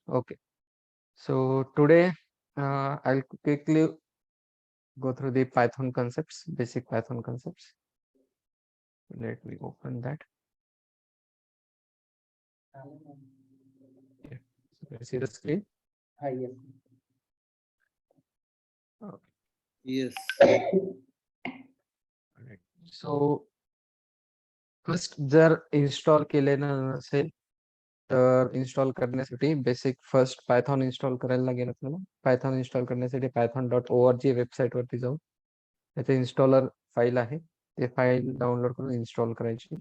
Okay, so today I'll quickly go through the Python concepts, basic Python concepts. Let me open that. Yeah. So can you see the screen? Yes. Okay. Yes. Alright. So first जर install केलेलं नसेल तर install करण्यासाठी basic first Python install करायला लागेल आपल्याला. Python install करण्यासाठी python.org website वरती जाऊन त्याचे इन्स्टॉलर फाईल आहे, ते फाईल डाउनलोड करून इन्स्टॉल करायची.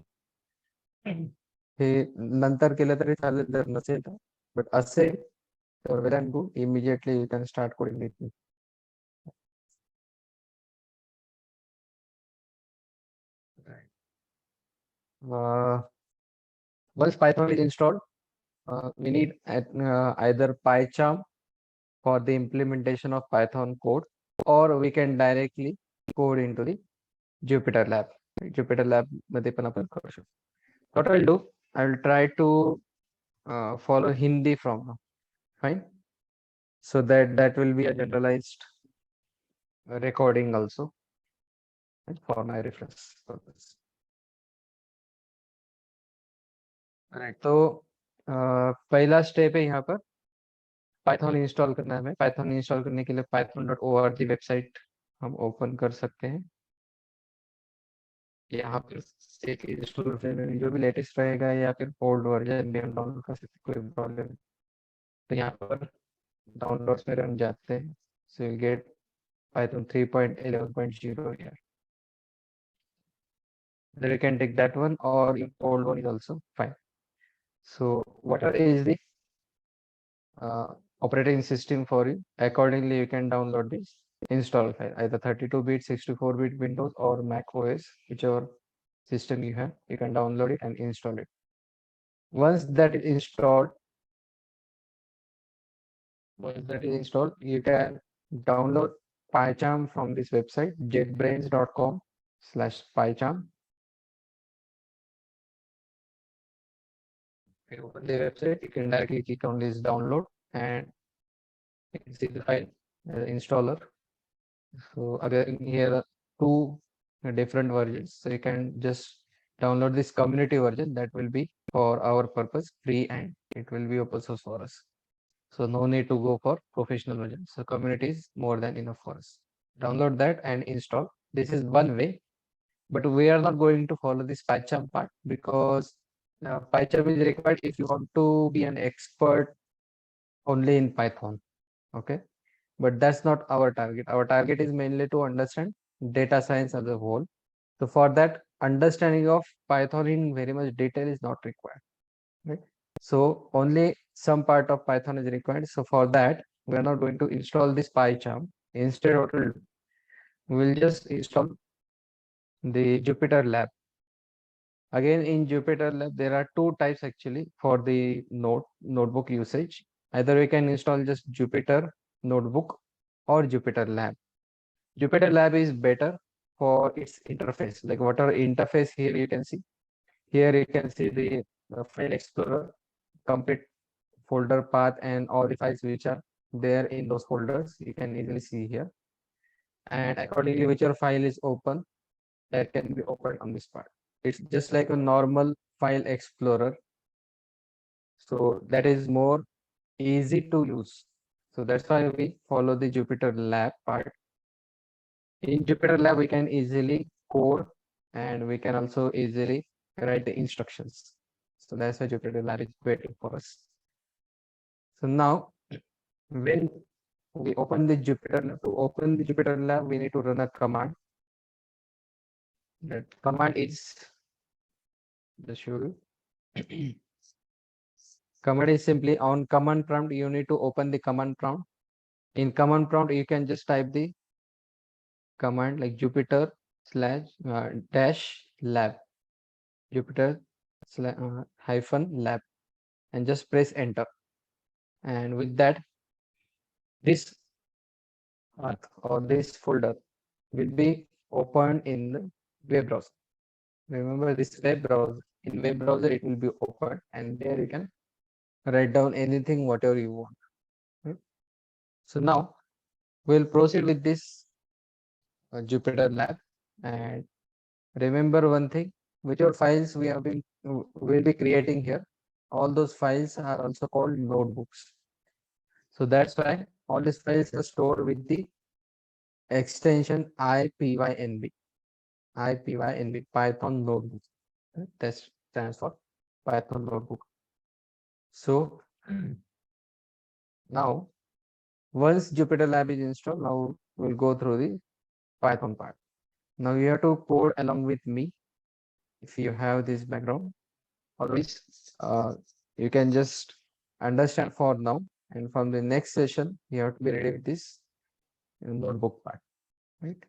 हे नंतर केलं तरी चालेल जर नसेल तर, बट असेल तर well and good, immediately you can start coding with me. Once Python is installed, we need either PyCharm for the implementation of Python code, or we can directly code into the Jupyter Lab. Jupyter Lab मध्ये पण आपण करू शकतो. What I'll do, I'll try to follow Hindi from now. Fine. So that will be a generalized recording also, right, for my reference purpose. Right. तो पहला step है यहाँ पर पाइथन इंस्टॉल करना है. हमें पाइथन इंस्टॉल करने के लिए python.org वेबसाइट हम ओपन कर सकते हैं. यहाँ पर एक इंस्टॉल जो भी लेटेस्ट रहेगा या फिर ओल्ड वर्जन भी हम डाउनलोड कर सकते, कोई प्रॉब्लम नहीं. तो यहाँ पर डाउनलोड्स में हम जाते हैं. So you get Python 3.11.0 here. Then you can take that one, or the old one is also fine. So whatever is the operating system for you, accordingly you can download this install file, either 32-bit, 64-bit Windows or Mac OS, whichever system you have, you can download it and install it. Once that is installed, you can download PyCharm from this website, jetbrains.com/PyCharm. You open the website, you can directly click on this download and you can see the file installer. So again, here are two different versions. So you can just download this community version, that will be for our purpose free and it will be open source for us. So no need to go for professional version. So community is more than enough for us. Download that and install. This is one way, but we are not going to follow this PyCharm part because PyCharm is required if you want to be an expert only in Python. Okay, but that's not our target. Our target is mainly to understand data science as a whole. So for that, understanding of Python in very much detail is not required, right? So only some part of Python is required. So for that, we are not going to install this PyCharm. Instead, what we'll just install the Jupyter Lab. Again, in Jupyter Lab, there are two types actually for the notebook usage. Either we can install just Jupyter Notebook or Jupyter Lab. Jupyter Lab is better for its interface. Like whatever interface here you can see. Here you can see the file explorer, complete folder path and all the files which are there in those folders. You can easily see here. And accordingly, whichever file is open, that can be opened on this part. It's just like a normal file explorer. So that is more easy to use. So that's why we follow the Jupyter Lab part. In Jupyter Lab, we can easily code and we can also easily write the instructions. So that's why Jupyter Lab is waiting for us. So now, when we open the Jupyter Lab, to open the Jupyter Lab, we need to run a command. That command is, just show you. Command is simply on command prompt. You need to open the command prompt. In command prompt, you can just type the command like Jupyter slash dash lab, Jupyter hyphen lab, and just press enter. And with that, this path or this folder will be opened in the web browser. Remember this web browser. In web browser, it will be open, and there you can write down anything whatever you want. Right? So now we'll proceed with this Jupyter Lab, and remember one thing, whichever files we have been will be creating here, all those files are also called notebooks. So that's why all these files are stored with the extension IPYNB, Python notebook. That stands for Python notebook. So now once Jupyter Lab is installed, now we'll go through the Python part. Now you have to code along with me if you have this background. Otherwise, you can just understand for now, and from the next session, you have to be ready with this notebook part, right?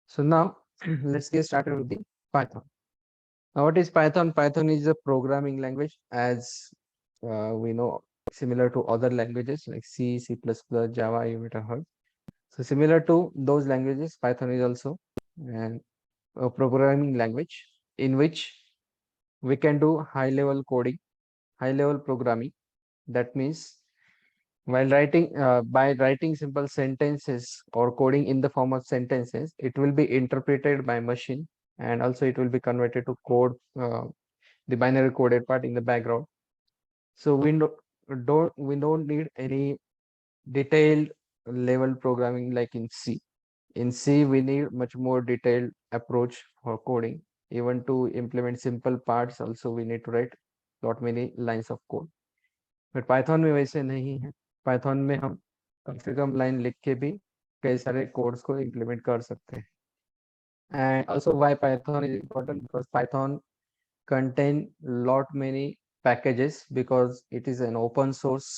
So now let's get started with the Python. Now, what is Python? Python is a programming language, as we know, similar to other languages like C, C++, Java, you might have heard. So similar to those languages, Python is also an a programming language in which we can do high level coding, high level programming. That means while writing, by writing simple sentences or coding in the form of sentences, it will be interpreted by machine, and also it will be converted to code, the binary coded part in the background. So we don't need any detailed level programming like in C. In C, we need much more detailed approach for coding. Even to implement simple parts, also we need to write lot many lines of code. But Python में वैसे नहीं है. Python में हम कम से कम line लिख के भी कई सारे कोड्स को इम्प्लीमेंट कर सकते हैं. And also why Python is important, because Python contain lot many packages because it is an open source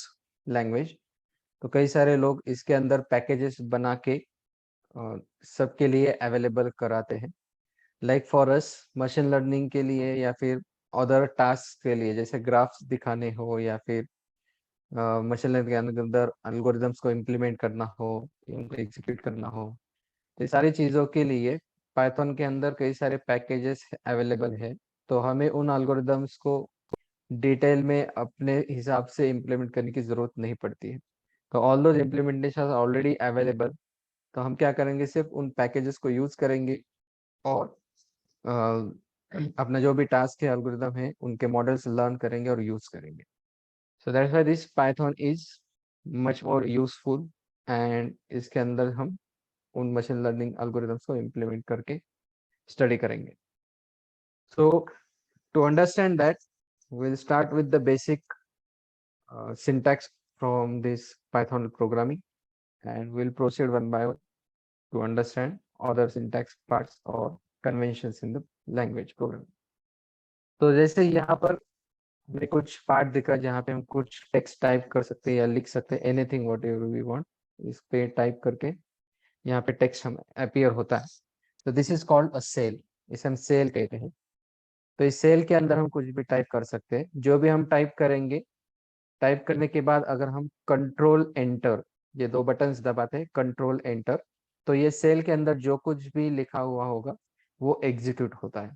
language. तो कई सारे लोग इसके अंदर पैकेजेस बना के सबके लिए अवेलेबल कराते हैं. Like for us machine learning के लिए या फिर अदर टास्क के लिए, जैसे ग्राफ्स दिखाने हो या फिर मशीन लर्निंग के अंदर एल्गोरिदम्स को इम्प्लीमेंट करना हो, उनको एग्जीक्यूट करना हो, ये सारी चीज़ों के लिए पाइथन के अंदर कई सारे पैकेजेस अवेलेबल है. तो हमें उन एल्गोरिदम्स को डिटेल में अपने हिसाब से इम्प्लीमेंट करने की ज़रूरत नहीं पड़ती है. तो all those implementation already available. तो हम क्या करेंगे, सिर्फ उन पैकेजेस को यूज़ करेंगे और अपना जो भी टास्क है, एल्गोरिदम है, उनके मॉडल्स लर्न करेंगे और यूज़ करेंगे. So that's why this Python is much more useful, and इसके अंदर हम उन मशीन लर्निंग एल्गोरिदम्स को इम्प्लीमेंट करके स्टडी करेंगे. So to understand that, we'll start with the basic syntax from this Python programming, and we'll proceed one by one to understand other syntax parts or conventions in the language programming. तो जैसे यहाँ पर हमें कुछ part दिखा जहाँ पे हम कुछ टेक्स्ट टाइप कर सकते हैं या लिख सकते हैं, एनीथिंग व्हाटएवर वी वांट. इस पे टाइप करके यहाँ पे टेक्स्ट हम अपीयर होता है. तो this is called a cell. इसे हम सेल कहते हैं. तो इस सेल के अंदर हम कुछ भी टाइप कर सकते हैं. जो भी हम टाइप करेंगे, टाइप करने के बाद अगर हम कंट्रोल एंटर, ये दो बटन्स दबाते हैं, कंट्रोल एंटर, तो ये सेल के अंदर जो कुछ भी लिखा हुआ होगा वो एग्जीक्यूट होता है.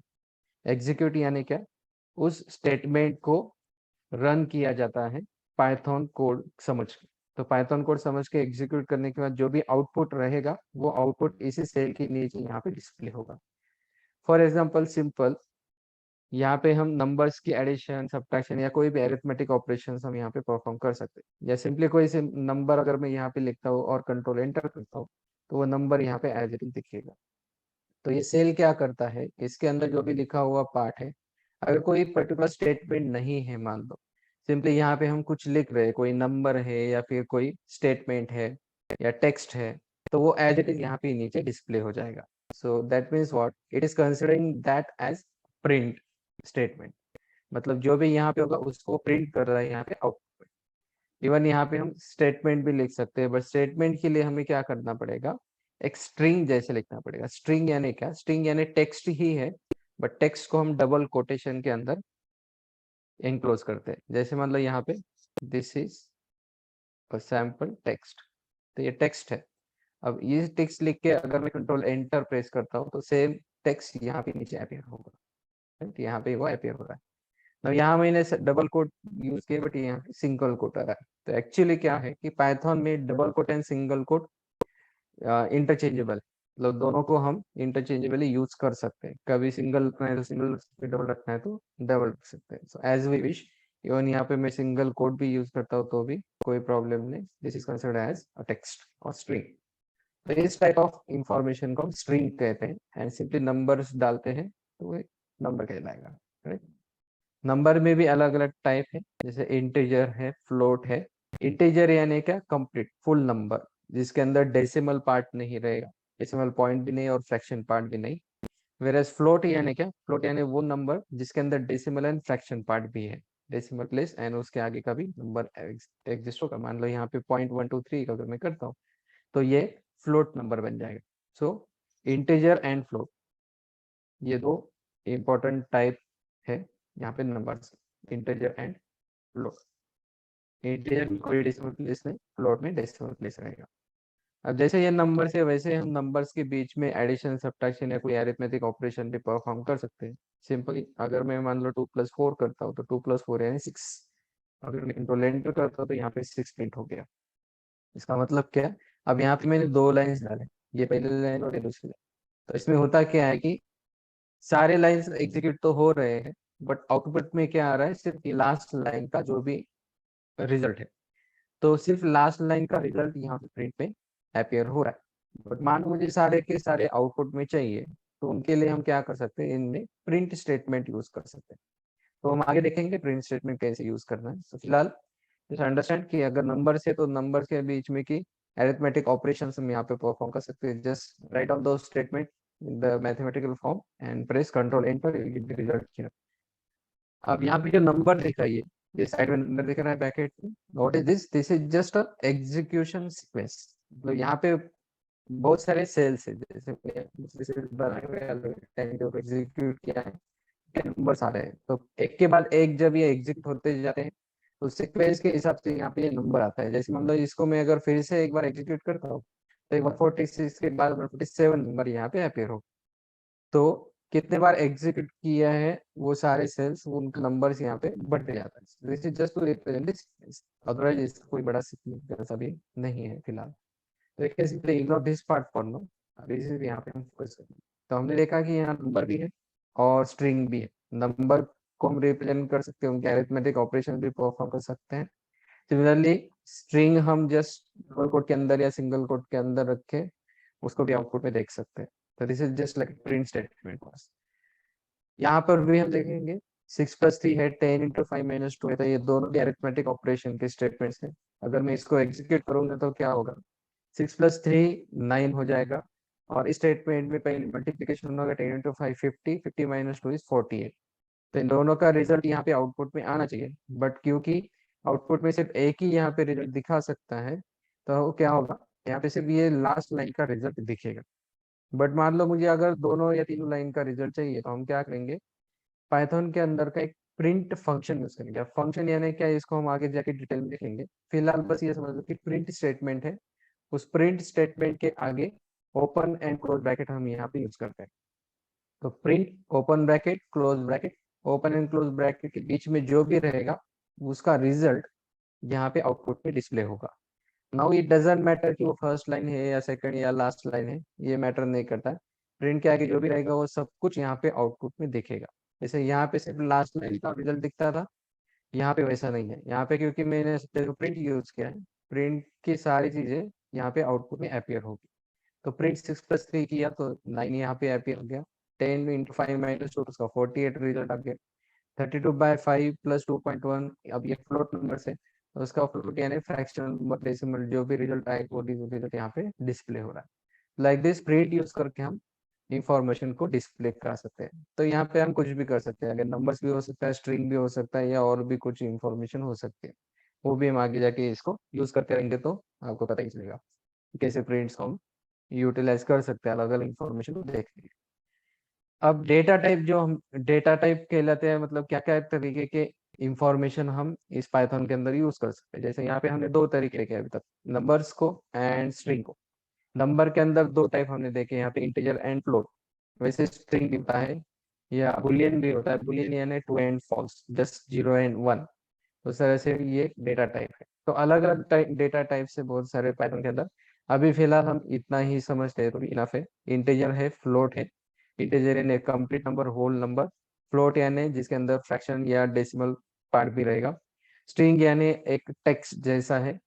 एग्जीक्यूट यानी क्या, उस स्टेटमेंट को रन किया जाता है पाइथन कोड समझ के. तो पाइथन कोड समझ के एग्जीक्यूट करने के बाद जो भी आउटपुट रहेगा वो आउटपुट इसी सेल के नीचे यहाँ पे डिस्प्ले होगा. फॉर एग्जांपल सिंपल, यहाँ पे हम नंबर्स की एडिशन, सब्ट्रैक्शन या कोई भी अरिथमेटिक ऑपरेशंस हम यहाँ पे परफॉर्म कर सकते हैं. या सिंपली कोई से नंबर अगर मैं यहाँ पे लिखता हूँ और कंट्रोल एंटर करता हूँ, तो वो नंबर यहाँ पे एज इट इज दिखेगा. तो ये सेल क्या करता है, इसके अंदर जो भी लिखा हुआ पार्ट है, अगर कोई पर्टिकुलर स्टेटमेंट नहीं है, मान लो सिंपली यहाँ पे हम कुछ लिख रहे हैं, कोई नंबर है या फिर कोई स्टेटमेंट है या टेक्स्ट है, तो वो एज इट इज यहाँ पे नीचे डिस्प्ले हो जाएगा. So that means what, it is considering that as print statement. मतलब जो भी यहाँ पे होगा उसको प्रिंट कर रहा है यहाँ पे आउटपुट. इवन यहाँ पे हम स्टेटमेंट भी लिख सकते हैं, बट स्टेटमेंट के लिए हमें क्या करना पड़ेगा, एक स्ट्रिंग जैसे लिखना पड़ेगा. स्ट्रिंग यानी क्या, स्ट्रिंग यानी टेक्स्ट ही है, बट टेक्स्ट को हम डबल कोटेशन के अंदर एनक्लोज करते हैं. जैसे मान लो यहाँ पे दिस इज सैम्पल टेक्स्ट, तो ये टेक्स्ट है. अब ये टेक्स्ट लिख के अगर मैं कंट्रोल एंटर प्रेस करता हूँ तो सेम टेक्स्ट यहाँ पे नीचे अपेयर होगा. यहाँ पे वो अपेयर हो रहा है. तो यहाँ मैंने डबल कोट यूज किया, बट यहाँ सिंगल कोट आ रहा है। तो एक्चुअली क्या है कि पाइथन में double quote and single quote interchangeable, मतलब दोनों को हम इंटरचेंजेबली यूज कर सकते हैं। कभी सिंगल रखना है तो सिंगल, डबल रखना है तो डबल रख सकते हैं। So as we wish. Even यहाँ पे मैं सिंगल कोट भी यूज करता हूँ तो भी कोई प्रॉब्लम नहीं। This is considered as a text और स्ट्रिंग। तो इस टाइप ऑफ इंफॉर्मेशन को हम स्ट्रिंग कहते हैं, एंड सिंपली नंबर्स डालते हैं तो वो नंबर कहलाएगा। राइट। नंबर में भी अलग अलग टाइप है, जैसे इंटीजर है, फ्लोट है। इंटीजर यानी क्या, कंप्लीट फुल नंबर, जिसके अंदर डेसिमल पार्ट नहीं रहेगा, डेसिमल पॉइंट भी नहीं और फ्रैक्शन पार्ट भी नहीं। वेरएज फ्लोट यानी क्या, फ्लोट यानी वो नंबर जिसके अंदर डेसिमल एंड फ्रैक्शन पार्ट भी है, डेसिमल प्लेस एंड उसके आगे का भी नंबर एग्जिस्ट होगा। मान लो यहाँ पे 0.123 का अगर मैं करता हूँ तो ये फ्लोट नंबर बन जाएगा। सो इंटीजर एंड फ्लोट, ये दो इंपॉर्टेंट टाइप है यहाँ पे numbers, integer and float. Integer में कोई डेसिमल प्लेस नहीं, फ्लोट में डेसिमल प्लेस रहेगा। अब जैसे ये नंबर्स है, वैसे हम नंबर्स के बीच में एडिशन, सब्ट्रैक्शन या कोई अरिथमेटिक ऑपरेशन भी परफॉर्म कर सकते हैं। सिंपली अगर मैं मान लो 2+4 करता हूँ तो 2+4 यानी 6। अगर मैं कंट्रोल एंटर करता हूँ तो यहाँ पे 6 प्रिंट हो गया। इसका मतलब क्या है, अब यहाँ पे मैंने दो लाइन्स डाले, ये पहली लाइन और ये दूसरी लाइन। तो इसमें होता क्या है कि सारे लाइंस एग्जीक्यूट तो हो रहे हैं, बट आउटपुट में क्या आ रहा है, सिर्फ लास्ट लाइन का जो भी रिजल्ट है, तो सिर्फ लास्ट लाइन का रिजल्ट यहाँ पे प्रिंट पे अपियर हो रहा है। बट मान लो मुझे सारे के सारे आउटपुट में चाहिए, तो उनके लिए हम क्या कर सकते हैं, इनमें प्रिंट स्टेटमेंट यूज कर सकते हैं। तो हम आगे देखेंगे प्रिंट स्टेटमेंट कैसे यूज करना है। तो फिलहाल जैसे अंडरस्टैंड कि अगर नंबर है तो नंबर के बीच में की अरिथमेटिक ऑपरेशंस हम यहाँ पे परफॉर्म कर सकते हैं। जस्ट राइट ऑन दो statement in the mathematical form and press control enter, result here. अब यहाँ पे जो नंबर दिख रहा है, ये साइड में नंबर दिख रहा है ब्रैकेट में, what is this, this is just a execution sequence. मतलब यहाँ पे बहुत सारे सेल्स है, जैसे बनाए हुए एग्जीक्यूट किया है, नंबर्स आ रहे हैं, तो एक के बाद एक जब ये एग्जीक्यूट होते जाते हैं तो सीक्वेंस के हिसाब से यहाँ पे ये नंबर आता है। जैसे मान लो इसको मैं अगर फिर से एक बार एग्जीक्यूट करता हूँ तो 146 के बाद 147 नंबर यहाँ पे अपेयर हो। तो कितने बार एग्जीक्यूट किया है वो सारे सेल्स, उनके नंबर्स यहाँ पे बढ़ते जाता है। This is just to represent this, otherwise इसका कोई बड़ा सिग्निफिकेंस अभी नहीं है फिलहाल। तो एक simply ignore this part for now. अभी इसे यहाँ पे हम फोकस करेंगे। तो हमने देखा कि यहाँ नंबर भी है और स्ट्रिंग भी है। नंबर को हम रिप्रेजेंट कर सकते हैं, उनके अरिथमेटिक ऑपरेशन भी परफॉर्म कर सकते हैं। सिमिलरली स्ट्रिंग हम जस्ट डबल कोट के अंदर या सिंगल कोट के अंदर रख के उसको भी आउटपुट में देख सकते हैं। तो this is just like print statement. यहाँ पर भी हम देखेंगे 6+3 है, 10 × 5 - 2 है, तो ये दोनों भी अरिथमेटिक ऑपरेशन के स्टेटमेंट्स हैं। अगर मैं इसको एग्जीक्यूट करूंगा तो क्या होगा, 6+3 9 हो जाएगा, और इस स्टेटमेंट में पहले मल्टीप्लीकेशन होगा, 10 × 5 50, 50 - 2 इज 48। तो इन दोनों का रिजल्ट यहाँ पे आउटपुट में आना चाहिए, बट क्योंकि आउटपुट में सिर्फ एक ही यहाँ पे रिजल्ट दिखा सकता है, तो क्या होगा, यहाँ पे सिर्फ ये लास्ट लाइन का रिजल्ट दिखेगा। बट मान लो मुझे अगर दोनों या तीनों लाइन का रिजल्ट चाहिए तो हम क्या करेंगे, पाइथन के अंदर का एक प्रिंट फंक्शन यूज करेंगे। फंक्शन यानी क्या है, इसको हम आगे जाके डिटेल में देखेंगे। फिलहाल बस ये समझ लो कि प्रिंट स्टेटमेंट है, उस प्रिंट स्टेटमेंट के आगे ओपन एंड क्लोज ब्रैकेट हम यहाँ पे यूज करते हैं। तो print open bracket close bracket, open and close bracket के बीच में जो भी रहेगा उसका रिजल्ट यहाँ पे आउटपुट में डिस्प्ले होगा। नाउ इट डजेंट मैटर कि वो फर्स्ट लाइन है या सेकंड या लास्ट लाइन है, ये मैटर नहीं करता है। प्रिंट के आगे जो भी रहेगा वो सब कुछ यहाँ पे आउटपुट में दिखेगा। जैसे यहाँ पे सिर्फ लास्ट लाइन का रिजल्ट दिखता था, यहाँ पे वैसा नहीं है। यहाँ पे क्योंकि मैंने प्रिंट यूज किया है, प्रिंट की सारी चीजें यहाँ पे आउटपुट में अपियर होगी। तो प्रिंट 6+3 किया तो 9 यहाँ पे अपियर हो गया, 10 × 5 - 2 उसका 48 रिजल्ट आ गया, 32/5 + 2.1, अब ये फ्लोट नंबर से, तो उसका फ्लोट यानी फ्रैक्शनल नंबर, डेसिमल, जो भी रिजल्ट आए वो रिजल्ट यहाँ पे डिस्प्ले हो रहा है। लाइक दिस प्रिंट यूज करके हम इंफॉर्मेशन को डिस्प्ले करा सकते हैं। तो यहाँ पे हम कुछ भी कर सकते हैं, अगर नंबर्स भी हो सकता है, स्ट्रिंग भी हो सकता है, या और भी कुछ इंफॉर्मेशन हो सकती है, वो भी हम आगे जाके इसको यूज करते रहेंगे तो आपको पता ही चलेगा कैसे प्रिंट्स को हम यूटिलाइज कर सकते हैं अलग अलग इंफॉर्मेशन को देखने के लिए। अब डेटा टाइप, जो हम डेटा टाइप कहलाते हैं, मतलब क्या क्या तरीके के इंफॉर्मेशन हम इस पाइथन के अंदर यूज कर सकते हैं। जैसे यहाँ पे हमने दो तरीके देखे अभी तक, नंबर्स को एंड स्ट्रिंग को। नंबर के अंदर दो टाइप हमने देखे यहाँ पे, इंटीजर एंड फ्लोट। वैसे स्ट्रिंग होता है या बुलियन भी होता है। बुलियन यानी true and false, just 0 and 1। तो इस तरह से ये डेटा टाइप है। तो अलग अलग डेटा टाइप से बहुत सारे पाइथन के अंदर। अभी फिलहाल हम इतना ही समझते हैं तो इनफ है। इंटीजर है, फ्लोट है। इंटीजर यानी complete number, whole number. Float यानी जिसके अंदर फ्रैक्शन या डेसिमल पार्ट भी रहेगा। स्ट्रिंग यानी एक टेक्स्ट जैसा है।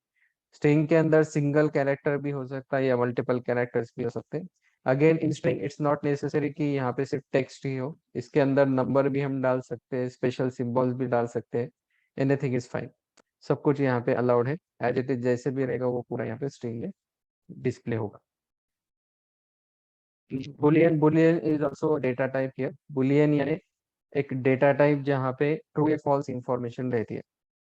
स्ट्रिंग के अंदर सिंगल कैरेक्टर भी हो सकता है या मल्टीपल कैरेक्टर्स भी हो सकते हैं। Again in string it's not necessary कि यहाँ पे सिर्फ टेक्स्ट ही हो, इसके अंदर नंबर भी हम डाल सकते हैं, स्पेशल सिंबल्स भी डाल सकते हैं। एनीथिंग इज फाइन, सब कुछ यहाँ पे अलाउड है। एज इट इज जैसे भी रहेगा वो पूरा यहाँ पे स्ट्रिंग में डिस्प्ले होगा। Boolean, Boolean is also data type here. Boolean यानी एक डेटा टाइप जहाँ पे ट्रू या फॉल्स इंफॉर्मेशन रहती है।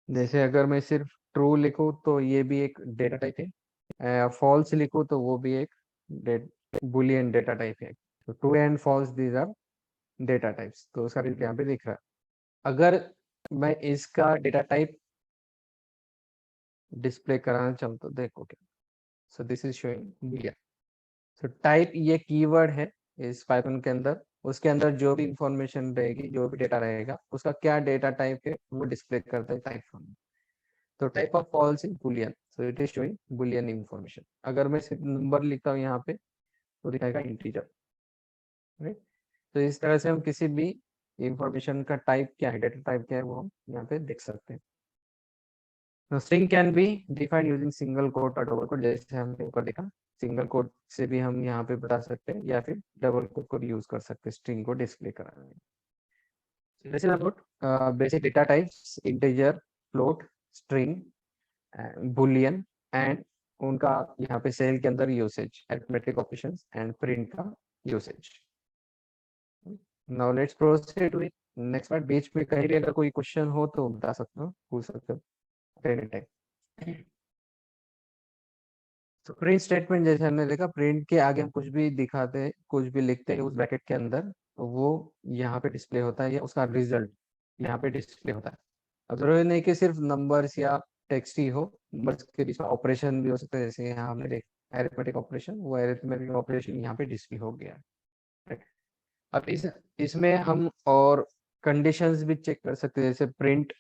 जैसे अगर मैं सिर्फ ट्रू लिखूं तो ये भी एक डेटा टाइप है, फॉल्स लिखूं तो वो भी एक बुलियन डेटा टाइप है। तो true and false these are data types. तो उसका रिजल्ट यहाँ पे दिख रहा है। अगर मैं इसका डेटा टाइप डिस्प्ले कराना चाहूँ तो देखो क्या। सो this is showing Boolean. So type ये कीवर्ड है इस पाइथन के अंदर। उसके अंदर जो भी इंफॉर्मेशन रहेगी, जो भी डेटा रहेगा, उसका क्या डेटा टाइप है वो डिस्प्ले करता है टाइप फॉर्म। तो type of falls in Boolean, so it is showing Boolean information. अगर मैं सिर्फ नंबर लिखता हूँ यहाँ पे तो दिखाएगा इंटीजर, राइट। तो इस तरह से हम किसी भी इंफॉर्मेशन का टाइप क्या है, डेटा टाइप क्या है, वो हम यहाँ पे देख सकते हैं। तो string can be defined using single quote और डबल कोट, जैसे हमने ऊपर देखा। सिंगल कोट से भी हम यहाँ पे बता सकते हैं या फिर डबल कोट को यूज कर सकते हैं स्ट्रिंग को डिस्प्ले कराने में। This is about basic data types: integer, float, string, boolean and उनका यहाँ पे सेल के अंदर usage, arithmetic operations and print का usage. Now let's proceed with next part. बीच में कहीं भी अगर कोई क्वेश्चन हो तो बता सकते हो, पूछ सकते हो एनी टाइम। तो प्रिंट स्टेटमेंट जैसे हमने देखा, प्रिंट के आगे हम कुछ भी दिखाते हैं, कुछ भी लिखते हैं उस ब्रैकेट के अंदर, तो वो यहाँ पे डिस्प्ले होता है या उसका रिजल्ट यहाँ पे डिस्प्ले होता है। अब जरूरी नहीं कि सिर्फ नंबर्स या टेक्स्ट ही हो, नंबर्स के बीच में ऑपरेशन भी हो सकता है। जैसे यहाँ हमने देखा अरिथमेटिक ऑपरेशन, वो अरिथमेटिक ऑपरेशन यहाँ पे डिस्प्ले हो गया है। अब इसमें हम और कंडीशंस भी चेक कर सकते हैं। जैसे प्रिंट,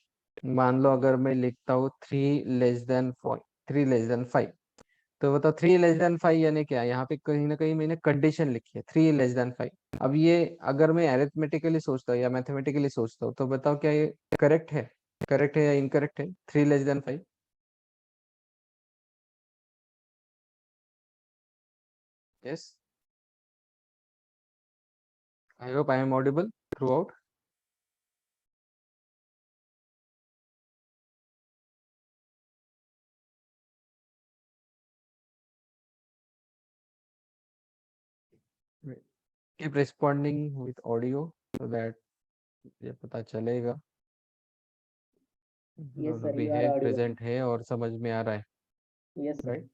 मान लो अगर मैं लिखता हूँ 3 <5, 3 <5, तो बताओ 3 <5 यानी क्या। यहाँ पे कहीं ना कहीं मैंने कंडीशन लिखी है 3 <5। अब ये अगर मैं अरिथमेटिकली सोचता हूँ या मैथमेटिकली सोचता हूँ तो बताओ क्या ये करेक्ट है, करेक्ट है या इनकरेक्ट है 3 <5? Yes, I hope I am audible through out. Keep responding with audio so that ये पता चलेगा Yes, दोनों sir, भी you are है, audible. प्रेजेंट है और समझ में आ रहा है, Yes, sir. राइट।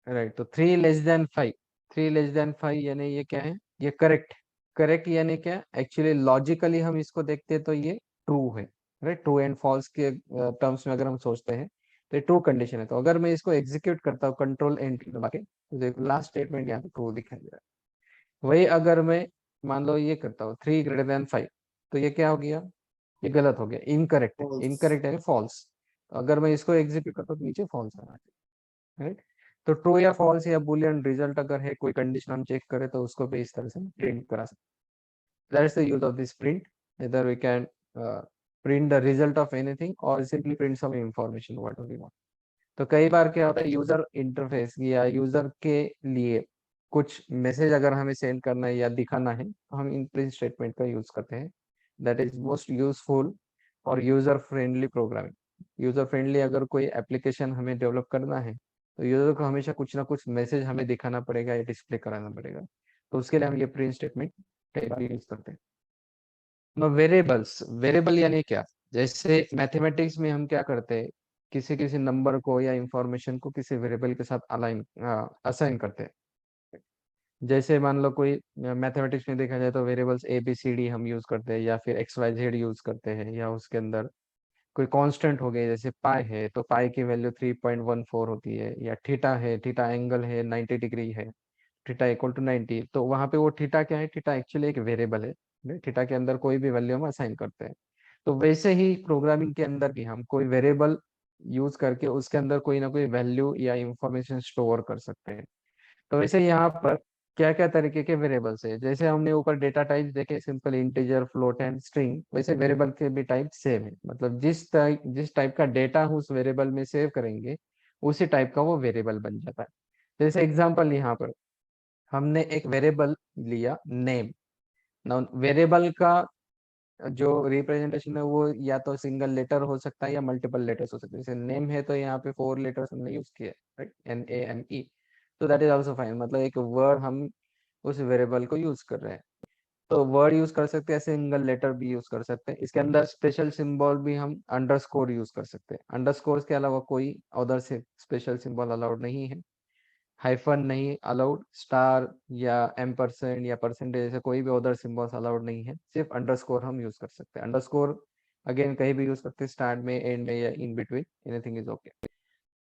राइट, तो 3 <5, 3 <5 यानी ये क्या है, ये करेक्ट। करेक्ट यानी क्या, एक्चुअली लॉजिकली हम इसको देखते हैं तो ये ट्रू है, राइट। ट्रू एंड फॉल्स के टर्म्स में अगर हम सोचते हैं तो ये ट्रू कंडीशन है। तो अगर मैं इसको एग्जीक्यूट करता हूँ कंट्रोल एंटर दबा के, तो देखो लास्ट स्टेटमेंट यहाँ पे ट्रू दिखाई दे रहा है। वही अगर मैं मान लो ये करता हूँ 3 <5, तो ये क्या हो गया, ये गलत हो गया, इनकरेक्ट है। False. इनकरेक्ट है फॉल्स। अगर मैं इसको एग्जीक्यूट करता हूँ तो नीचे फॉल्स आना चाहिए, राइट। तो ट्रू या फॉल्स या बुलियन रिजल्ट अगर है, कोई कंडीशन हम चेक करें तो उसको भी इस तरह से प्रिंट करा सकते। That's the use of this print. either we can print the result of anything or simply print some information whatever we want। तो कई बार क्या होता है, यूजर इंटरफेस या यूजर के लिए कुछ मैसेज अगर हमें सेंड करना है या दिखाना है तो हम इन प्रिंट स्टेटमेंट का यूज करते हैं। दैट इज मोस्ट यूजफुल और user friendly programming. User friendly अगर कोई एप्लीकेशन हमें डेवलप करना है तो यूजर को हमेशा कुछ ना कुछ मैसेज हमें दिखाना पड़ेगा या डिस्प्ले कराना पड़ेगा। तो उसके लिए हम ये प्रिंट स्टेटमेंट कई बार यूज करते हैं। वेरिएबल्स, वेरिएबल यानी क्या, जैसे मैथमेटिक्स में हम क्या करते हैं, किसी किसी नंबर को या इंफॉर्मेशन को किसी वेरिएबल के साथ अलाइन असाइन करते हैं। जैसे मान लो कोई मैथमेटिक्स में देखा जाए तो variables A B C D हम यूज करते हैं या फिर एक्स वाई जेड यूज करते हैं, या उसके अंदर कोई कांस्टेंट हो गए, जैसे पाई है तो पाई की वैल्यू 3.14 होती है, या थीटा है, थीटा एंगल है 90 डिग्री है, थीटा इक्वल टू 90। तो वहां पे वो थीटा क्या है, थीटा एक्चुअली एक वेरिएबल है। थीटा के अंदर कोई भी वैल्यू हम असाइन करते हैं। तो वैसे ही प्रोग्रामिंग के अंदर भी हम कोई वेरिएबल यूज करके उसके अंदर कोई ना कोई वैल्यू या इंफॉर्मेशन स्टोर कर सकते हैं। तो वैसे यहाँ पर क्या क्या तरीके के वेरिएबल्स है, जैसे हमने ऊपर डेटा टाइप देखे simple integer float and string, वैसे वेरिएबल के भी टाइप सेम है। मतलब जिस टाइप का डेटा हम उस वेरिएबल में सेव करेंगे उसी टाइप का वो वेरिएबल बन जाता है। जैसे एग्जांपल यहाँ पर हमने एक वेरिएबल लिया नेम। नाउ वेरिएबल का जो रिप्रेजेंटेशन है वो या तो सिंगल लेटर हो सकता है या मल्टीपल लेटर्स हो सकते हैं। जैसे नेम है तो यहाँ पे 4 लेटर्स हमने यूज किए, राइट, NAME। तो दैट इज आल्सो फाइन, मतलब एक वर्ड हम उस वेरिएबल को यूज कर रहे हैं। तो वर्ड यूज कर सकते हैं, सिंगल लेटर भी यूज कर सकते हैं। इसके अंदर स्पेशल सिंबल भी हम अंडरस्कोर यूज कर सकते हैं। अंडरस्कोर के अलावा कोई अदर से स्पेशल सिंबल अलाउड नहीं है। हाइफन नहीं अलाउड, स्टार या एम्परसेंड या परसेंटेज ऐसे कोई भी अदर सिंबल्स अलाउड नहीं है, सिर्फ अंडरस्कोर हम यूज कर सकते हैं। अंडरस्कोर अगेन कहीं भी यूज करते हैं, स्टार्ट में, एंड में या in between, anything is okay.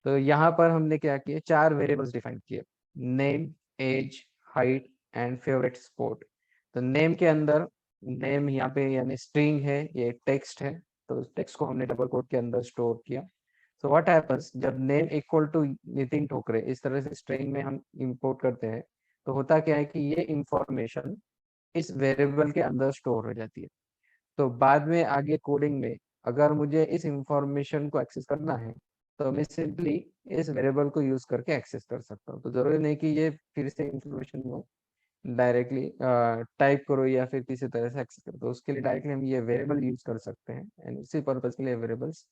तो यहाँ पर हमने क्या किया, 4 वेरिएबल्स डिफाइन किए, name, age, height and favourite sport. तो नेम के अंदर, नेम यहाँ पे यानी स्ट्रिंग है, ये टेक्स्ट है, तो टेक्स्ट को हमने डबल कोट के अंदर स्टोर किया। सो व्हाट हैपेंस जब नेम इक्वल टू नितिन ठोकरे इस तरह से स्ट्रिंग में हम इंपोर्ट करते हैं, तो होता क्या है कि ये इंफॉर्मेशन इस वेरिएबल के अंदर स्टोर हो जाती है। तो बाद में आगे कोडिंग में अगर मुझे इस इंफॉर्मेशन को एक्सेस करना है तो मैं सिंपली इस वेरिएबल को यूज करके एक्सेस कर सकता हूँ। तो जरूरी नहीं कि ये फिर से इंफॉर्मेशन को डायरेक्टली टाइप करो या फिर किसी तरह से एक्सेस करो। तो उसके लिए डायरेक्टली हम ये वेरिएबल यूज कर सकते हैं एंड उसी पर्पज के लिए वेरिएबल्स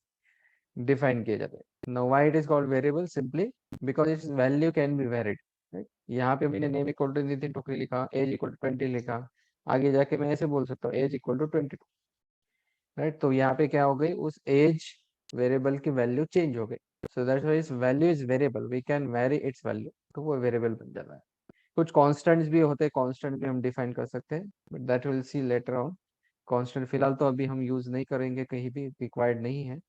डिफाइन किए जाते हैं। Now why it is called variable, simply because it's value can be varied, right. यहाँ पे मैंने नेम इक्वल टू नितिन टोकरी लिखा, एज इक्वल टू 20 लिखा, आगे जाके मैं ऐसे बोल सकता हूँ एज इक्वल टू 22, राइट। तो यहाँ पे क्या हो गई, उस एज वेरिएबल की वैल्यू चेंज हो गई। सो दैट्स व्हाई इस value is variable, we can vary its value, तो वो वेरिएबल बन जाता है। कुछ कांस्टेंट्स भी होते हैं, कांस्टेंट भी हम डिफाइन कर सकते हैं, but that will see later on. Constant फिलहाल तो अभी हम यूज नहीं करेंगे, कहीं भी रिक्वायर्ड नहीं है।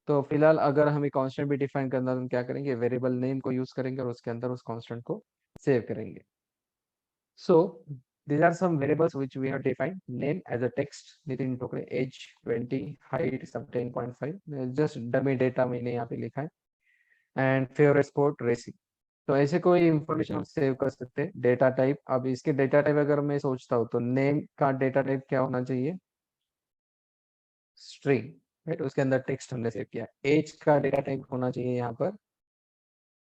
तो फिलहाल अगर हमें कांस्टेंट भी डिफाइन करना है तो हम क्या करेंगे, वेरिएबल नेम को यूज करेंगे और उसके अंदर उस कांस्टेंट को सेव करेंगे। So these are some variables which we have defined. Name as a text, Nitin Tokre, age 20, height 17.5, just dummy data मैंने यहाँ पे लिखा है, and favorite sport racing। तो ऐसे कोई इंफॉर्मेशन हम सेव कर सकते हैं। डेटा टाइप, अब इसके डेटा टाइप अगर मैं सोचता हूँ तो नेम का डेटा टाइप क्या होना चाहिए, स्ट्रिंग, राइट, उसके अंदर टेक्स्ट हमने सेव किया। एज का डेटा टाइप होना चाहिए यहाँ पर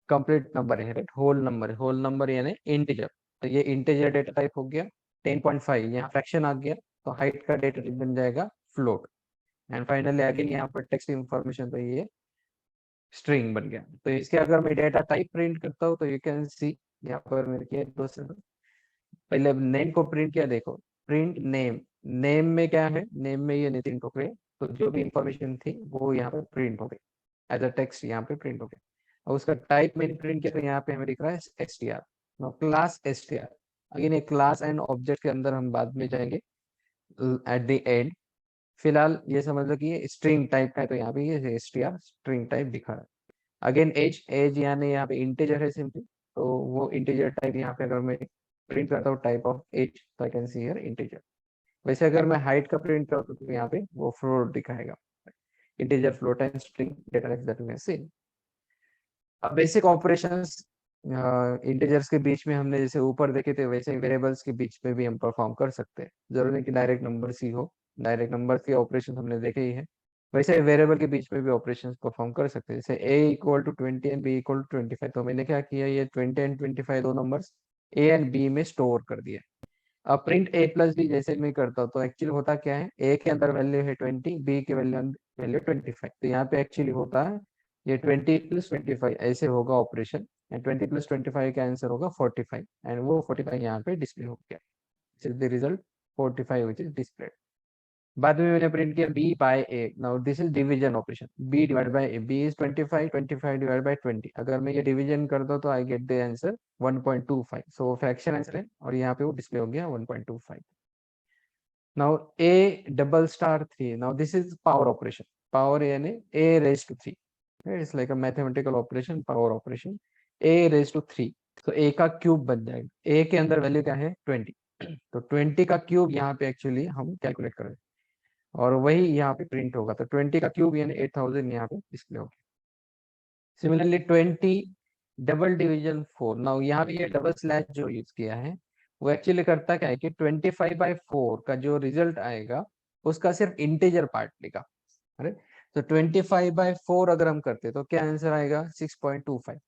कंप्लीट नंबर है, right, whole number, whole number यानी इंटीजर, तो ये इंटीजर डेटा टाइप हो गया। 10.5 यहाँ फ्रैक्शन आ गया, तो हाइट का डेटा टाइप बन जाएगा फ्लोट। एंड फाइनली अगेन यहाँ पर टेक्स्ट इंफॉर्मेशन, तो ये स्ट्रिंग बन गया। तो इसके अगर मैं डेटा टाइप प्रिंट करता हूँ तो यू कैन सी, यहाँ पर मैंने किया दो से पहले नेम को प्रिंट किया, देखो प्रिंट नेम, नेम में क्या है, नेम में ये नितिन टोकरे, तो जो भी इंफॉर्मेशन थी वो यहाँ पे प्रिंट हो गई एज अ टेक्स्ट, यहाँ पे प्रिंट हो गया। और उसका टाइप मैंने प्रिंट किया तो यहाँ पे हमें दिख रहा है str, क्लास str। अगेन ये क्लास एंड ऑब्जेक्ट के अंदर हम बाद में जाएंगे एट द एंड। फिलहाल ये समझ लो कि ये स्ट्रिंग टाइप का है, तो यहाँ पे ये str स्ट्रिंग टाइप दिखा रहा है। अगेन एज, एज यानी यहाँ पे इंटीजर है सिंपली, तो वो इंटीजर टाइप यहाँ पे अगर मैं प्रिंट करता हूँ टाइप ऑफ एज, तो I can see here integer. वैसे अगर मैं हाइट का प्रिंट करता हूँ तो यहाँ पे वो फ्लोट दिखाएगा, integer float and string data types that we have seen. अब बेसिक ऑपरेशंस इंटीजर्स के बीच में हमने जैसे ऊपर देखे थे, वैसे वेरिएबल्स के बीच में भी हम परफॉर्म कर सकते हैं। जरूरी नहीं कि डायरेक्ट नंबर्स ही हो, डायरेक्ट नंबर के ऑपरेशन हमने देखे ही है, वैसे वेरिएबल के बीच में भी ऑपरेशंस परफॉर्म कर सकते हैं। जैसे a equal to 20 and b equal to 25, तो मैंने क्या किया, ये 20 एंड 25 दो नंबर्स a एंड b में स्टोर कर दिया। अब प्रिंट a प्लस b जैसे मैं करता हूँ तो एक्चुअली होता क्या है, a के अंदर वैल्यू है 20, b के वैल्यू 25, तो यहाँ पे एक्चुअली होता है ये 20 प्लस 25 ऐसे होगा ऑपरेशन, एंड 20 प्लस 25 का आंसर होगा 45, एंड वो 45 यहाँ पे डिस्प्ले हो गया, this is the result 45 which is displayed. बाद में मैंने प्रिंट किया b by a, now this is division operation, b divide by a, b is 25, 25 divide by 20, अगर मैं ये डिवीजन कर दो तो I get the answer 1.25, so वो फ्रैक्शन आंसर है और यहाँ पे वो डिस्प्ले हो गया 1.25। Now a double star 3, now this is power operation, power यानी a raise to 3, it's like a mathematical operation, power operation, a raise to 3, तो a का क्यूब बन जाएगा। a के अंदर वैल्यू क्या है 20, तो 20 का क्यूब यहाँ पे एक्चुअली हम कैलकुलेट करें और वही यहाँ पे प्रिंट होगा। तो 20 का क्यूब यानी 8000 यहाँ पे डिस्प्ले होगा। सिमिलरली 20 डबल डिवीजन 4, नाउ यहाँ पे ये डबल स्लैश जो यूज किया है वो एक्चुअली करता क्या है कि 25/4 का जो रिजल्ट आएगा उसका सिर्फ इंटीजर पार्ट लेगा। अरे तो 25/4 अगर हम करते तो क्या आंसर आएगा 6.25।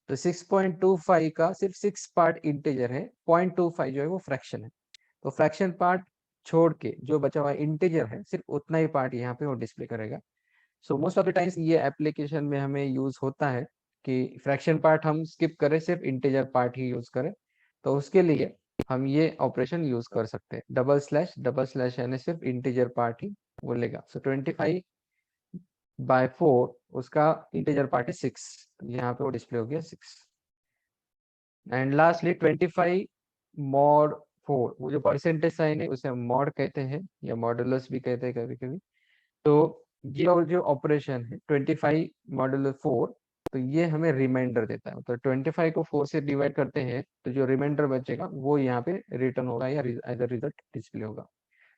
तो 6.25 का सिर्फ 6 पार्ट इंटीजर है, 0.25 जो है वो फ्रैक्शन है। तो फ्रैक्शन पार्ट छोड़ के जो बचा हुआ इंटीजर है सिर्फ उतना ही पार्ट यहाँ पे वो डिस्प्ले करेगा। So most of the times ये एप्लीकेशन में हमें यूज होता है कि फ्रैक्शन पार्ट हम स्किप करें, सिर्फ इंटीजर पार्ट ही यूज करें। तो उसके लिए हम ये ऑपरेशन यूज कर सकते हैं, डबल स्लैश यानी सिर्फ इंटीजर पार्ट ही वो लेगा। सो 25/4 उसका इंटीजर पार्ट है 6, यहाँ पे वो डिस्प्ले हो गया 6। एंड लास्टली 25 मॉड 4, वो जो परसेंटेज साइन है उसे हम मॉड कहते हैं या मॉडुलस भी कहते हैं कभी कभी। तो ये और जो ऑपरेशन है 25 मॉडुलस 4, तो ये हमें रिमाइंडर देता है। तो 25 को 4 से डिवाइड करते हैं तो जो रिमाइंडर बचेगा वो यहाँ पे रिटर्न होगा या एज अ रिजल्ट डिस्प्ले होगा।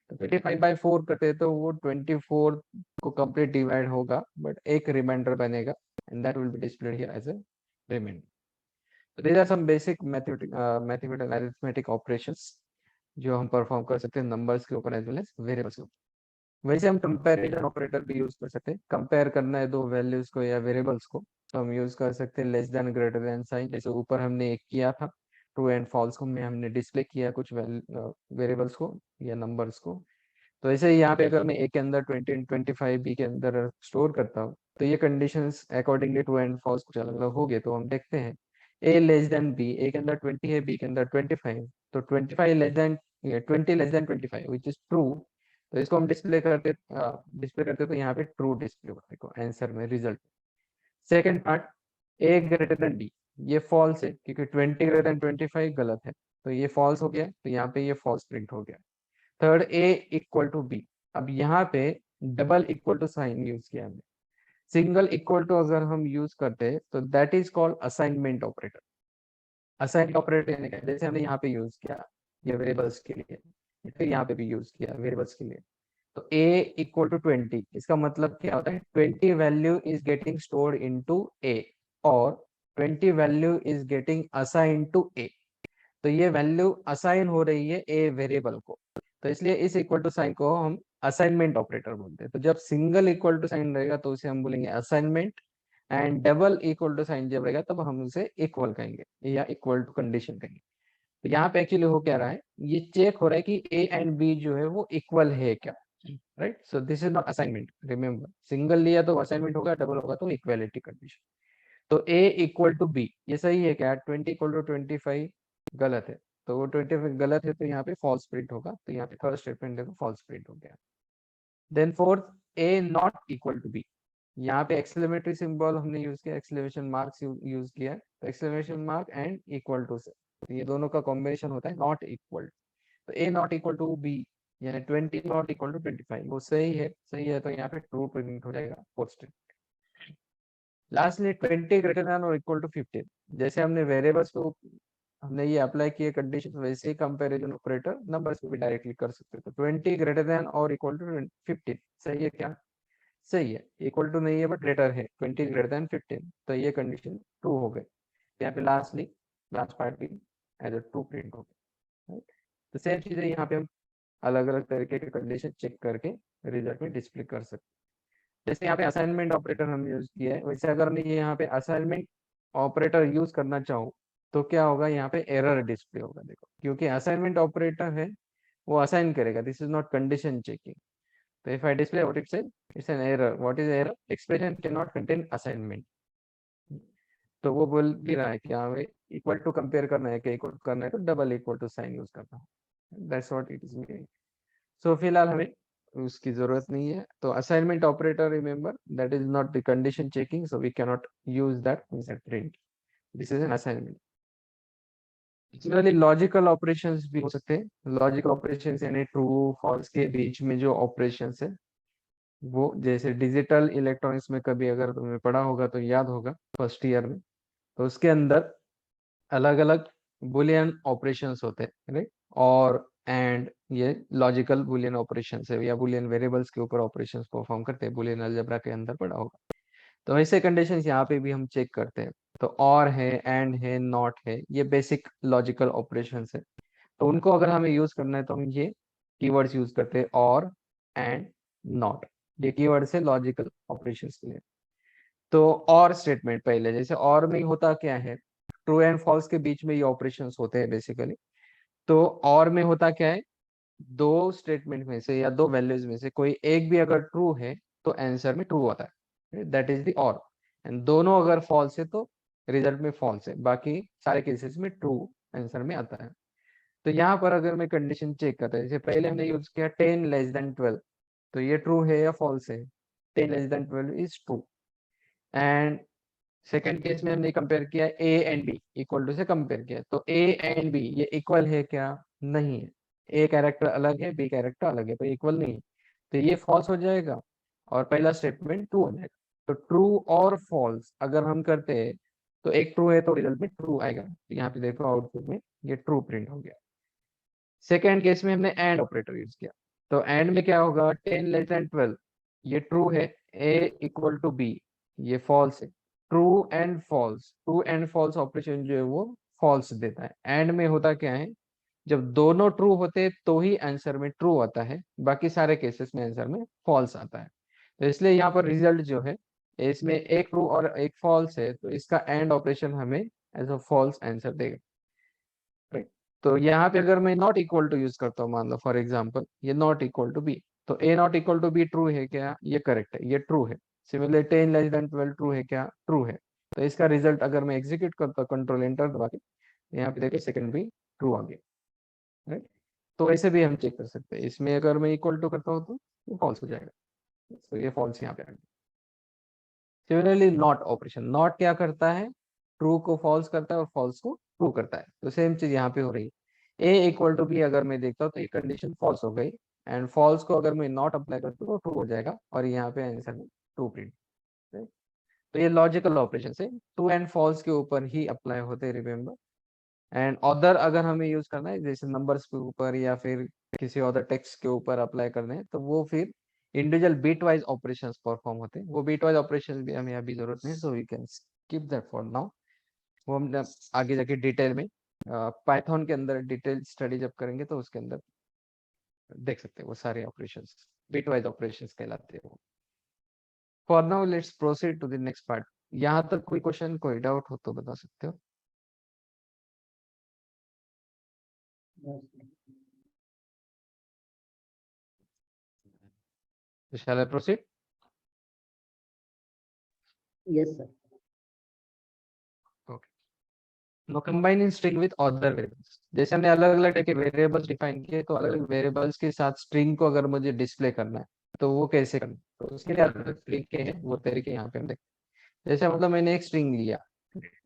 तो 25/4 करते हैं तो वो 24 को कंप्लीट डिवाइड होगा बट एक रिमाइंडर बनेगा and that will be displayed here as a remainder. So these are some basic mathematical arithmetic operations जो हम परफॉर्म कर सकते हैं नंबर्स के ऊपर एज वेल एज वेरिएबल्स के ऊपर। वैसे हम कंपैरिजन ऑपरेटर भी यूज कर सकते हैं। कंपेयर करना है दो वैल्यूज को या वेरिएबल्स को तो हम यूज कर सकते हैं less than greater than sign. जैसे ऊपर हमने एक किया था ट्रू एंड फॉल्स को, में हमने डिस्प्ले किया कुछ वेरिएबल्स को या नंबर्स को। तो ऐसे ही यहाँ पे अगर मैं ए के अंदर 20 एंड 25 बी के अंदर स्टोर करता हूँ तो ये conditions accordingly true and false कुछ अलग अलग हो गए। तो हम देखते हैं A less than B, A के अंदर 20 है बी के अंदर 25, तो 25 less than 20 less than 25 which is true. तो इसको हम डिस्प्ले करते तो यहाँ पे ट्रू डिस्प्ले होगा देखो आंसर में result. Second part A greater than B, ये फॉल्स है क्योंकि 20 ग्रेटर देन 25 गलत है, तो ये फॉल्स हो गया, तो यहाँ पे ये फॉल्स प्रिंट हो गया। Third A equal to B, अब यहाँ पे double equal to sign use किया हमने। सिंगल इक्वल टू अगर हम यूज करते हैं तो that is called assignment operator. Assignment operator यानी क्या, जैसे हमने यहाँ पे यूज किया ये वेरिएबल्स के लिए, फिर यहाँ पे भी यूज किया वेरिएबल्स के लिए। तो a इक्वल टू 20, इसका मतलब क्या होता है 20 value is getting stored into a और 20 value is getting assign to a। तो ये वैल्यू असाइन हो रही है ए वेरिएबल को, तो इसलिए इस इक्वल टू साइन को हम असाइनमेंट ऑपरेटर बोलते हैं। तो जब सिंगल इक्वल टू साइन रहेगा तो उसे हम बोलेंगे assignment, and double equal to sign जब रहेगा तब हम उसे इक्वल कहेंगे या इक्वल टू कंडीशन कहेंगे। तो यहाँ पे एक्चुअली हो क्या रहा है, ये चेक हो रहा है कि ए एंड बी जो है वो इक्वल है क्या, right. So this is not assignment, remember single लिया तो असाइनमेंट होगा, डबल होगा तो इक्वालिटी कंडीशन। तो ए इक्वल टू बी ये सही है क्या, 20 इक्वल टू 25 गलत है, तो वो 25 गलत है तो यहाँ पे फॉल्स प्रिंट होगा। तो यहाँ पे थर्ड स्टेटमेंट देखो फॉल्स प्रिंट हो गया। Then fourth A not equal to B, यहाँ पे एक्सक्लेमेटरी सिंबल हमने यूज किया, एक्सक्लेमेशन मार्क्स यूज किया, तो exclamation mark and equal to से, तो ये दोनों का कॉम्बिनेशन होता है नॉट इक्वल। तो A not equal to B यानी 20 नॉट इक्वल टू 25, वो सही है तो यहाँ पे ट्रू प्रिंट हो जाएगा fourth statement. Lastly 20 greater than और इक्वल टू 15, जैसे हमने वेरिएबल्स को हमने ये अप्लाई किए कंडीशन, वैसे ही कंपैरिजन ऑपरेटर नंबर्स को भी डायरेक्टली कर सकते हैं। तो 20 ग्रेटर देन और इक्वल टू 15 सही है क्या, सही है। इक्वल टू नहीं है बट ग्रेटर है, 20 ग्रेटर देन 15, तो ये कंडीशन ट्रू हो गई। यहाँ पे लास्ट पार्ट भी एज अ ट्रू प्रिंट हो गया, राइट। तो सेम चीजें यहाँ पे हम अलग अलग तरीके के कंडीशन चेक करके रिजल्ट में डिस्प्ले कर सकते हैं। जैसे यहाँ पे असाइनमेंट ऑपरेटर हम यूज किया है, वैसे अगर मैं यहाँ पे असाइनमेंट ऑपरेटर यूज करना चाहूँ तो क्या होगा, यहाँ पे एरर डिस्प्ले होगा देखो, क्योंकि असाइनमेंट ऑपरेटर है वो असाइन करेगा, this is not condition checking. तो if I display what it says, it's an error, what is error, expression can not contain assignment. तो वो बोल भी रहा है कि हाँ भाई इक्वल टू कंपेयर करना है, कि इक्वल करना है तो double equal to sign use करना है, that's what it is meaning. So फिलहाल हमें उसकी जरूरत नहीं है। तो assignment operator remember that is not the condition checking, so we can not use that in print, this is an assignment. Similarly logical operations भी हो सकते हैं। लॉजिकल ऑपरेशंस यानी ट्रू फॉल्स के बीच में जो ऑपरेशंस है वो, जैसे डिजिटल इलेक्ट्रॉनिक्स में कभी अगर तुमने पढ़ा होगा तो याद होगा फर्स्ट ईयर में, तो उसके अंदर अलग अलग बुलियन ऑपरेशंस होते हैं, राइट। और एंड ये लॉजिकल बुलियन ऑपरेशंस है, या बुलियन वेरिएबल्स के ऊपर ऑपरेशंस परफॉर्म करते हैं, बुलियन अलजेब्रा के अंदर पढ़ा होगा। तो ऐसे कंडीशंस यहाँ पे भी हम चेक करते हैं। तो और है, एंड है, नॉट है, ये बेसिक लॉजिकल ऑपरेशंस है। तो उनको अगर हमें यूज करना है तो हम ये कीवर्ड्स यूज करते हैं, और, एंड, नॉट। ये कीवर्ड्स है लॉजिकल ऑपरेशंस के लिए। तो और स्टेटमेंट पहले, जैसे और में होता क्या है, ट्रू एंड फॉल्स के बीच में ये ऑपरेशंस होते हैं बेसिकली। तो और में होता क्या है, दो स्टेटमेंट में से या दो वैल्यूज में से कोई एक भी अगर ट्रू है तो आंसर में ट्रू आता है, दैट इज द और। एंड दोनों अगर फॉल्स है तो रिजल्ट में फॉल्स है, बाकी सारे केसेस में ट्रू आंसर में आता है। तो यहाँ पर अगर मैं कंडीशन चेक करता है, जैसे पहले हमने यूज किया 10 <12, तो ये ट्रू है या फॉल्स है, 10 <12 is true. And second case में हमने कंपेयर किया A and B, equal to से कंपेयर किया, तो ए एंड बी ये इक्वल है क्या, नहीं है। ए कैरेक्टर अलग है, बी कैरेक्टर अलग है, तो इक्वल नहीं है, तो ये फॉल्स हो जाएगा और पहला स्टेटमेंट ट्रू हो जाएगा। तो ट्रू और फॉल्स अगर हम करते हैं तो एक ट्रू है तो रिजल्ट में ट्रू आएगा। तो यहाँ पे देखो आउटपुट में ये ट्रू प्रिंट हो गया। सेकेंड केस में हमने एंड ऑपरेटर यूज किया, तो एंड में क्या होगा, 10 <12 ये ट्रू है, ए इक्वल टू बी ये फॉल्स है। ट्रू एंड फॉल्स ऑपरेशन जो है वो फॉल्स देता है। एंड में होता क्या है, जब दोनों ट्रू होते हैं तो ही आंसर में ट्रू आता है, बाकी सारे केसेस में आंसर में फॉल्स आता है। तो इसलिए यहाँ पर रिजल्ट जो है, इसमें एक ट्रू और एक फॉल्स है, तो इसका एंड ऑपरेशन हमें एज अ फॉल्स आंसर देगा, राइट। तो यहाँ पे अगर मैं नॉट इक्वल टू यूज करता हूँ, मान लो फॉर एग्जाम्पल ये नॉट इक्वल टू बी, तो A not equal to B true है क्या, ये करेक्ट है, ये ट्रू है। सिमिलरली 10 <12 ट्रू है क्या, ट्रू है। तो इसका रिजल्ट अगर मैं एग्जीक्यूट करता हूँ कंट्रोल एंटर दबा के, यहाँ पे देखो सेकंड भी ट्रू आ गया, राइट। तो ऐसे भी हम चेक कर सकते हैं, इसमें अगर मैं इक्वल टू करता हूँ तो ये फॉल्स हो जाएगा, तो ये फॉल्स यहाँ पे आ गया। सिमिलरली नॉट ऑपरेशन, नॉट क्या करता है, ट्रू को फॉल्स करता है और फॉल्स को ट्रू करता है। तो सेम चीज यहाँ पे हो रही है, ए इक्वल टू बी अगर मैं देखता हूँ तो ये कंडीशन फॉल्स हो गई, एंड फॉल्स को अगर मैं नॉट अप्लाई करता हूँ तो ट्रू हो जाएगा, और यहाँ पे आंसर में ट्रू प्रिंट। तो ये लॉजिकल ऑपरेशन है, ट्रू एंड फॉल्स के ऊपर ही अप्लाई होते हैं, रिमेम्बर। एंड अदर अगर हमें यूज करना है जैसे नंबर्स के ऊपर या फिर किसी अदर टेक्स्ट के ऊपर अप्लाई करने हैं, तो वो फिर individual bitwise operations perform होते हैं। वो बीट वाइज ऑपरेशंस भी हमें अभी जरूरत नहीं है, so we can skip that for now. वो हम जब आगे जाके डिटेल में पाइथन के अंदर डिटेल स्टडी जब करेंगे तो उसके अंदर देख सकते हैं, वो सारे ऑपरेशंस बीट वाइज ऑपरेशंस कहलाते हैं वो। For now let's proceed to the next part. यहाँ तक कोई क्वेश्चन, कोई डाउट हो तो बता सकते हो। Shall I proceed? Yes, sir. Okay. No combining string with other variables, जैसे हमने अलग अलग टाइप के वेरिएबल्स डिफाइन किए, तो अलग अलग वेरिएबल्स के साथ स्ट्रिंग को अगर मुझे डिस्प्ले करना है तो वो कैसे करना है, तो उसके लिए अलग अलग तरीके हैं, वो तरीके यहाँ पे हम देखते हैं। जैसे मतलब मैंने एक स्ट्रिंग लिया,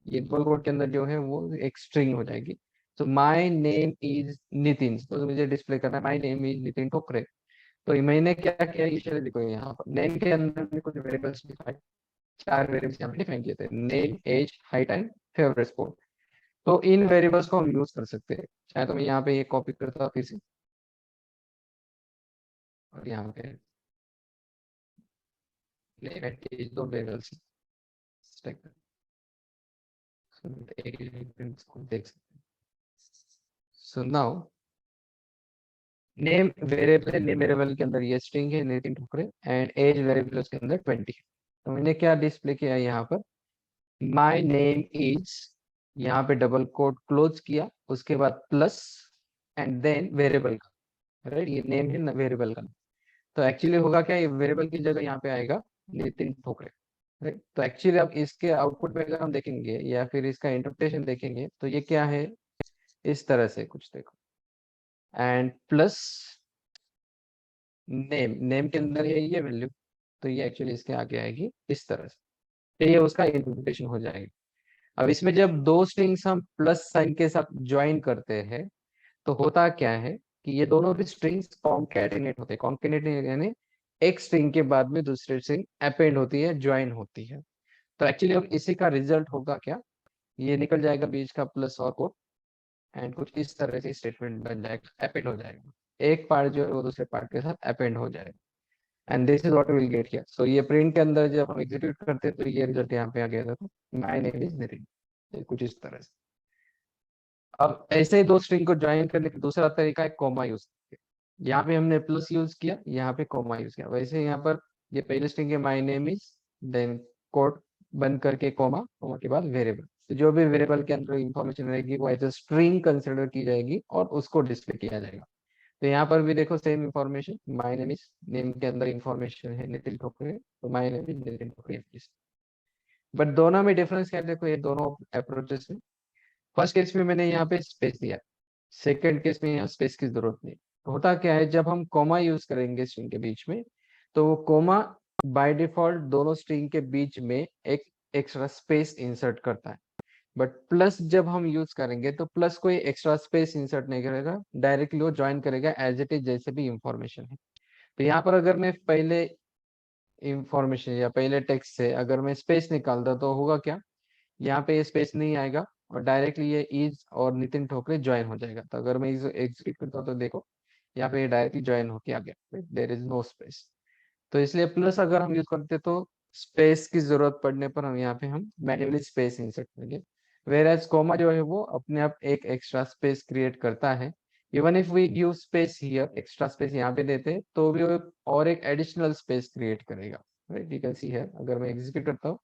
ये डबल कोड के अंदर जो है वो एक स्ट्रिंग हो जाएगी। तो माई नेम इज नितिन, तो मुझे डिस्प्ले करना है my name is Nitin Thokre. तो ये मैंने क्या किया, ये देखो यहाँ पर नेम के अंदर में कुछ वेरिएबल्स डिफाइन, 4 वेरिएबल्स यहाँ पे डिफाइन किए थे, name, age, height and favourite sport. तो इन वेरिएबल्स को हम यूज कर सकते हैं। चाहे तो मैं यहाँ पे ये कॉपी करता हूँ फिर से, और यहाँ पे दो वेरिएबल्स देख सकते हैं। सो नाउ नेम वेरिएबल है, नेम वेरिएबल के अंदर ये स्ट्रिंग है नितिन ठुकरे, एंड एज वेरिएबल के अंदर 20 है। तो मैंने क्या डिस्प्ले किया यहाँ पर, माई नेम इज, यहाँ पे डबल कोट क्लोज किया, उसके बाद प्लस, एंड देन वेरिएबल का, राइट, ये नेम है वेरिएबल का। तो एक्चुअली होगा क्या, ये वेरिएबल की जगह यहाँ पे आएगा नितिन ठोकरे, राइट। तो एक्चुअली अब इसके आउटपुट में अगर हम देखेंगे या फिर इसका इंटरप्रिटेशन देखेंगे तो ये क्या है, इस तरह से कुछ देखो, एंड प्लस नेम, नेम के अंदर है ये वैल्यू, तो ये एक्चुअली इसके आगे आएगी इस तरह से, तो ये उसका इंटरप्रिटेशन हो जाएगा। अब इसमें जब दो स्ट्रिंग्स हम प्लस साइन के साथ ज्वाइन करते हैं तो होता क्या है कि ये दोनों भी स्ट्रिंग्स कॉन्कैटिनेट होते हैं। कॉन्कैटिनेट यानी एक स्ट्रिंग के बाद में दूसरी स्ट्रिंग अपेंड होती है, ज्वाइन होती है। तो एक्चुअली अब इसी का रिजल्ट होगा क्या, ये निकल जाएगा बीच का प्लस और कोट, एंड कुछ इस तरह से स्टेटमेंट बन जाएगा, अपेंड हो जाएगा, एक पार्ट जो है वो दूसरे पार्ट के साथ अपेंड हो जाएगा। And this is what will get here. So ये प्रिंट के अंदर जब हम एग्जीक्यूट करते हैं तो ये रिजल्ट यहाँ पे आ गया था, माय नेम इज नितिन, कुछ इस तरह से। अब ऐसे ही दो स्ट्रिंग को ज्वाइन करने का दूसरा तरीका है कोमा यूज करके। यहाँ पे हमने प्लस यूज किया, यहाँ पे कोमा यूज किया। वैसे यहाँ पर ये पहले स्ट्रिंग है my name is, then quote बंद करके कोमा, कोमा के बाद वेरिएबल। तो जो भी वेरिएबल के अंदर इंफॉर्मेशन रहेगी वो एज अ स्ट्रिंग कंसिडर की जाएगी और उसको डिस्प्ले किया जाएगा। तो यहाँ पर भी देखो same information, my name is, name के अंदर इंफॉर्मेशन है नितिन ठोकरे, तो my name is Nitin Thokre. But दोनों में डिफरेंस क्या है, देखो ये दोनों अप्रोचेस में, फर्स्ट केस में मैंने यहाँ पे स्पेस दिया, सेकंड केस में यहाँ स्पेस की जरूरत नहीं। होता क्या है, जब हम कोमा यूज करेंगे स्ट्रिंग के बीच में, तो वो कोमा बाय डिफॉल्ट दोनों स्ट्रिंग के बीच में एक एक्स्ट्रा स्पेस इंसर्ट करता है। बट प्लस जब हम यूज करेंगे तो प्लस कोई एक्स्ट्रा स्पेस इंसर्ट नहीं करेगा, डायरेक्टली वो ज्वाइन करेगा एज इट इज जैसे भी इंफॉर्मेशन है। तो यहाँ पर अगर मैं पहले इंफॉर्मेशन या पहले टेक्स्ट से अगर मैं स्पेस निकालता तो होगा क्या, यहाँ पे ये स्पेस नहीं आएगा और डायरेक्टली ये इज और नितिन ठोकरे ज्वाइन हो जाएगा। तो अगर मैं इसे एग्जीक्यूट करता हूँ तो देखो यहाँ पे डायरेक्टली ज्वाइन होके आ गया, देयर इज नो स्पेस। तो इसलिए प्लस अगर हम यूज करते तो स्पेस की जरूरत पड़ने पर हम यहाँ पे हम मैन्युअली स्पेस इंसर्ट करेंगे। वेर एज कोमा जो है वो अपने आप एक एक्स्ट्रा स्पेस क्रिएट करता है। Even if we give space here, extra space यहाँ पे देते हैं तो भी वो और एक एडिशनल स्पेस क्रिएट करेगा। Right, you can see here, अगर मैं एग्जीक्यूट करता हूँ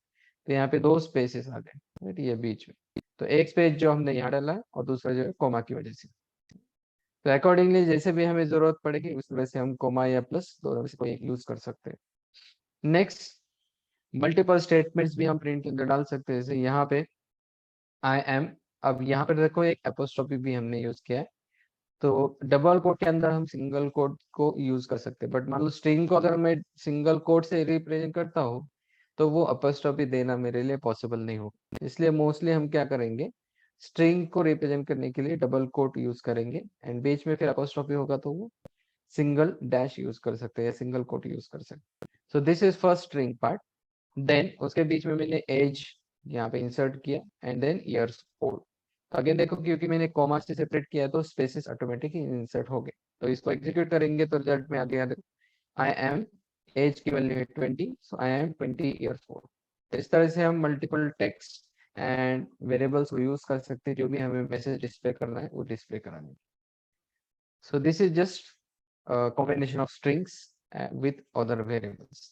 तो यहाँ पे दो स्पेसेस आ गए, राइट, ये बीच में। तो एक स्पेस जो हमने यहाँ डाला है और दूसरा जो है कोमा की वजह से। तो अकॉर्डिंगली जैसे भी हमें जरूरत पड़ेगी उस तरह से हम कोमा या प्लस दोनों में से कोई एक यूज कर सकते हैं। नेक्स्ट, मल्टीपल स्टेटमेंट्स भी हम प्रिंट के अंदर डाल सकते हैं, जैसे यहाँ पे आई एम। अब यहाँ पे देखो एक एपोस्ट्रोफी भी हमने यूज किया है। तो डबल कोट के अंदर हम सिंगल कोट को यूज कर सकते हैं, बट मान लो स्ट्रिंग को अगर मैं सिंगल कोट से रिप्रेजेंट करता हूँ तो वो अपोस्ट्रोफी देना मेरे लिए पॉसिबल नहीं हो। इसलिए मोस्टली हम क्या करेंगे, स्ट्रिंग को रिप्रेजेंट करने के लिए डबल कोट यूज करेंगे एंड बीच में फिर अपोस्ट्रोफी होगा तो वो सिंगल डैश यूज कर सकते हैं या सिंगल कोट यूज कर सकते हैं। So this is first string part. Then उसके बीच में मैंने एज यहाँ पे इंसर्ट किया एंड देन ईयर्स ओल्ड। तो अगेन देखो क्योंकि मैंने कॉमा से सेपरेट किया तो स्पेसेस ऑटोमेटिक इंसर्ट हो गए। तो इसको एग्जीक्यूट करेंगे तो रिजल्ट में आ गया, आई एम, एज की वैल्यू है 20, सो आई एम 20 years old। इस तरह से हम मल्टीपल टेक्स्ट एंड वेरिएबल्स को यूज कर सकते हैं, जो भी हमें मैसेज डिस्प्ले करना है वो डिस्प्ले कराने। सो this is just combination of strings with other variables.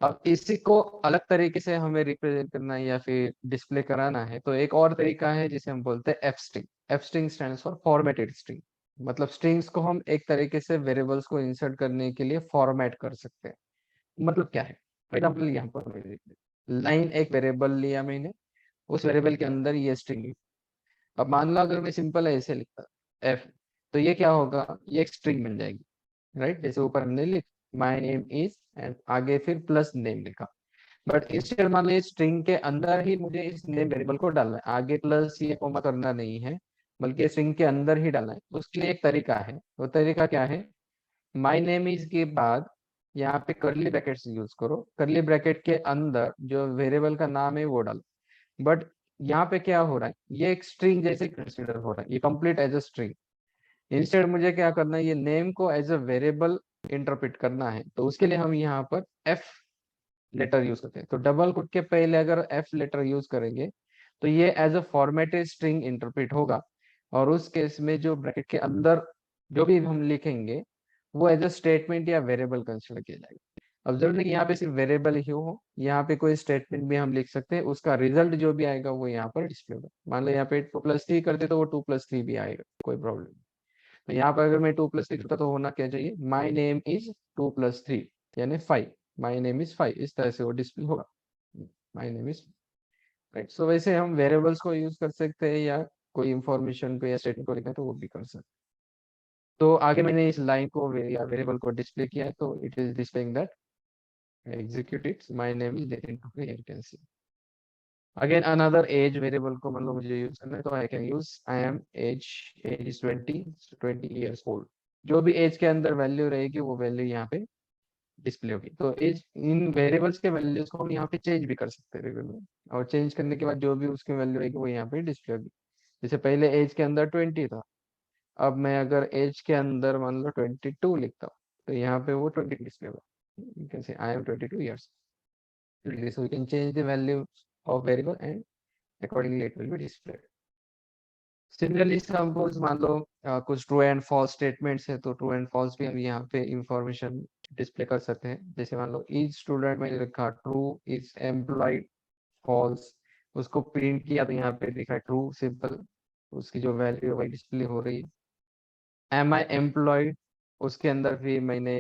अब इसी को अलग तरीके से हमें रिप्रेजेंट करना है या फिर डिस्प्ले कराना है तो एक और तरीका है जिसे हम बोलते हैं F string. F string stands for formatted string. मतलब स्ट्रिंग्स को हम एक तरीके से वेरिएबल्स को इंसर्ट करने के लिए फॉर्मेट कर सकते हैं। मतलब क्या है, फॉर एग्जाम्पल यहाँ पर लाइन एक वेरिएबल लिया मैंने, उस वेरिएबल के अंदर ये स्ट्रिंग। अब मान लो अगर मैं सिंपल ऐसे लिखता एफ, तो ये क्या होगा, ये एक स्ट्रिंग बन जाएगी। राइट, जैसे ऊपर हमने लिख माय नेम इज एंड आगे फिर प्लस नेम लिखा। बट इंस्टेड मान लीजिए स्ट्रिंग के अंदर ही मुझे इस नेम वेरिएबल को डालना है, आगे प्लस ये कॉमा करना नहीं है, बल्कि स्ट्रिंग के अंदर ही डालना है। उसके लिए एक तरीका है, वो तरीका क्या है, माय नेम इज के बाद यहाँ पे करली ब्रैकेट्स यूज करो, करली ब्रैकेट के अंदर जो वेरिएबल का नाम है वो डालो। बट यहाँ पे क्या हो रहा है, ये एक स्ट्रिंग जैसे कंसिडर हो रहा है, ये complete as a string. Instead मुझे क्या करना है, ये नेम को एज अ वेरिएबल इंटरप्रेट करना है, तो उसके लिए हम यहाँ पर एफ लेटर यूज करते हैं। तो डबल कोट के पहले अगर एफ लेटर यूज करेंगे तो ये as a formatted string interpret होगा, और उस केस में जो ब्रैकेट के अंदर जो भी हम लिखेंगे वो एज अ स्टेटमेंट या वेरिएबल कंसिडर किया जाएगा। अब जरूरी नहीं कि यहाँ पे सिर्फ वेरिएबल ही हो, यहाँ पे कोई स्टेटमेंट भी हम लिख सकते हैं, उसका रिजल्ट जो भी आएगा वो यहाँ पर डिस्प्ले होगा। मान लो यहाँ पे 2+3 करते तो वो 2+3 भी आएगा, कोई प्रॉब्लम नहीं। तो यहाँ पर अगर मैं 2+3 करता तो होना क्या चाहिए, माई नेम इज 2+3 यानी 5, माई नेम इज 5, इस तरह से वो डिस्प्ले होगा, माई नेम इज। राइट, सो वैसे हम वेरिएबल्स को यूज कर सकते हैं या कोई इंफॉर्मेशन को या स्टेटमेंट को लिखना है तो वो भी कर सकते हैं। तो आगे मैंने इस लाइन को या वेरिएबल को डिस्प्ले किया है, तो it is displaying that, execute it, my name is Nitin Thukre, you can see। Again another age variable को मतलब मुझे यूज करना है तो I can use I am age, age is 20 years old। जो भी एज के अंदर वैल्यू रहेगी वो वैल्यू यहाँ पे डिस्प्ले होगी। तो एज, इन वेरिएबल्स के वैल्यूज को हम यहाँ पे चेंज भी कर सकते हैं वेरिएबल में, और चेंज करने के बाद जो भी उसकी वैल्यू रहेगी वो यहाँ पे डिस्प्ले होगी। जैसे पहले एज के अंदर 20 था, अब मैं अगर एज के अंदर मान लो 22 लिखता हूँ, तो यहाँ पे वो 20 डिस्प्ले होगा। You can say I am 22 years. So we can change the value of variable and accordingly it will be displayed. Similarly suppose मान लो कुछ ट्रू एंड फॉल्स स्टेटमेंट्स है, तो ट्रू एंड फॉल्स भी हम यहाँ पे इंफॉर्मेशन डिस्प्ले कर सकते हैं। जैसे मान लो इज स्टूडेंट में लिखा ट्रू, इज एम्प्लॉयड फॉल्स, उसको प्रिंट किया तो यहाँ पे दिखा ट्रू सिंपल, उसकी जो वैल्यू है वही डिस्प्ले हो रही है। एम आई एम्प्लॉयड, उसके अंदर भी मैंने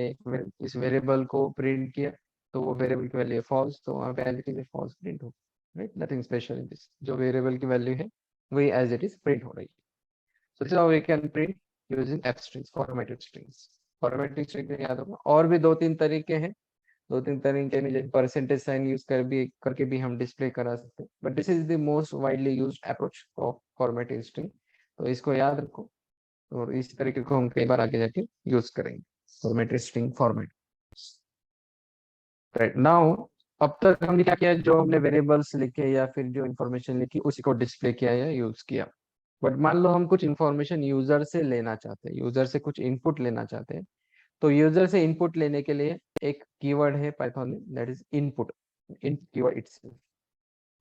इस वेरिएबल को प्रिंट किया, तो वो वेरिएबल की वैल्यू फॉल्स, तो वहाँ पे as it is false print हो, right, nothing special in this, जो वेरिएबल की वैल्यू है वही एज इट इज प्रिंट हो रही है। So this is how we can print using F strings, formatted strings. Formatted string में याद होगा और भी दो तीन तरीके हैं, दो तीन तरीके में जैसे परसेंटेज साइन यूज करके भी हम डिस्प्ले करा सकते हैं, but this is the most widely used approach of formatted string. तो इसको याद रखो और इस तरीके को हम कई बार आगे जाके यूज करेंगे, formatted string format. Right now, अब तक हमने क्या किया, जो हमने वेरिएबल्स लिखे या फिर जो इन्फॉर्मेशन लिखी उसी को डिस्प्ले किया या यूज किया। बट मान लो हम कुछ इन्फॉर्मेशन यूजर से लेना चाहते हैं, यूजर से कुछ इनपुट लेना चाहते हैं, तो यूजर से इनपुट लेने के लिए एक कीवर्ड है पाइथन में, that is input, in keyword itself.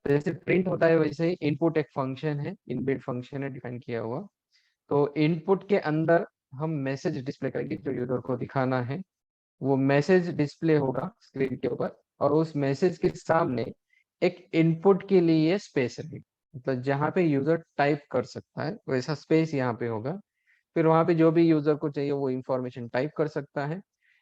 तो जैसे प्रिंट होता है वैसे ही इनपुट एक फंक्शन है, इनबिल्ट फंक्शन है डिफाइन किया हुआ। तो इनपुट के अंदर हम मैसेज डिस्प्ले करेंगे, जो यूजर को दिखाना है वो मैसेज डिस्प्ले होगा स्क्रीन के ऊपर, और उस मैसेज के सामने एक इनपुट के लिए स्पेस रहेगी, मतलब जहाँ पे यूजर टाइप कर सकता है वैसा स्पेस यहाँ पे होगा। फिर वहाँ पे जो भी यूजर को चाहिए वो इंफॉर्मेशन टाइप कर सकता है,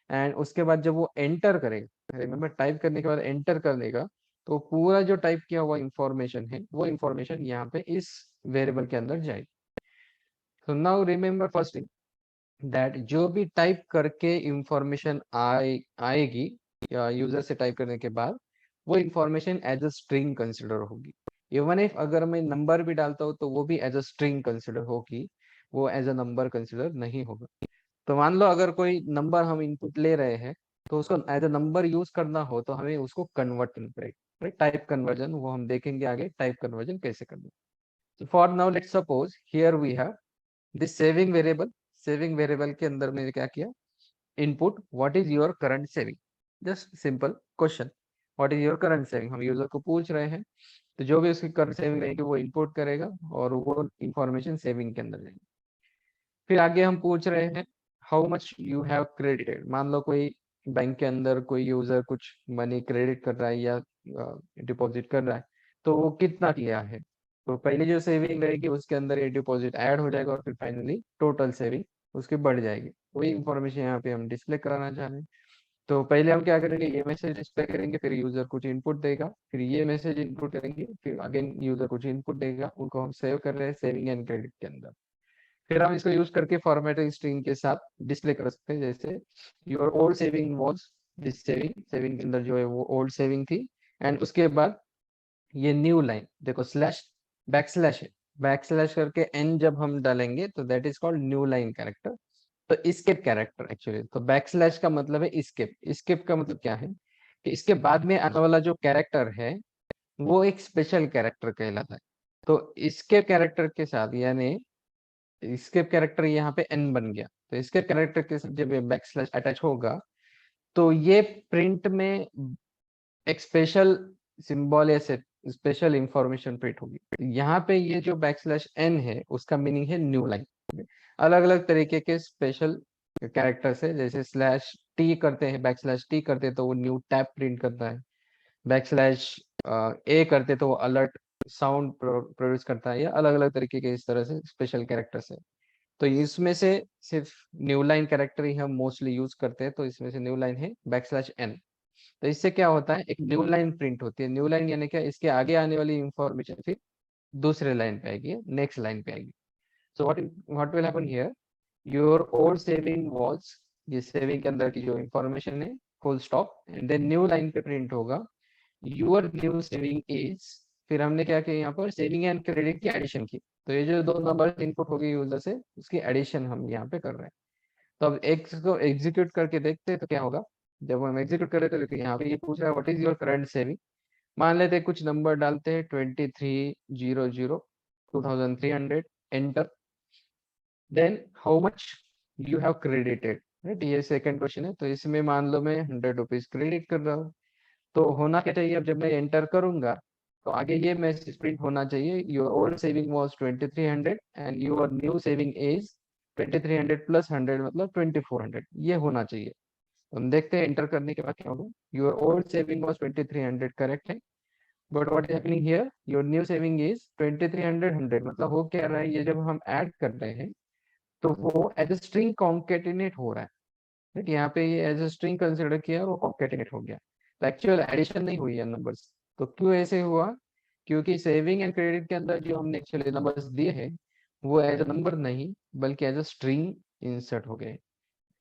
एंड उसके बाद जब वो एंटर करेगा, रिमेम्बर टाइप करने के बाद एंटर कर देगा, तो पूरा जो टाइप किया हुआ इंफॉर्मेशन है वो इंफॉर्मेशन यहाँ पे इस वेरिएबल के अंदर जाएगी। तो now remember first thing that जो भी टाइप करके इंफॉर्मेशन आएगी या यूजर से टाइप करने के बाद, वो information as a string consider होगी। इवन इफ अगर मैं नंबर भी डालता हूँ तो वो भी एज अ स्ट्रिंग कंसिडर होगी, वो एज अ नंबर कंसिडर नहीं होगा। तो मान लो अगर कोई नंबर हम इनपुट ले रहे हैं, तो उसको एज अ नंबर यूज करना हो तो हमें उसको कन्वर्ट करना पड़ेगा, टाइप कन्वर्जन, वो हम देखेंगे आगे टाइप कन्वर्जन कैसे करना। तो for now let's suppose here we have this saving variable. Saving variable के अंदर मैंने क्या किया, input what is your current saving, just simple question, what is your current saving, हम यूजर को पूछ रहे हैं। तो जो भी उसकी करंट सेविंग रहेगी वो इनपुट करेगा और वो इंफॉर्मेशन सेविंग के अंदर जाएगी। फिर आगे हम पूछ रहे हैं how much you have credited, मान लो कोई बैंक के अंदर कोई यूजर कुछ मनी क्रेडिट कर रहा है या डिपॉजिट कर रहा है, तो वो कितना किया है। तो पहले जो सेविंग रहेगी उसके अंदर ये डिपॉजिट ऐड हो जाएगा और फिर फाइनली टोटल सेविंग उसकी बढ़ जाएगी। वही इंफॉर्मेशन यहाँ पे हम डिस्प्ले कराना चाह रहे हैं। तो पहले हम क्या करेंगे, ये मैसेज डिस्प्ले करेंगे, फिर यूजर कुछ इनपुट देगा, फिर ये मैसेज इनपुट करेंगे, फिर अगेन यूजर कुछ इनपुट देगा, उनको हम सेव कर रहे हैं सेविंग एंड क्रेडिट के अंदर। फिर हम इसको यूज करके फॉर्मेटिंग स्ट्रिंग के साथ डिस्प्ले कर सकते हैं, जैसे your old saving was this saving, saving के अंदर जो है वो ओल्ड सेविंग थी, एंड उसके बाद ये न्यू लाइन देखो स्लैश बैक स्लैश है, बैक स्लैश करके एन जब हम डालेंगे तो that is called new line character. तो स्केप कैरेक्टर एक्चुअली, तो बैक स्लैश का मतलब है स्केप, स्केप का मतलब क्या है कि इसके बाद में आने वाला जो कैरेक्टर है वो एक स्पेशल कैरेक्टर कहलाता है। तो इसके कैरेक्टर के साथ यानी इसके कैरेक्टर यहाँ पे एन बन गया, तो इसके कैरेक्टर के साथ जब बैक स्लैश अटैच होगा तो ये प्रिंट में एक स्पेशल सिंबल या स्पेशल इंफॉर्मेशन प्रिंट होगी। यहाँ पे ये जो बैक स्लैश एन है उसका मीनिंग है न्यू लाइन। अलग अलग तरीके के स्पेशल कैरेक्टर्स है, जैसे स्लैश टी करते हैं, बैक स्लैश टी करते हैं तो वो न्यू टैब प्रिंट करता है, बैक स्लैश ए करते तो वो अलर्ट साउंड प्रोड्यूस करता है, या अलग अलग तरीके के इस तरह से स्पेशल कैरेक्टर्स है। तो इसमें से सिर्फ न्यू लाइन कैरेक्टर ही हम मोस्टली यूज करते हैं, तो इसमें से न्यू लाइन है बैक स्लैश एन। तो इससे क्या होता है, एक न्यू लाइन प्रिंट होती है। न्यू लाइन यानी क्या, इसके आगे आने वाली इंफॉर्मेशन फिर दूसरे लाइन पे आएगी, नेक्स्ट लाइन पे आएगी। So what will happen here, your old saving was, ये सेविंग के अंदर की जो इंफॉर्मेशन है full stop, and then new line पे प्रिंट होगा योर न्यू सेविंग इज, फिर हमने क्या किया यहाँ पर सेविंग एंड क्रेडिट की एडिशन की। तो ये जो दो नंबर इनपुट हो गई यूजर से उसकी एडिशन हम यहाँ पे कर रहे हैं। तो अब एक को एग्जीक्यूट करके देखते हैं तो क्या होगा। जब हम एग्जीक्यूट कर रहे थे, देखिए यहाँ पे ये पूछ रहा है what is your current saving, मान लेते हैं कुछ नंबर डालते हैं 2300, 2300, enter. Then how much you have credited, right? ये सेकंड क्वेश्चन है, तो इसमें मान लो मैं 100 रुपीज क्रेडिट कर रहा हूँ। तो होना क्या चाहिए, अब जब मैं एंटर करूंगा तो आगे ये मैसेज प्रिंट होना चाहिए, your old saving was 2300 and your new saving is 2300 plus 100 मतलब 2400, ये होना चाहिए। तो हम देखते हैं एंटर करने के बाद क्या होगा। Your old saving was 2300, correct है, but what is happening here, your new saving is 2300 100, मतलब वो क्या रहा है, ये जब हम ऐड कर रहे हैं तो वो एज अ स्ट्रिंग कॉन्केटिनेट हो रहा है, right? यहाँ पे ये एज अ स्ट्रिंग कंसिडर किया और वो कॉन्केटिनेट हो गया, तो एक्चुअल एडिशन नहीं हुई है नंबर्स। तो क्यों ऐसे हुआ, क्योंकि सेविंग एंड क्रेडिट के अंदर जो हमने एक्चुअली नंबर्स दिए हैं वो एज अ नंबर नहीं बल्कि एज अ स्ट्रिंग इंसर्ट हो गए।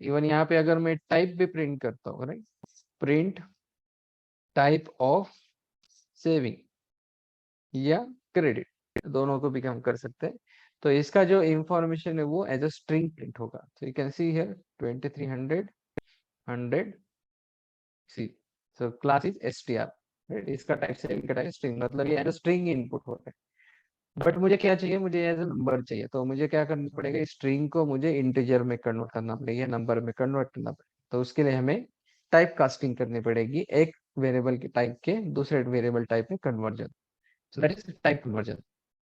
इवन यहाँ पे अगर मैं टाइप भी प्रिंट करता हूँ, right, print type of saving या क्रेडिट, दोनों को भी हम कर सकते हैं। तो इसका जो इंफॉर्मेशन है वो एज अ स्ट्रिंग प्रिंट होगा। तो यू कैन सी हियर 2300 100 सी, so class is str, right, इसका टाइप सेविंग का टाइप स्ट्रिंग, मतलब ये एज अ स्ट्रिंग इनपुट होता है। बट मुझे क्या चाहिए, मुझे एज अ नंबर चाहिए, तो मुझे क्या करना पड़ेगा, स्ट्रिंग को मुझे इंटीजर में कन्वर्ट करना पड़ेगा, नंबर में कन्वर्ट करना पड़ेगा। तो उसके लिए हमें टाइप कास्टिंग करनी पड़ेगी, एक वेरिएबल के टाइप के दूसरे वेरिएबल टाइप में conversion, so that is type conversion,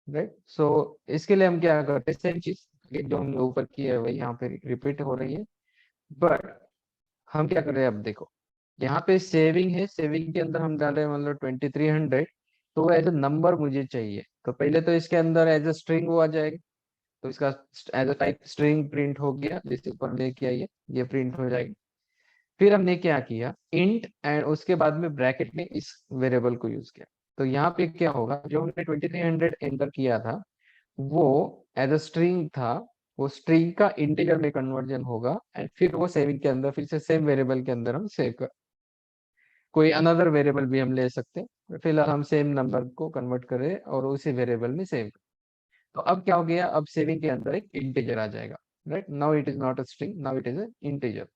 right. So इसके लिए हम क्या करते हैं, सेम चीज जो हमने ऊपर की है वही यहाँ पे रिपीट हो रही है, बट हम क्या कर रहे हैं, अब देखो यहाँ पे सेविंग है, सेविंग के अंदर हम डाल रहे हैं मतलब 2300, तो वो एज अ नंबर मुझे चाहिए, तो पहले तो इसके अंदर एज अ स्ट्रिंग वो आ जाएगा, तो इसका as a type string print हो गया, जिसके ऊपर हमने किया ये प्रिंट हो जाएगी। फिर हमने क्या किया, इंट एंड उसके बाद में ब्रैकेट में इस वेरिएबल को यूज किया। तो यहाँ पे क्या होगा, जो हमने 2300 एंटर किया था वो एज अ स्ट्रिंग था, वो स्ट्रिंग का इंटीजर में कन्वर्जन होगा एंड फिर वो सेविंग के अंदर फिर से सेम वेरिएबल के अंदर हम सेव कर, कोई अनदर वेरिएबल भी हम ले सकते हैं, फिलहाल हम सेम नंबर को कन्वर्ट करें और उसी वेरिएबल में सेव। तो अब क्या हो गया, अब सेविंग के अंदर एक इंटीजर आ जाएगा, right, now it is not a string, now it is a integer.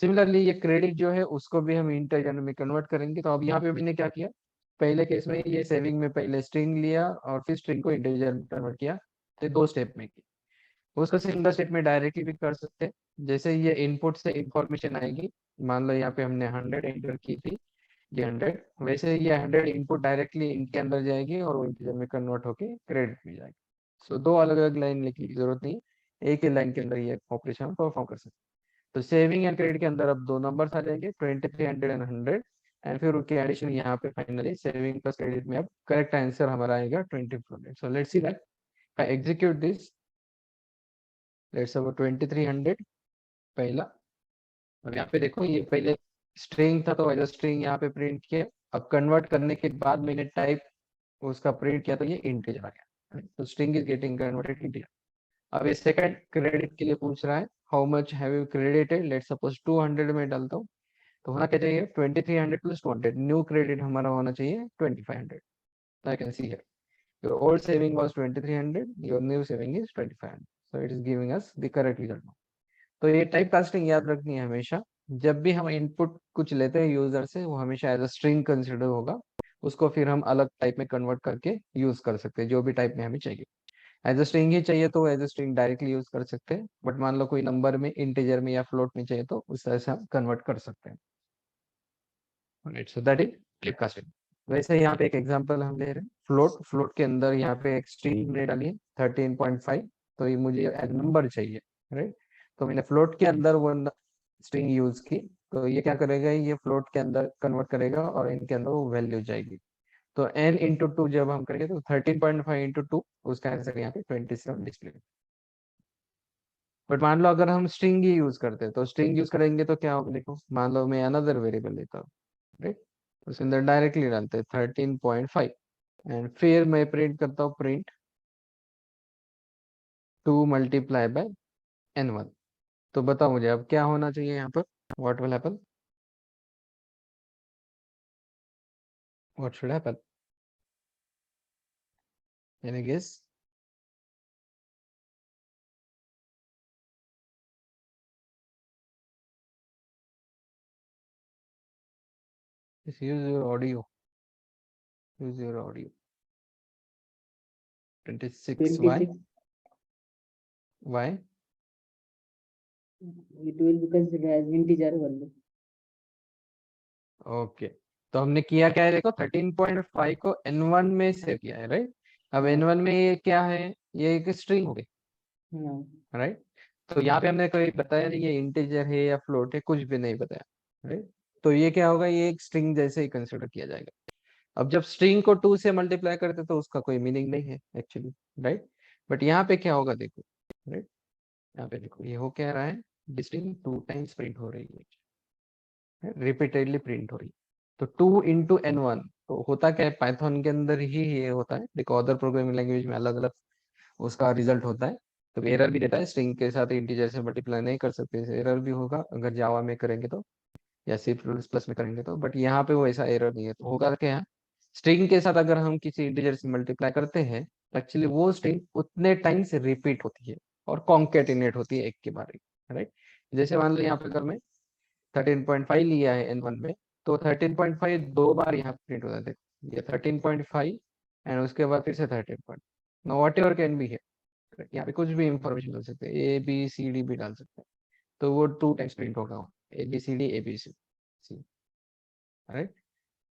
Similarly ये क्रेडिट जो है उसको भी हम इंटीजर में कन्वर्ट करेंगे। तो अब यहाँ पे मैंने क्या किया, पहले केस में ये सेविंग में पहले स्ट्रिंग लिया और फिर स्ट्रिंग को इंटीजर में कन्वर्ट किया, तो दो स्टेप में की। उसको सिंगल स्टेप में डायरेक्टली भी कर सकते हैं, जैसे ये इनपुट से इंफॉर्मेशन आएगी, मान लो यहाँ पे हमने 100 एंटर की थी, ये 100, वैसे ये 100 इनपुट डायरेक्टली इनके अंदर जाएगी और वो इंटीजर में कन्वर्ट होके क्रेडिट में जाएगी। सो दो अलग अलग लाइन लिखने की जरूरत नहीं है, एक ही लाइन के अंदर ये ऑपरेशन परफॉर्म कर सकते हैं। तो सेविंग एंड क्रेडिट के अंदर अब दो नंबर्स आ जाएंगे, 2300 एंड 100, एंड फिर उसके एडिशन यहाँ पे फाइनली सेविंग प्लस क्रेडिट में अब करेक्ट आंसर हमारा आएगा 2400। So let's see that, I execute this, let's अब 2300 पहला, और यहाँ पे देखो ये पहले स्ट्रिंग था तो एज अ स्ट्रिंग यहाँ पे प्रिंट किया, अब कन्वर्ट करने के बाद मैंने टाइप उसका प्रिंट किया तो ये इंटीजर आ गया, तो string is getting converted integer. अब ये सेकंड क्रेडिट के लिए पूछ रहा है, how much have you credited, let's suppose 200 में डालता हूँ, तो होना क्या चाहिए, 2300 प्लस 200, न्यू क्रेडिट हमारा होना चाहिए 2500। I can see here your old saving was 2300, your new saving is 2500, so it is giving us the correct result. तो ये टाइप कास्टिंग याद रखनी है हमेशा, जब भी हम इनपुट कुछ लेते हैं यूजर से वो हमेशा एज अ स्ट्रिंग कंसिडर होगा, उसको फिर हम अलग टाइप में कन्वर्ट करके यूज कर सकते हैं जो भी टाइप में हमें चाहिए। एज अ स्ट्रिंग ही चाहिए तो as a string directly use कर सकते हैं, बट मान लो कोई नंबर में इंटीजर में या फ्लोट में चाहिए तो उस तरह से हम कन्वर्ट कर सकते हैं, right. So that is type casting. वैसे यहाँ पे एक एग्जांपल हम ले रहे हैं, फ्लोट, फ्लोट के अंदर यहाँ पे एक स्ट्रिंग हमने डाली है 13.5, तो ये मुझे एज नंबर चाहिए, राइट। तो मैंने फ्लोट के अंदर वो स्ट्रिंग यूज की, तो ये क्या करेगा, ये फ्लोट के अंदर कन्वर्ट करेगा और इनके अंदर वो वैल्यू जाएगी। तो n इंटू टू जब हम करेंगे तो 13.5 इंटू टू, उसका आंसर यहाँ पे 27 डिस्प्ले। बट मान लो अगर हम स्ट्रिंग ही यूज करते हैं, तो स्ट्रिंग यूज करेंगे तो क्या होगा, देखो मान लो मैं अनदर वेरिएबल लेता हूँ, राइट, उसके अंदर डायरेक्टली डालते हैं 13.5 एंड फिर मैं प्रिंट करता हूँ, प्रिंट 2 × n1। तो बताओ मुझे अब क्या होना चाहिए यहाँ पर, what will happen, what should happen, any guess, use your audio, use your audio. 26 y 26. y It will be considered as integer value. Okay, तो हमने किया क्या है, देखो 13.5 को n1 में सेव किया है, राइट। अब हाँ। n1 में ये क्या है, ये एक स्ट्रिंग हो गई, हाँ। राइट। तो यहाँ पे हमने कोई बताया नहीं ये इंटीजर है या फ्लोट है, कुछ भी नहीं बताया, राइट। तो ये क्या होगा, ये एक स्ट्रिंग जैसे ही कंसिडर किया जाएगा। अब जब स्ट्रिंग को 2 से मल्टीप्लाई करते तो उसका कोई मीनिंग नहीं है एक्चुअली, राइट। बट यहाँ पे क्या होगा देखो, राइट, यहाँ पे देखो ये हो क्या रहा है, स्ट्रिंग 2 टाइम्स प्रिंट हो रही है, रिपीटेडली प्रिंट हो रही है। तो 2 इंटू n1, तो होता क्या है, पाइथन के अंदर ही ये होता है, देखो अदर प्रोग्रामिंग लैंग्वेज में अलग अलग उसका रिजल्ट होता है। तो एरर भी देता है, स्ट्रिंग के साथ इंटीजर से मल्टीप्लाई नहीं कर सकते, एरर भी होगा अगर जावा में करेंगे तो, या सी प्लस प्लस में करेंगे तो। बट यहाँ पे वो ऐसा एरर नहीं है। तो होगा क्या, स्ट्रिंग के साथ अगर हम किसी इंटीजर से मल्टीप्लाई करते हैं तो एक्चुअली वो स्ट्रिंग उतने टाइम से रिपीट होती है और कॉन्केटिनेट होती है एक के बाद एक, राइट। जैसे मान लो यहाँ पे अगर मैं 13.5 लिया है n1 में, तो 13.5 दो बार यहाँ प्रिंट होता है, देखो ये 13.5 एंड उसके बाद फिर से 13. Now what ever can be है, यहाँ पे कुछ भी इंफॉर्मेशन डाल सकते हैं, ए बी सी डी भी डाल सकते हैं, तो वो 2 टाइम्स प्रिंट होगा, A B C D A B C, right.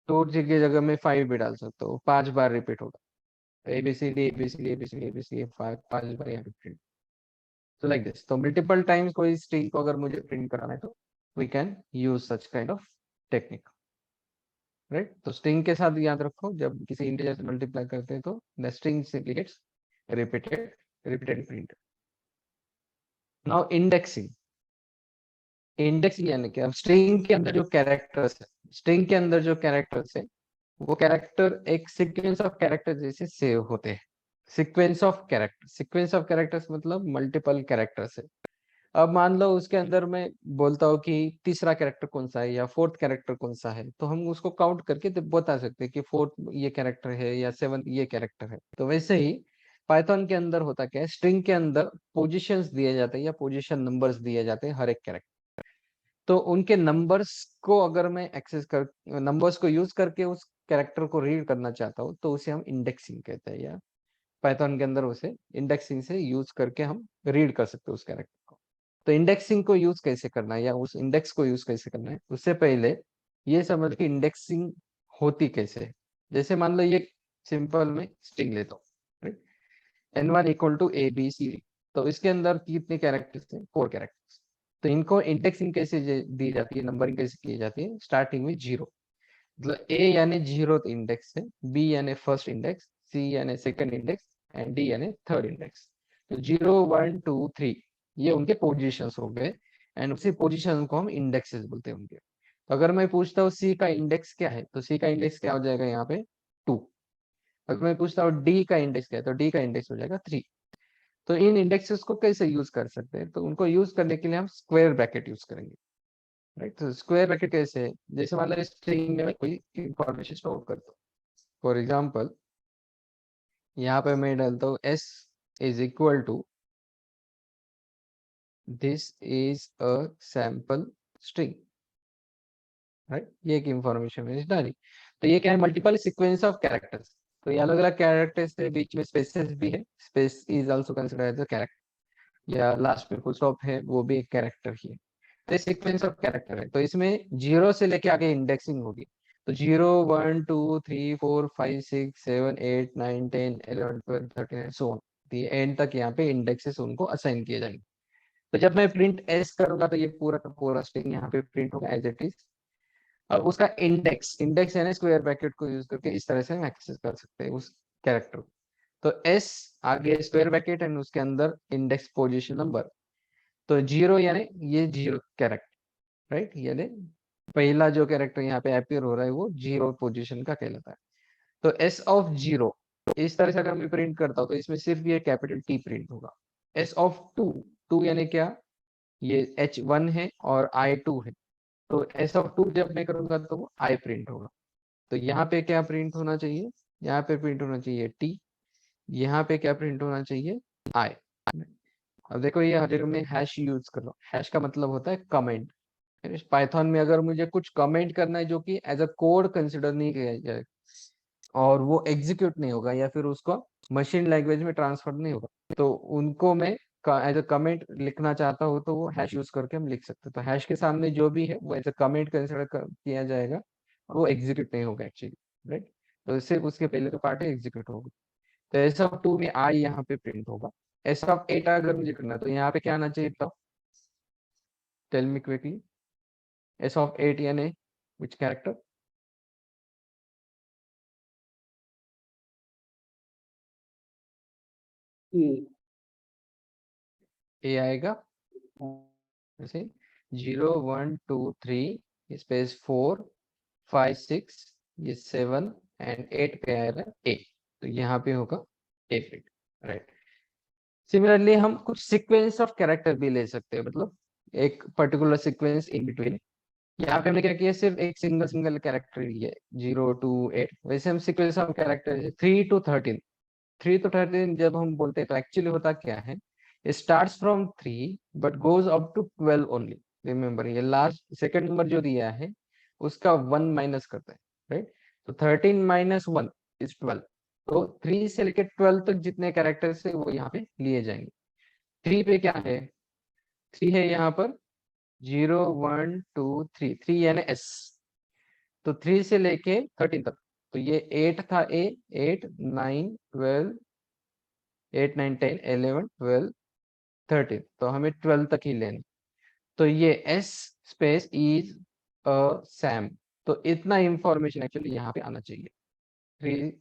तो की जगह में 5 भी डाल सकते हो, 5 बार रिपीट होगा, A B C D A B C D A B C D A B C D 5 बार यहाँ पे प्रिंट। तो लाइक दिस, तो मल्टीपल टाइम्स कोई स्ट्रिंग को अगर मुझे प्रिंट कराना है तो we can use such kind of technique, right. तो स्ट्रिंग के साथ याद रखो, जब किसी इंटीजर से मल्टीप्लाई करते हैं तो the string simply gets repeated repeated print. Now indexing, indexing यानी कि अब स्ट्रिंग के अंदर जो कैरेक्टर्स है, स्ट्रिंग के अंदर जो कैरेक्टर्स है, वो कैरेक्टर एक सीक्वेंस ऑफ कैरेक्टर जैसे सेव होते हैं। सीक्वेंस ऑफ कैरेक्टर्स मतलब मल्टीपल कैरेक्टर्स है। अब मान लो उसके अंदर मैं बोलता हूँ कि तीसरा कैरेक्टर कौन सा है या फोर्थ कैरेक्टर कौन सा है, तो हम उसको काउंट करके बता सकते हैं कि फोर्थ ये कैरेक्टर है या सेवन ये कैरेक्टर है। तो वैसे ही पाइथन के अंदर होता क्या है, स्ट्रिंग के अंदर पोजीशंस दिए जाते हैं या पोजीशन नंबर्स दिए जाते हैं हर एक कैरेक्टर। तो उनके नंबर्स को अगर मैं एक्सेस कर, नंबर्स को यूज करके उस कैरेक्टर को रीड करना चाहता हूँ तो उसे हम इंडेक्सिंग कहते हैं, या पाइथन के अंदर उसे इंडेक्सिंग से यूज करके हम रीड कर सकते हैं उस कैरेक्टर को। तो इंडेक्सिंग को यूज कैसे करना है या उस इंडेक्स को यूज कैसे करना है, उससे पहले ये समझ कि इंडेक्सिंग होती कैसे है। जैसे मान लो ये सिंपल में स्ट्रिंग लेता हूँ, n1 equal to A B C D, तो इसके अंदर कितने कैरेक्टर्स हैं, 4 कैरेक्टर्स। तो इनको इंडेक्सिंग कैसे दी जाती है, नंबरिंग कैसे की जाती है, स्टार्टिंग में 0, मतलब ए यानी 0th इंडेक्स है, बी यानी फर्स्ट इंडेक्स, सी यानी सेकंड इंडेक्स एंड डी यानी थर्ड इंडेक्स। तो 0 1 2 3 ये उनके पोजीशंस हो गए, एंड उसी पोजीशन को हम इंडेक्सेस बोलते हैं उनके। तो अगर मैं पूछता हूँ सी का इंडेक्स क्या है, तो सी का इंडेक्स क्या हो जाएगा यहाँ पे 2। अगर मैं पूछता हूँ डी का इंडेक्स क्या है, तो डी का इंडेक्स हो जाएगा 3। तो इन इंडेक्सेस को कैसे यूज कर सकते हैं, तो उनको यूज करने के लिए हम स्क्वायर ब्रैकेट यूज करेंगे, राइट। तो स्क्वायर ब्रैकेट कैसे है, जैसे मान लो स्ट्रिंग में मैं कोई इंफॉर्मेशन स्टोर करता हूँ, फॉर एग्जाम्पल यहाँ पे मैं डालता हूँ s is equal to this is a sample string, right. ये एक इंफॉर्मेशन मैंने डाली। तो ये क्या है, मल्टीपल सीक्वेंस ऑफ कैरेक्टर्स। तो ये अलग अलग कैरेक्टर्स के बीच में स्पेसेस भी है, space is also considered as a character, या लास्ट में फुल स्टॉप है वो भी एक कैरेक्टर ही है। तो सीक्वेंस ऑफ कैरेक्टर है, तो इसमें 0 से लेके आगे इंडेक्सिंग होगी। तो 0 1 2 3 4 5 6 7 8 9 10 11 12 13 सो ऑन, एंड तक यहाँ पे इंडेक्सेस उनको असाइन किए जाएंगे। तो जब मैं प्रिंट एस करूंगा तो ये पूरा का पूरा स्ट्रिंग यहाँ पे प्रिंट होगा एज इट इज। अब उसका इंडेक्स, इंडेक्स यानी स्क्वायर ब्रैकेट को यूज करके इस तरह से हम एक्सेस कर सकते हैं उस कैरेक्टर को। तो एस आगे स्क्वायर ब्रैकेट एंड उसके अंदर इंडेक्स पोजीशन नंबर। तो 0 यानी ये 0 कैरेक्टर, राइट, यानी पहला जो कैरेक्टर यहाँ पे अपीयर हो रहा है वो 0 पोजीशन का कहलाता है। तो एस ऑफ 0 इस तरह से अगर मैं प्रिंट करता हूँ तो इसमें सिर्फ ये कैपिटल टी प्रिंट होगा। एस ऑफ 2, 2 यानी क्या, ये h1 है और i2 है। तो एस ऑफ 2 जब मैं करूंगा तो वो i प्रिंट होगा। तो यहाँ पे क्या प्रिंट होना चाहिए, यहाँ पे प्रिंट होना चाहिए t, यहाँ पे क्या प्रिंट होना चाहिए i। अब देखो ये हर जगह में हैश यूज कर रहा हूँ, हैश का मतलब होता है कमेंट। पाइथन में अगर मुझे कुछ कमेंट करना है जो कि एज अ कोड कंसिडर नहीं किया जाए और वो एग्जीक्यूट नहीं होगा या फिर उसको मशीन लैंग्वेज में ट्रांसफर नहीं होगा, तो उनको मैं एज अ कमेंट लिखना चाहता हूँ तो वो हैश यूज करके हम लिख सकते हैं। तो हैश के सामने जो भी है वो एज अ कमेंट कंसिडर किया जाएगा, वो एग्जीक्यूट नहीं होगा एक्चुअली, राइट। तो सिर्फ उसके पहले तो पार्ट है एग्जीक्यूट होगा। तो एस ऑफ 2 में आई यहाँ पे प्रिंट होगा। एस ऑफ 8 अगर मुझे करना तो यहाँ पे क्या आना चाहिए, तो tell me quickly, S of 8 यानी विच कैरेक्टर? ये ए आएगा, हाँ, जैसे 0 1 2 3 स्पेस 4 5 6, ये 7 एंड 8 पे आएगा ए, तो यहाँ पे होगा ए फिट, राइट। सिमिलरली हम कुछ सीक्वेंस ऑफ कैरेक्टर भी ले सकते हैं, मतलब एक पर्टिकुलर सीक्वेंस इन बिटवीन। यहाँ पे हमने क्या किया, सिर्फ एक सिंगल सिंगल कैरेक्टर लिया है 0 to 8। वैसे हम sequence of character 3 to 13, 3 to 13 जब हम बोलते हैं तो एक्चुअली होता क्या है, starts from 3 but goes up to 12 only. Remember ये लास्ट सेकंड नंबर जो दिया है उसका 1 माइनस करता है, राइट। तो 13 माइनस 1 इज 12। तो 3 से लेकर 12 तक जितने कैरेक्टर्स है वो यहाँ पे लिए जाएंगे। 3 पे क्या है, 3 है यहाँ पर 0 1 2 3, 3 यानी एस। तो 3 से लेके 13 तक, तो ये 8 था ए, 8 9 12, 8 9 10 11 12 13, तो हमें 12 तक ही लेना। तो ये S space is a Sam, तो इतना इंफॉर्मेशन एक्चुअली यहाँ पे आना चाहिए। 3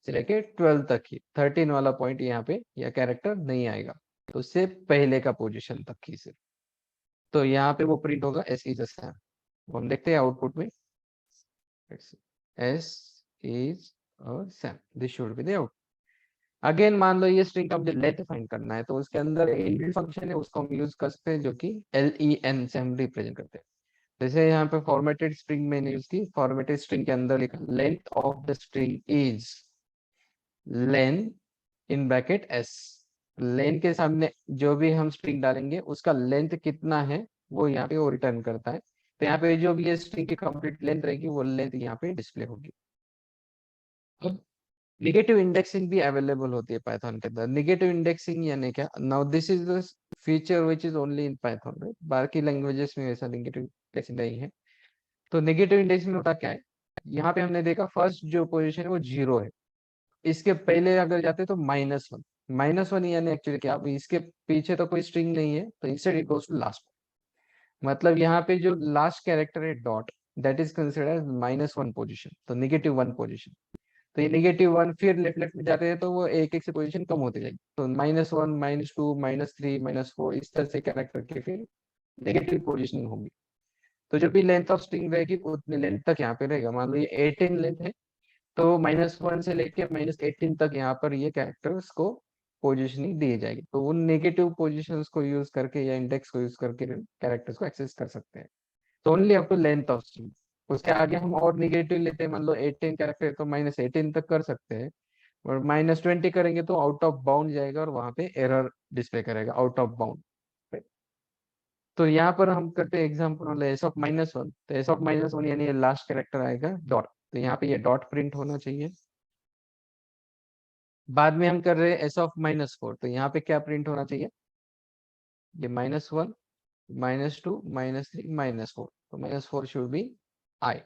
से लेके 12 तक ही, 13 वाला पॉइंट यहाँ पे या कैरेक्टर नहीं आएगा, तो उससे पहले का पोजीशन तक ही सिर्फ। तो यहाँ पे वो प्रिंट होगा एस इज अ सैम। हम देखते हैं आउटपुट में, S is a Sam, this should be the out. Again मान लो ये स्ट्रिंग का मुझे लेंथ फाइंड करना है, तो उसके अंदर इनबिल्ट फंक्शन है, उसको हम यूज कर सकते हैं, जो कि len से हम रिप्रेजेंट करते हैं। जैसे यहाँ पे फॉर्मेटेड स्ट्रिंग मैंने यूज की, फॉर्मेटेड स्ट्रिंग के अंदर लिखा length of the string is len in brackets. Len के सामने जो भी हम स्ट्रिंग डालेंगे उसका लेंथ कितना है वो यहाँ पे वो रिटर्न करता है। तो यहाँ पे जो भी ये स्ट्रिंग की कंप्लीट लेंथ रहेगी वो लेंथ यहाँ पे डिस्प्ले होगी। निगेटिव इंडेक्सिंग भी अवेलेबल होती है पाइथन के अंदर। निगेटिव इंडेक्सिंग यानी क्या, now this is the feature which is only in Python, right. बाकी लैंग्वेजेस में ऐसा निगेटिव इंडेक्सिंग नहीं है। तो निगेटिव इंडेक्सिंग होता क्या है, यहाँ पे हमने देखा फर्स्ट जो पोजीशन है वो 0 है, इसके पहले अगर जाते तो -1। -1 यानी एक्चुअली क्या, अब इसके पीछे तो कोई स्ट्रिंग नहीं है, तो instead it goes to last. मतलब यहाँ पे जो लास्ट कैरेक्टर है dot, that is considered -1 position, तो -1 पोजीशन। तो ये -1 फिर लेफ्ट लेफ्ट में जाते हैं तो वो एक एक से पोजीशन कम होती जाएगी, तो -1 -2 -3 -4 इस तरह से कैरेक्टर के फिर नेगेटिव पोजीशनिंग होगी। तो जो भी लेंथ ऑफ स्ट्रिंग रहेगी उतनी लेंथ तक यहाँ पे रहेगा। मान लो ये 18 लेंथ है, तो -1 से लेके -18 तक यहाँ पर ये कैरेक्टर्स को पोजीशनिंग दी जाएगी। तो उन नेगेटिव पोजीशंस को यूज करके या इंडेक्स को यूज करके कैरेक्टर्स को एक्सेस कर सकते हैं। तो only up to length of string. उसके आगे हम और निगेटिव लेते हैं, मान लो 18 कैरेक्टर तो -18 तक कर सकते हैं, और -20 करेंगे तो आउट ऑफ बाउंड जाएगा और वहां पे एरर डिस्प्ले करेगा आउट ऑफ बाउंड। तो यहाँ पर हम करते हैं एग्जाम्पल एस ऑफ -1, तो एस ऑफ -1 यानी लास्ट कैरेक्टर आएगा डॉट, तो यहाँ पे ये डॉट प्रिंट होना चाहिए। बाद में हम कर रहे हैं एस ऑफ -4, तो यहाँ पे क्या प्रिंट होना चाहिए, ये -1 -2 -3 -4, तो -4 should be I,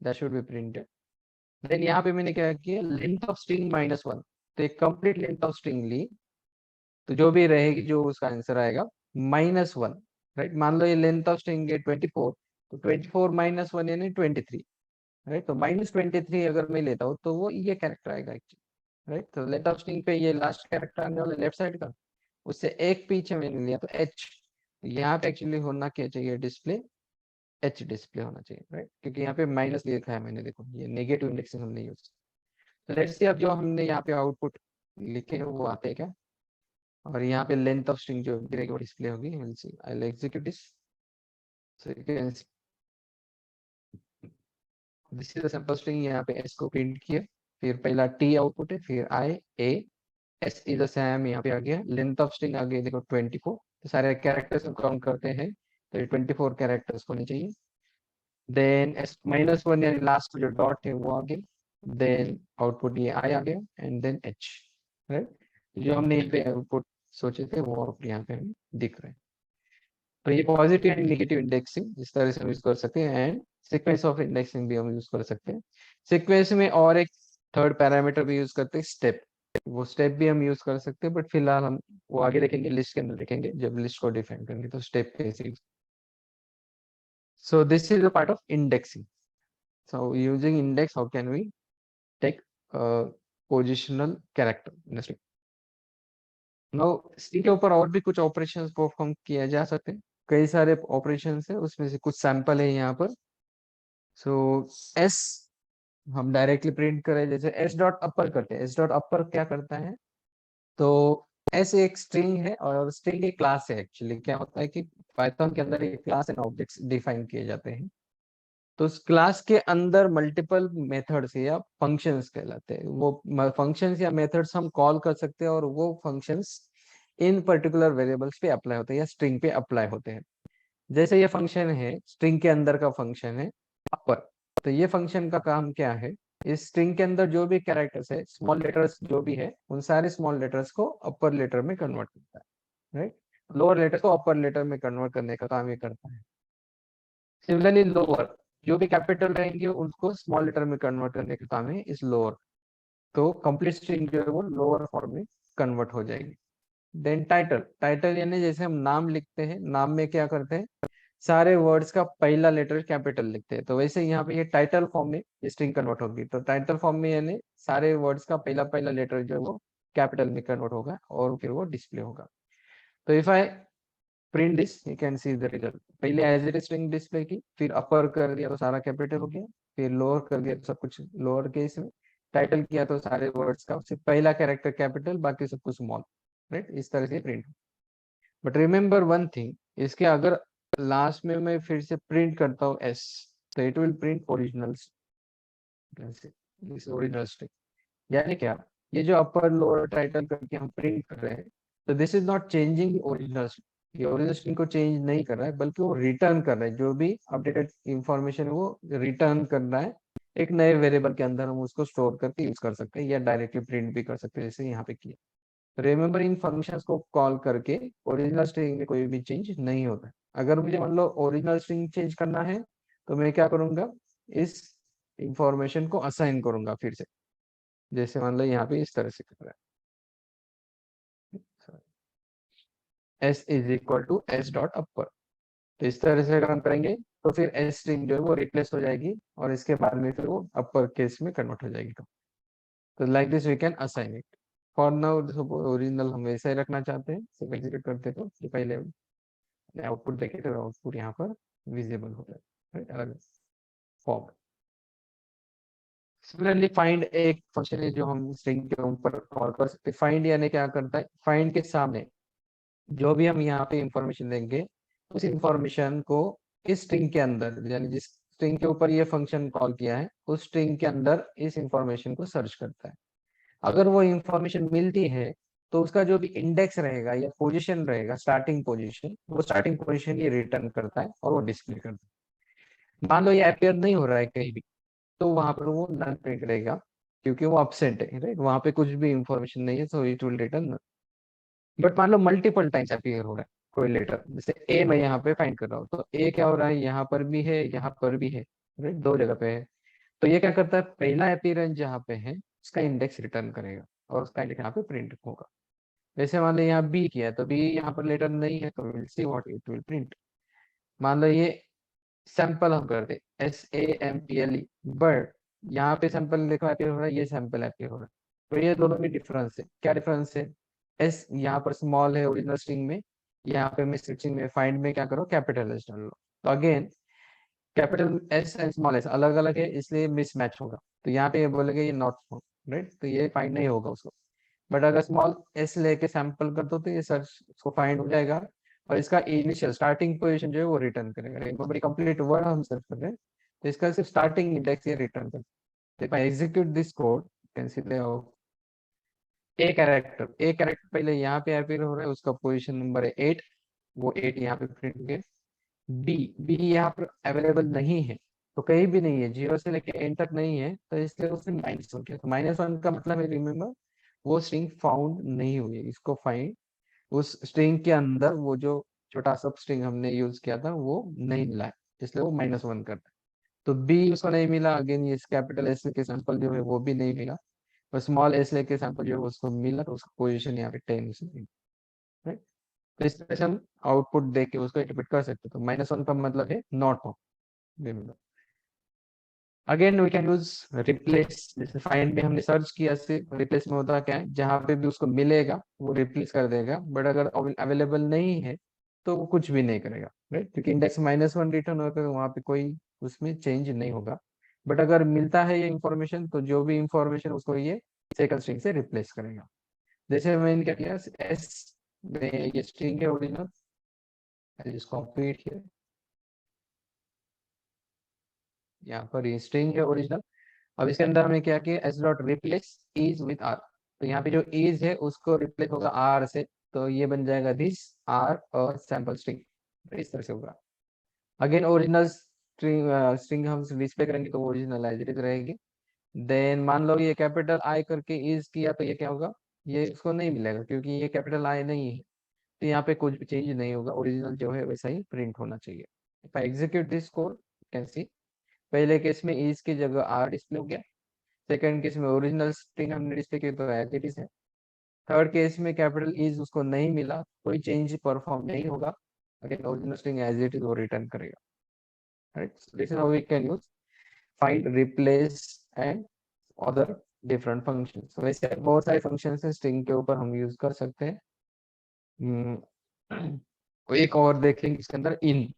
that should be printed. Then यहाँ पे मैंने क्या किया, लेंथ ऑफ स्ट्रिंग -1, तो एक कंप्लीट लेंथ ऑफ स्ट्रिंग ली, तो जो भी रहेगी जो उसका आंसर आएगा -1, राइट। मान लो ये लेंथ ऑफ स्ट्रिंग है 24, तो 24 -1 यानी 23, राइट। तो -23 अगर मैं लेता हूँ तो वो ये कैरेक्टर आएगा एक्चुअली, राइट। तो लेट ऑफ स्ट्रिंग पे ये लास्ट कैरेक्टर आने वाला लेफ्ट साइड का, उससे एक पीछे मैंने लिया तो एच, यहाँ पे एक्चुअली होना क्या चाहिए, डिस्प्ले एच डिस्प्ले होना चाहिए, राइट, क्योंकि यहाँ पे माइनस लिखा है मैंने, देखो ये नेगेटिव इंडेक्सिंग हमने यूज। तो लेट्स सी अब जो हमने यहाँ पे आउटपुट लिखे हैं वो आते हैं क्या, और यहाँ पे लेंथ ऑफ स्ट्रिंग जो गिरेगी वो डिस्प्ले होगी। Will see, I will execute this, so you can, this is a simple string, यहाँ पे एस को प्रिंट किया, फिर पहला टी आउटपुट है, फिर आई ए, एस इज अ सैम यहाँ पे आ गया, लेंथ ऑफ स्ट्रिंग आ गई देखो 24, तो सारे कैरेक्टर्स को काउंट करते हैं तो ये 24 कैरेक्टर्स होने चाहिए। देन एस -1 यानी लास्ट जो डॉट है वो आ गया, देन आउटपुट ये आई आ गया, एंड देन एच। राइट। जो हमने यहाँ पे आउटपुट सोचे थे वो अब यहाँ पे हमें दिख रहे हैं। तो ये पॉजिटिव एंड नेगेटिव इंडेक्सिंग इस तरह से हम यूज कर सकते हैं, एंड सीक्वेंस ऑफ इंडेक्सिंग भी हम यूज कर सकते हैं। सीक्वेंस में और एक थर्ड पैरामीटर भी यूज करते हैं, स्टेप। वो स्टेप भी हम यूज कर सकते हैं, बट फिलहाल हम वो आगे देखेंगे, लिस्ट के अंदर देखेंगे जब लिस्ट को डिफाइन करेंगे तो स्टेप पे। So this is a part of indexing. So using index, how can we take positional character in a string? Now string के ऊपर और भी कुछ ऑपरेशंस परफॉर्म किया जा सकते हैं, कई सारे ऑपरेशंस है, उसमें से कुछ सैंपल है यहाँ पर। सो s हम डायरेक्टली प्रिंट करें, जैसे s डॉट अपर करते हैं। s डॉट अपर क्या करता है, तो s एक स्ट्रिंग है और स्ट्रिंग एक क्लास है। एक्चुअली क्या होता है कि पाइथन के अंदर एक क्लास एंड ऑब्जेक्ट्स डिफाइन किए जाते हैं, तो उस क्लास के अंदर मल्टीपल मेथड्स या फंक्शंस कहलाते हैं। वो फंक्शंस या मेथड्स हम कॉल कर सकते हैं, और वो फंक्शंस इन पर्टिकुलर वेरिएबल्स पे अप्लाई होते हैं या स्ट्रिंग पे अप्लाई होते हैं। जैसे ये फंक्शन है, स्ट्रिंग के अंदर का फंक्शन है अपर, तो ये फंक्शन का काम क्या है, इस स्ट्रिंग के अंदर जो भी कैरेक्टर्स है, स्मॉल लेटर्स जो भी है, उन सारे स्मॉल लेटर्स को अपर लेटर में कन्वर्ट करता है, राइट। लोअर लेटर को अपर लेटर में कन्वर्ट करने का काम ये करता है। सिमिलरली लोअर जो भी कैपिटल रहेंगे उसको स्मॉल लेटर में कन्वर्ट करने का काम है इस लोअर। तो कंप्लीट स्ट्रिंग जो है वो लोअर फॉर्म में कन्वर्ट हो जाएगी। देन टाइटल, टाइटल यानी जैसे हम नाम लिखते हैं, नाम में क्या करते हैं, सारे वर्ड्स का पहला लेटर कैपिटल लिखते हैं, तो वैसे यहाँ पे ये टाइटल फॉर्म में स्ट्रिंग कन्वर्ट होगी। तो टाइटल फॉर्म में यानी सारे वर्ड्स का पहला पहला लेटर जो है वो कैपिटल में कन्वर्ट होगा और फिर वो डिस्प्ले होगा। तो if I print this, you can see the result. पहले एज इट स्ट्रिंग डिस्प्ले की, फिर अपर कर दिया तो सारा कैपिटल हो गया, फिर लोअर कर दिया तो सब कुछ लोअर केस में, टाइटल किया तो सारे वर्ड्स का सिर्फ पहला कैरेक्टर कैपिटल, बाकी सब कुछ स्मॉल, राइट। इस तरह से print. But remember one thing, इसके अगर लास्ट में मैं फिर से प्रिंट करता हूँ एस, तो it will print original, original string. यानी क्या, ये जो अपर लोअर टाइटल करके हम प्रिंट कर रहे हैं, तो this is not changing original string. ये ओरिजिनल स्ट्रिंग को चेंज नहीं कर रहा है, बल्कि वो रिटर्न कर रहा है, जो भी अपडेटेड इंफॉर्मेशन है वो रिटर्न कर रहा है। एक नए वेरिएबल के अंदर हम उसको स्टोर करके यूज कर सकते हैं, या डायरेक्टली प्रिंट भी कर सकते हैं, जैसे यहाँ पे किया। रिमेंबर, इन फंक्शंस को कॉल करके ओरिजिनल स्ट्रिंग में कोई भी चेंज नहीं होता है। अगर मुझे मान लो ओरिजिनल स्ट्रिंग चेंज करना है, तो मैं क्या करूंगा, इस इंफॉर्मेशन को असाइन करूंगा फिर से, जैसे मान लो यहाँ पे इस तरह से कर रहा है, s is equal to s dot upper. तो इस तरह से अगर हम करेंगे तो फिर एस स्ट्रिंग जो है वो रिप्लेस हो जाएगी, और इसके बाद में फिर वो अपर केस में कन्वर्ट हो जाएगी। तो like this we can assign it. For now original हम वैसा ही रखना चाहते हैं, सिर्फ एग्जीक्यूट करते तो पहले आउटपुट देखे तो आउटपुट यहाँ पर विजिबल हो जाए, अलग फॉर्म। सिमिलरली फाइंड एक फंक्शन है जो हम स्ट्रिंग के ऊपर कॉल कर सकते हैं। फाइंड यानी क्या करता है, फाइंड के सामने जो भी हम यहाँ पे इंफॉर्मेशन देंगे, उस इंफॉर्मेशन को इस स्ट्रिंग के अंदर, यानी जिस स्ट्रिंग के ऊपर ये फंक्शन कॉल किया है, उस स्ट्रिंग के अंदर इस इंफॉर्मेशन को सर्च करता है। अगर वो इंफॉर्मेशन मिलती है, तो उसका जो भी इंडेक्स रहेगा या पोजीशन रहेगा, स्टार्टिंग पोजीशन, वो स्टार्टिंग पोजीशन ये रिटर्न करता है और वो डिस्प्ले करता है। मान लो ये अपेयर नहीं हो रहा है कहीं भी, तो वहां पर वो नन प्रिंट करेगा, क्योंकि वो अपसेंट है, राइट। वहां पे कुछ भी इंफॉर्मेशन नहीं है, तो इट विल रिटर्न। बट मान लो मल्टीपल टाइम्स अपियर हो रहा है कोई लेटर, जैसे ए मैं यहाँ पे फाइंड कर रहा हूँ, तो ए क्या हो रहा है, यहाँ पर भी है, यहाँ पर भी है, राइट, दो जगह पे है। तो ये क्या करता है, पहला अपीयरेंस जहाँ पे है उसका इंडेक्स रिटर्न करेगा, और उसका इंडेक्स यहाँ पे प्रिंट होगा। जैसे मान लो यहाँ बी किया है, तो बी यहाँ पर लेटर नहीं है, तो will see what it will print. मान लो ये सैंपल हम करते SAMPLE, बट यहाँ पे सैंपल लिखा अपीयर हो रहा है, ये सैंपल अपीयर हो रहा है। तो ये दोनों में डिफरेंस है। क्या डिफरेंस है, एस यहाँ पर स्मॉल है ओरिजिनल स्ट्रिंग में, यहाँ पे मैं स्ट्रिंग में फाइंड में क्या करो, कैपिटल एस डाल लो। तो again capital S and small S अलग अलग है, इसलिए मिसमैच होगा। तो यहाँ पे ये बोलेगा ये नॉट फाउंड, राइट, तो ये फाइंड नहीं होगा उसको। बट अगर स्मॉल एस लेके सैंपल कर दो, तो ये सर्च उसको फाइंड हो जाएगा, और इसका इनिशियल स्टार्टिंग पोजीशन जो है वो रिटर्न करेगा। बड़ी कंप्लीट वर्ड हम सर्च कर रहे हैं, तो इसका सिर्फ स्टार्टिंग इंडेक्स ये रिटर्न कर। If I execute this code, can see a character पहले यहाँ पे अपीयर हो रहा है, उसका पोजीशन नंबर है 8, वो 8 यहाँ पे प्रिंट हो गया। बी, बी यहाँ पर अवेलेबल नहीं है, तो कहीं भी नहीं है, 0 से लेके एन तक नहीं है, तो इसलिए उसने माइनस वन किया। तो -1 का मतलब है, रिमेम्बर, वो स्ट्रिंग फाउंड नहीं हुई है। इसको फाइंड उस स्ट्रिंग के अंदर वो जो छोटा सब स्ट्रिंग हमने यूज किया था वो नहीं मिला है, इसलिए वो -1 करता है। तो बी उसको नहीं मिला, अगेन ये कैपिटल एस के सैंपल जो है वो भी नहीं मिला, और स्मॉल एस लेके सैंपल जो है उसको मिला, तो उसका पोजीशन यहाँ पे 10 उसने, राइट। तो इस तरह से हम आउटपुट देख के उसको इंटरप्रेट कर सकते हैं। तो -1 का मतलब है नॉट हो। Again we can use replace, जैसे फाइंड में हमने सर्च किया, से रिप्लेस में होता क्या है, जहां पे भी उसको मिलेगा वो रिप्लेस कर देगा, बट अगर अवेलेबल नहीं है तो वो कुछ भी नहीं करेगा, राइट, क्योंकि इंडेक्स -1 रिटर्न होगा तो वहां पे कोई उसमें चेंज नहीं होगा। बट अगर मिलता है ये इंफॉर्मेशन, तो जो भी इंफॉर्मेशन उसको ये सेकंड स्ट्रिंग से रिप्लेस करेगा। जैसे मैंने क्या किया, एस में ये स्ट्रिंग है original, I just copy it here, यहाँ पर ये स्ट्रिंग है ओरिजिनल। अब इसके अंदर हमने क्या किया, S dot replace is with R, तो यहाँ पे जो इज है उसको रिप्लेस होगा आर से, तो ये बन जाएगा दिस आर और सैंपल स्ट्रिंग, इस तरह से होगा। अगेन ओरिजिनल स्ट्रिंग स्ट्रिंग हम डिस्प्ले करेंगे तो ओरिजिनल एज इट इज रहेगी। देन मान लो ये कैपिटल आई करके इज किया, तो ये क्या होगा, ये इसको नहीं मिलेगा क्योंकि ये कैपिटल आई नहीं है, तो यहाँ पे कुछ भी चेंज नहीं होगा, ओरिजिनल जो है वैसा ही प्रिंट होना चाहिए। If I execute this code, can see पहले केस में इज की जगह आर डिस्प्ले हो गया, सेकंड केस में ओरिजिनल स्ट्रिंग हमने डिस्प्ले की तो एज इट इज है, थर्ड केस में कैपिटल इज उसको नहीं मिला, कोई चेंज परफॉर्म नहीं होगा, again original string as it is वो रिटर्न करेगा, right. This is how we can use find, replace and other different functions. वैसे बहुत सारे फंक्शंस हैं स्ट्रिंग के ऊपर हम यूज कर सकते हैं। एक और देखेंगे इसके अंदर, इन,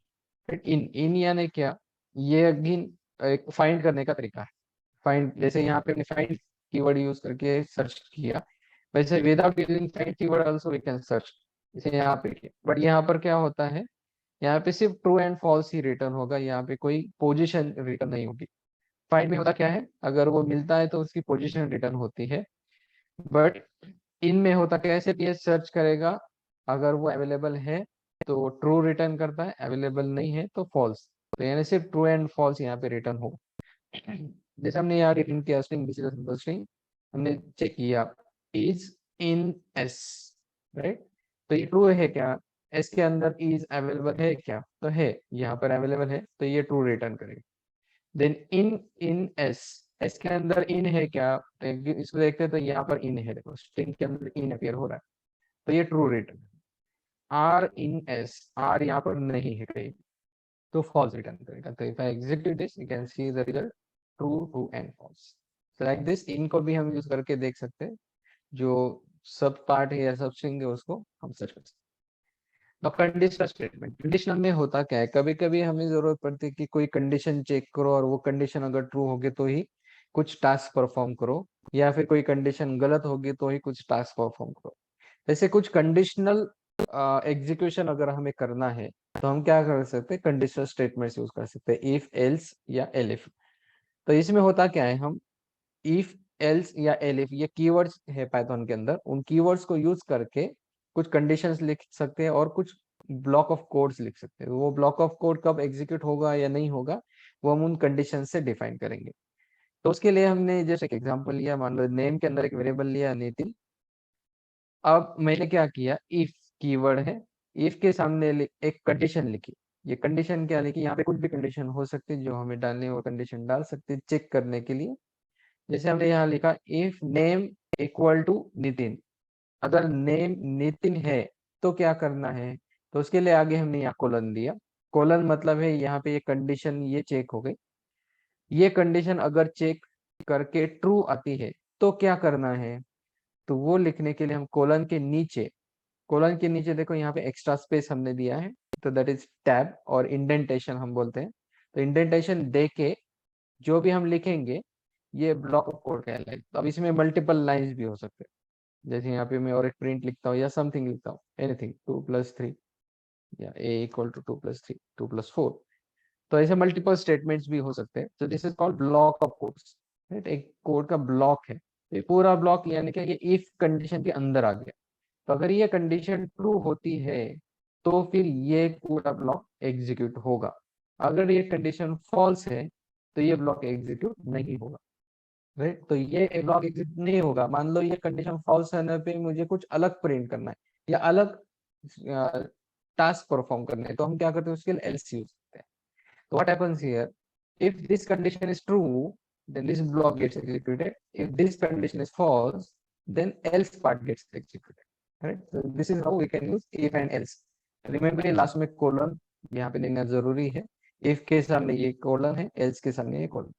इन इन यानी क्या, ये अगेन एक फाइंड करने का तरीका है। फाइंड, जैसे यहाँ पे हमने फाइंड कीवर्ड यूज करके सर्च किया, वैसे without using find keyword also we can search, जैसे यहाँ पे किया, बट यहाँ पर क्या होता है, यहाँ पे सिर्फ ट्रू एंड फॉल्स ही रिटर्न होगा, यहाँ पे कोई पोजीशन रिटर्न नहीं होगी। फाइंड में होता क्या है, अगर वो मिलता है तो उसकी पोजीशन रिटर्न होती है, बट इनमें होता क्या है, सिर्फ ये सर्च करेगा, अगर वो अवेलेबल है तो ट्रू रिटर्न करता है, अवेलेबल नहीं है तो फॉल्स, तो यानी सिर्फ ट्रू एंड फॉल्स यहाँ पे रिटर्न हो। जैसे हमने यहाँ रिटर्न किया string, this is a simple string, हमने चेक किया इज इन एस, राइट, तो ये ट्रू है क्या, एस के अंदर इज अवेलेबल है क्या, तो है, यहाँ पर अवेलेबल है तो ये ट्रू रिटर्न करेगा। देन इन एस, एस के अंदर इन है क्या, तो इसको देखते हैं तो यहाँ पर इन है, देखो स्ट्रिंग के अंदर इन अपीयर हो रहा है, तो ये true return. R in S, R यहाँ पर नहीं है कहीं, तो फॉल्स रिटर्न करेगा। तो if I execute this you can see the result true true and false. Like this इनको भी हम यूज करके देख सकते हैं, जो सब पार्ट है या सब स्ट्रिंग है उसको हम सर्च कर सकते हैं। तो कंडीशनल स्टेटमेंट, कंडीशनल में होता क्या है, कभी कभी हमें जरूरत पड़ती है कि कोई कंडीशन चेक करो और वो कंडीशन अगर ट्रू होगी तो ही कुछ टास्क परफॉर्म करो, या फिर कोई कंडीशन गलत होगी तो ही कुछ टास्क परफॉर्म करो। जैसे कुछ कंडीशनल एग्जीक्यूशन अगर हमें करना है तो हम क्या कर सकते हैं, कंडीशनल स्टेटमेंट्स यूज कर सकते हैं, इफ एल्स या एलिफ। तो इसमें होता क्या है, हम इफ एल्स या एलिफ ये कीवर्ड्स है पाइथन के अंदर, उन कीवर्ड्स को यूज करके कुछ कंडीशंस लिख सकते हैं और कुछ ब्लॉक ऑफ कोड्स लिख सकते हैं। वो ब्लॉक ऑफ कोड कब एग्जीक्यूट होगा या नहीं होगा वो हम उन कंडीशन से डिफाइन करेंगे। तो उसके लिए हमने जैसे एक एग्जांपल लिया, मान लो नेम के अंदर एक वेरिएबल लिया नितिन, अब मैंने क्या किया, इफ कीवर्ड है, इफ के सामने एक कंडीशन लिखी, ये कंडीशन क्या लिखी, यहाँ पे कुछ भी कंडीशन हो सकती है, जो हमें डालनी है वो कंडीशन डाल सकते हैं चेक करने के लिए। जैसे हमने यहाँ लिखा if name equal to Nitin, अगर नेम नितिन है तो क्या करना है, तो उसके लिए आगे हमने यहाँ कोलन दिया। कोलन मतलब है यहाँ पे ये कंडीशन ये चेक हो गई, ये कंडीशन अगर चेक करके ट्रू आती है तो क्या करना है, तो वो लिखने के लिए हम कोलन के नीचे, कोलन के नीचे देखो यहाँ पे एक्स्ट्रा स्पेस हमने दिया है, तो दैट इज टैब, और इंडेंटेशन हम बोलते हैं। तो इंडेंटेशन दे के जो भी हम लिखेंगे ये ब्लॉक ऑफ कोड कहलाएगा। तो अब इसमें मल्टीपल लाइंस भी हो सकते हैं, जैसे यहाँ पे मैं और एक प्रिंट लिखता हूँ या समथिंग लिखता हूँ, एनीथिंग 2+3 या a = 2+3 2+4, तो ऐसे मल्टीपल स्टेटमेंट्स भी हो सकते हैं। तो this is called block of codes, right, एक कोड का ब्लॉक है। तो ये पूरा ब्लॉक यानी कि ये इफ कंडीशन के अंदर आ गया, तो अगर ये कंडीशन ट्रू होती है तो फिर ये पूरा ब्लॉक एग्जीक्यूट होगा, अगर ये कंडीशन फॉल्स है तो ये ब्लॉक एग्जीक्यूट नहीं होगा। राइट। तो ये ब्लॉक एग्जिक्यूट नहीं होगा। मान लो ये कंडीशन फॉल्स आने पे मुझे कुछ अलग प्रिंट करना है या अलग टास्क परफॉर्म करना है, तो हम क्या करते हैं उसके लिए एल्स यूज करते हैं। तो what happens here, if this condition is true, then this block gets executed. If this condition is false, then else part gets executed. Right? So this is how we can use if and else. Remember, last में colon यहाँ पे देना जरूरी है। if के सामने ये colon है, else के सामने ये कोलन।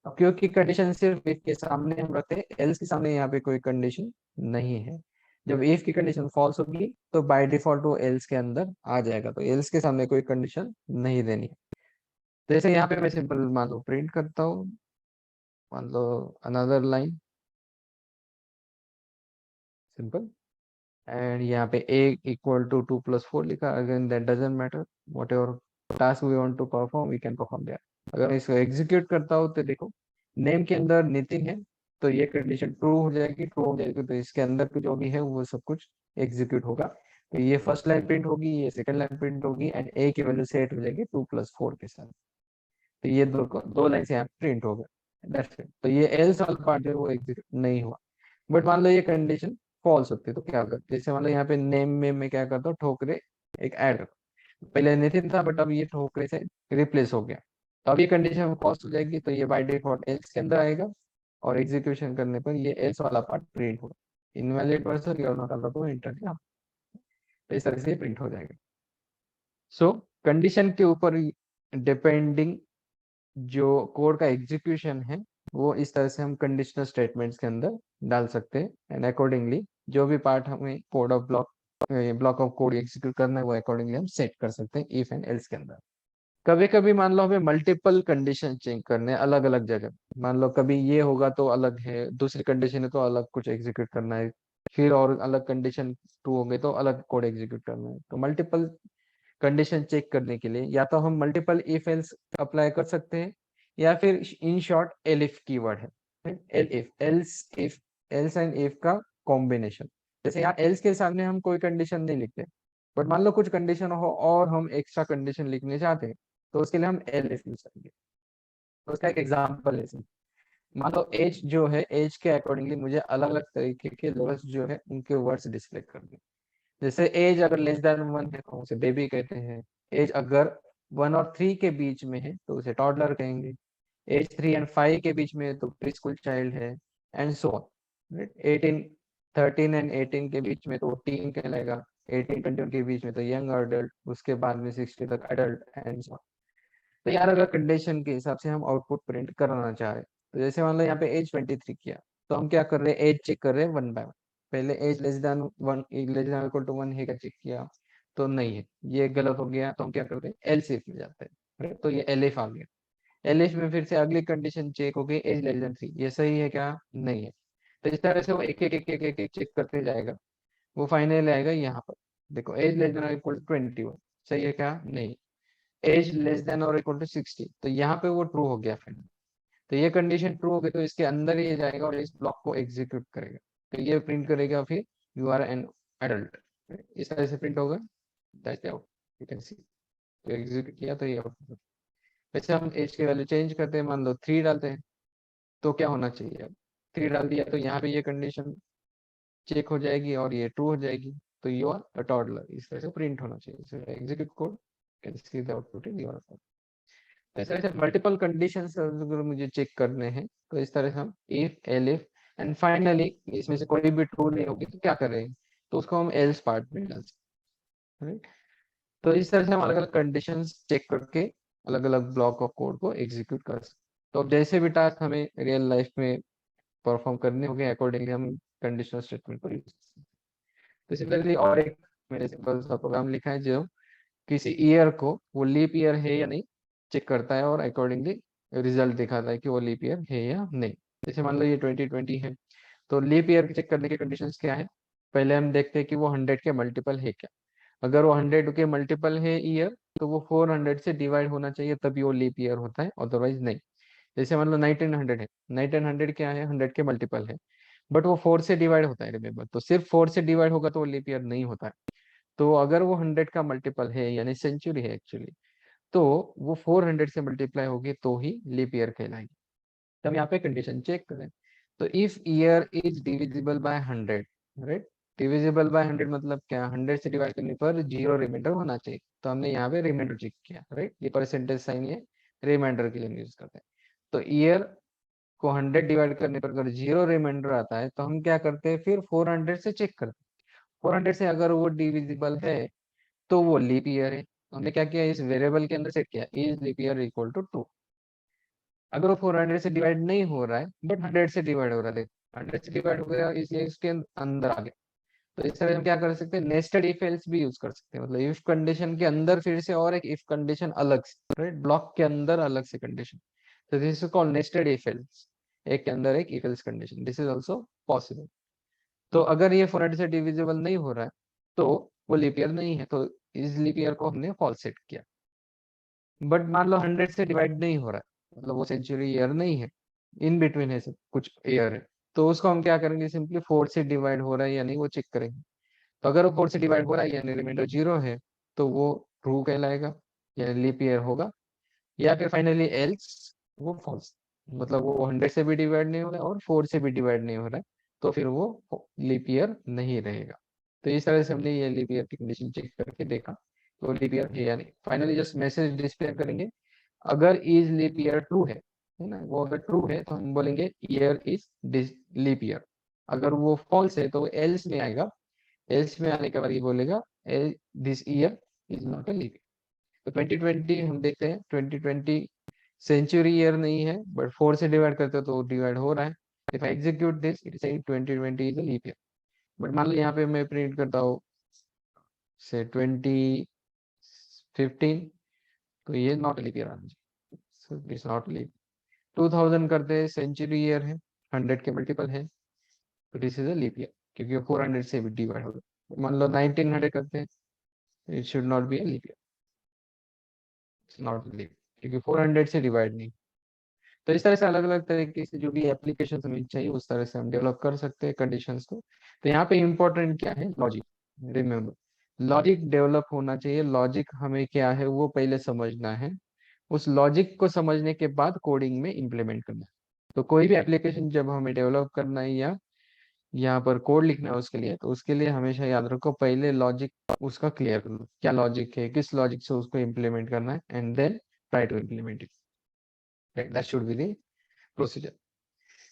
अब क्योंकि कंडीशन सिर्फ if के सामने हम रखते हैं, else के सामने यहाँ पे कोई कंडीशन नहीं है। जब if की कंडीशन फॉल्स होगी तो बाय डिफॉल्ट वो else के अंदर आ जाएगा, तो else के सामने कोई कंडीशन नहीं देनी है। तो जैसे यहाँ पे मैं सिंपल मान लो प्रिंट करता हूँ, मान लो अनदर लाइन सिंपल, एंड यहाँ पे a इक्वल टू 2+4 लिखा। Again that doesn't matter, whatever task we want to perform we can perform there. अगर मैं इसको एग्जीक्यूट करता हूँ तो देखो नेम के अंदर नितिन है, तो ये कंडीशन ट्रू हो जाएगी, ट्रू हो जाएगी तो इसके अंदर के जो भी है वो सब कुछ एग्जीक्यूट होगा। तो ये फर्स्ट लाइन प्रिंट होगी, ये सेकंड लाइन प्रिंट होगी, एंड a की वैल्यू सेट हो जाएगी 2+4 के साथ। तो ये दो लाइन यहाँ प्रिंट हो गए, दैट्स इट। तो ये एल्स वाला पार्ट है वो एग्जीक्यूट नहीं हुआ। बट मान लो ये कंडीशन फॉल्स होती है तो क्या करते, जैसे मान लो यहाँ पे नेम में मैं क्या करता हूँ, ठोकरे एक ऐड, पहले नितिन था बट अब ये ठोकरे से रिप्लेस हो गया। तो अब ये कंडीशन फॉल्स हो जाएगी, तो ये बाय डिफॉल्ट एल्स के अंदर आएगा, और एग्जीक्यूशन करने पर ये एल्स वाला पार्ट प्रिंट होगा। Invalid version you are not allowed to enter, तो इस तरह से प्रिंट हो जाएगा। सो कंडीशन के ऊपर डिपेंडिंग जो कोड का एग्जीक्यूशन है वो इस तरह से हम कंडीशनल स्टेटमेंट्स के अंदर डाल सकते हैं, एंड अकॉर्डिंगली जो भी पार्ट हमें code of block of code execute करना है वो अकॉर्डिंगली हम सेट कर सकते हैं इफ एंड एल्स के अंदर। कभी कभी मान लो हमें मल्टीपल कंडीशन चेक करने हैं अलग अलग जगह, मान लो कभी ये होगा तो अलग है, दूसरी कंडीशन है तो अलग कुछ एग्जीक्यूट करना है, फिर और अलग कंडीशन ट्रू हो गई तो अलग कोड एग्जीक्यूट करना है। तो मल्टीपल कंडीशन चेक करने के लिए या तो हम मल्टीपल इफ एल्स अप्लाई कर सकते हैं, या फिर इन शॉर्ट एलिफ कीवर्ड है, elif else if, else and if का कॉम्बिनेशन। जैसे यहाँ एल्स के सामने हम कोई कंडीशन नहीं लिखते, बट मान लो कुछ कंडीशन हो और हम एक्स्ट्रा कंडीशन लिखने चाहते हैं, तो उसके लिए हम एलिफ यूज करेंगे। तो उसका एक एग्जाम्पल है, मान लो एज जो है, एज के अकॉर्डिंगली मुझे अलग अलग तरीके के लेवल्स जो है उनके वर्ड्स डिस्प्ले करने। जैसे एज अगर लेस देन 1 है तो उसे बेबी कहते हैं। एज अगर 1 और 3 के बीच में है तो उसे टॉडलर कहेंगे। एज 3 एंड 5 के बीच में है तो प्री स्कूल चाइल्ड है, एंड सो ऑन। 18 13 एंड 18 के बीच में तो टीन कहलाएगा। 18 20 के बीच में तो यंग अडल्ट, उसके बाद में 60 तक अडल्ट, एंड सो ऑन। तो यार अगर कंडीशन के हिसाब से हम आउटपुट प्रिंट करना चाह रहे हैं, तो जैसे मान लो यहाँ पे एज 23 किया, तो हम क्या कर रहे हैं, एज चेक कर रहे हैं 1 बाय 1। पहले age less than 1, less than equal to 1 है क्या चेक किया, तो नहीं है, ये गलत हो गया, तो हम क्या करते हैं एल्स इफ में जाते हैं, right? तो ये एलिफ आ गया। एलिफ में फिर से अगली कंडीशन चेक हो गई, एज लेस देन 3, ये सही है क्या, नहीं है। तो इस तरह से वो एक एक एक एक एक, एक चेक करते जाएगा, वो फाइनल आएगा यहाँ पर। देखो age less than equal to 21, सही है क्या, नहीं। एज लेस देन और इक्वल टू 60, तो यहाँ पे वो ट्रू हो गया फाइनल। तो ये कंडीशन ट्रू हो गई तो इसके अंदर ही जाएगा और इस ब्लॉक को एग्जीक्यूट करेगा। तो ये प्रिंट करेगा फिर यू आर एन एडल्ट, इस तरह से प्रिंट होगा। दैट्स आउट, यू कैन सी। तो एग्जीक्यूट किया तो ये आउटपुट। वैसे हम एज की वैल्यू चेंज करते हैं, मान लो 3 डालते हैं, तो क्या होना चाहिए, अब 3 डाल दिया तो यहाँ पे ये कंडीशन चेक हो जाएगी और ये ट्रू हो जाएगी, तो यू आर अ टॉडलर, इस तरह से प्रिंट होना चाहिए। Execute code, can see the output in your. ऐसे ऐसे मल्टीपल कंडीशंस अगर मुझे चेक करने हैं तो इस तरह से हम इफ एलिफ एंड फाइनली इसमें से कोई भी ट्रू नहीं होगी तो क्या करेंगे, तो उसको हम एल्स पार्ट में डाल सकते हैं, right? तो इस तरह से हम अलग अलग कंडीशंस चेक करके अलग अलग ब्लॉक ऑफ कोड को एग्जीक्यूट कर सकते हैं। तो अब जैसे भी टास्क हमें रियल लाइफ में परफॉर्म करने होंगे अकॉर्डिंगली हम कंडीशनल स्टेटमेंट को यूज कर सकते हैं। तो सिमिलरली और एक मैंने सिंपल सा प्रोग्राम लिखा है जो किसी ईयर को वो लीप ईयर है या नहीं चेक करता है और अकॉर्डिंगली रिजल्ट दिखाता है कि वो लीप ईयर है या नहीं। जैसे मान लो ये 2020 है, तो लीप ईयर चेक करने के कंडीशंस क्या है, पहले हम देखते हैं कि वो 100 के मल्टीपल है क्या। अगर वो 100 के मल्टीपल है ईयर तो वो 400 से डिवाइड होना चाहिए तभी वो लीप ईयर होता है, अदरवाइज नहीं। जैसे मान लो 1900 है, 1900 क्या है, 100 के मल्टीपल है, बट वो 4 से डिवाइड होता है, रिमेम्बर, तो सिर्फ 4 से डिवाइड होगा तो वो लीप ईयर नहीं होता है। तो अगर वो 100 का मल्टीपल है यानी सेंचुरी है एक्चुअली, तो वो 400 से मल्टीप्लाई होगी तो ही लीप ईयर कहलाएगी। तो हम यहाँ पे कंडीशन चेक करें, तो if year is divisible by 100, right, divisible by 100 मतलब क्या, 100 से डिवाइड करने पर 0 रिमाइंडर होना चाहिए, तो हमने यहाँ पे रिमाइंडर चेक किया, राइट, ये परसेंटेज साइन ये रिमाइंडर के लिए यूज करते हैं। तो ईयर को 100 डिवाइड करने पर अगर 0 रिमाइंडर आता है तो हम क्या करते हैं, फिर 400 से चेक करते हैं। 400 से अगर वो डिविजिबल है तो वो लीप ईयर है। तो हमने क्या किया, इस वेरिएबल के अंदर सेट किया is leap year equal to 2। अगर वो 400 से डिवाइड नहीं हो रहा है बट 100 से डिवाइड हो रहा है, 100 से डिवाइड हो गया इसलिए इसके अंदर आ गया। तो इस तरह हम क्या कर सकते हैं, नेस्टेड इफ एल्स भी यूज कर सकते हैं, मतलब इफ कंडीशन के अंदर फिर से और एक इफ कंडीशन अलग से, राइट, ब्लॉक के अंदर अलग से कंडीशन। तो this is called nested if else, एक के अंदर एक if else condition, this is also possible. तो अगर ये 400 से डिविजिबल नहीं हो रहा है तो वो लीप ईयर नहीं है, तो इस लीप ईयर को हमने फॉल्स सेट किया। बट मान लो 100 से डिवाइड नहीं हो रहा है, मतलब वो सेंचुरी ईयर नहीं है, इन बिटवीन है सब कुछ ईयर है, तो उसको हम क्या करेंगे, सिंपली 4 से डिवाइड हो रहा है या नहीं वो चेक करेंगे। तो अगर वो 4 से डिवाइड हो रहा है यानी रिमाइंडर 0 है तो वो ट्रू कहलाएगा, यानी लीप ईयर होगा। या फिर फाइनली एल्स वो फॉल्स, मतलब वो 100 से भी डिवाइड नहीं हो रहा है और 4 से भी डिवाइड नहीं हो रहा है, तो फिर वो लीप ईयर नहीं रहेगा। तो इस तरह से हमने ये लीप ईयर की कंडीशन चेक करके देखा तो लीप ईयर है या नहीं। फाइनली जस्ट मैसेज डिस्प्ले करेंगे, अगर इज लीप ईयर ट्रू है ना, वो अगर ट्रू है तो हम बोलेंगे ईयर इज लीप ईयर। अगर वो फॉल्स है तो एल्स में आएगा, एल्स में आने के बाद ये बोलेगा this year is not a leap. तो 2020 हम देखते हैं, 2020 सेंचुरी ईयर नहीं है बट 4 से डिवाइड करते हो तो डिवाइड हो रहा है। If I execute this it saying 2020 is a leap year. But मान लो यहाँ पे मैं प्रिंट करता हूँ से 2015, तो ये नॉट लीप ईयर आना चाहिए, सो इट्स नॉट लीप। 2000 करते हैं, सेंचुरी ईयर है, 100 के मल्टीपल है, तो this is a leap year क्योंकि 400 से भी डिवाइड होगा। मान लो 1900 करते हैं, it should not be a leap year, it's not leap क्योंकि 400 से डिवाइड नहीं। तो इस तरह से अलग अलग तरीके से जो भी एप्लीकेशन हमें चाहिए उस तरह से हम डेवलप कर सकते हैं कंडीशंस को। तो यहाँ पे इम्पोर्टेंट क्या है, लॉजिक, रिमेम्बर लॉजिक डेवलप होना चाहिए। लॉजिक हमें क्या है वो पहले समझना है, उस लॉजिक को समझने के बाद कोडिंग में इम्प्लीमेंट करना है। तो कोई भी एप्लीकेशन जब हमें डेवलप करना है या यहाँ पर कोड लिखना है उसके लिए, तो उसके लिए हमेशा याद रखो पहले लॉजिक उसका क्लियर कर लो, क्या लॉजिक है, किस लॉजिक से उसको इम्प्लीमेंट करना है, and then try to implement it, that should be the procedure.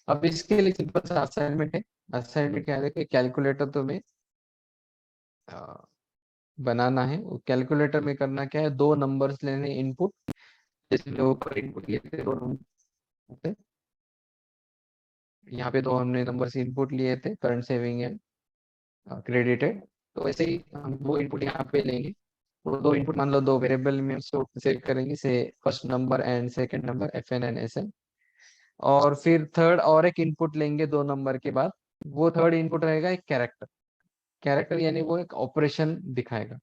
अब इसके लिए सिंपल सा असाइनमेंट है। असाइनमेंट क्या है, देखिए कैलकुलेटर तुम्हें बनाना है। वो कैलकुलेटर में करना क्या है, दो नंबर्स लेने इनपुट, जैसे जो ऊपर इनपुट लिए थे दो नंबर, यहाँ पे दो हमने नंबर्स इनपुट लिए थे, करंट, सेविंग एंड क्रेडिटेड। तो वैसे ही हम दो इनपुट यहाँ पे लेंगे। वो दो इनपुट मान लो दो वेरिएबल में उसको सेव करेंगे, से first number and second number, F N and S N. और फिर थर्ड और एक इनपुट लेंगे दो नंबर के बाद, वो थर्ड इनपुट रहेगा एक कैरेक्टर। कैरेक्टर यानी वो एक ऑपरेशन दिखाएगा।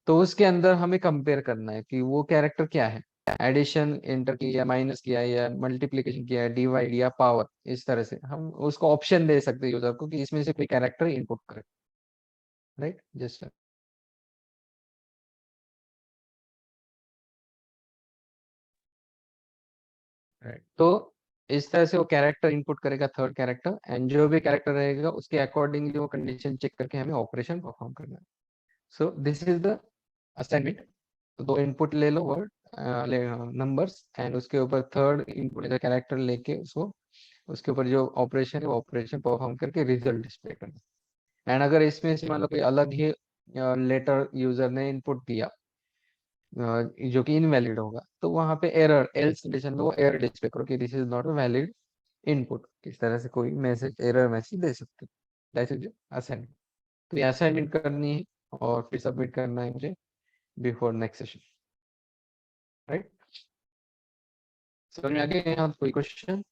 तो उसके अंदर हमें कंपेयर करना है कि वो कैरेक्टर क्या है, एडिशन एंटर किया, माइनस किया, या मल्टीप्लिकेशन किया, डिवाइड या पावर। इस तरह से हम उसको ऑप्शन दे सकते हैं यूजर को कि इसमें से कोई कैरेक्टर इनपुट करे, राइट, जस्ट राइट। तो इस तरह से वो कैरेक्टर इनपुट करेगा, थर्ड कैरेक्टर, एंड जो भी कैरेक्टर रहेगा उसके अकॉर्डिंगली वो कंडीशन चेक करके हमें ऑपरेशन परफॉर्म करना है। सो दिस इज द असाइनमेंट। तो दो इनपुट ले लो, वर्ड नंबर्स, एंड उसके ऊपर थर्ड इनपुट एज कैरेक्टर लेके उसको, उसके ऊपर जो ऑपरेशन है वो ऑपरेशन परफॉर्म करके रिजल्ट डिस्प्ले करना। एंड अगर इसमें से मान लो कोई अलग ही लेटर यूजर ने इनपुट दिया जो कि इनवैलिड होगा, तो वहां पे एरर, एल्स कंडीशन में वो एरर डिस्प्ले करो कि this is not a valid input. इस तरह से कोई मैसेज, एरर मैसेज दे सकते हो। That is assignment. तो ये असाइनमेंट करनी है और फिर सबमिट करना है मुझे बिफोर नेक्स्ट सेशन, राइट। समझ में आ गया यहाँ कोई क्वेश्चन?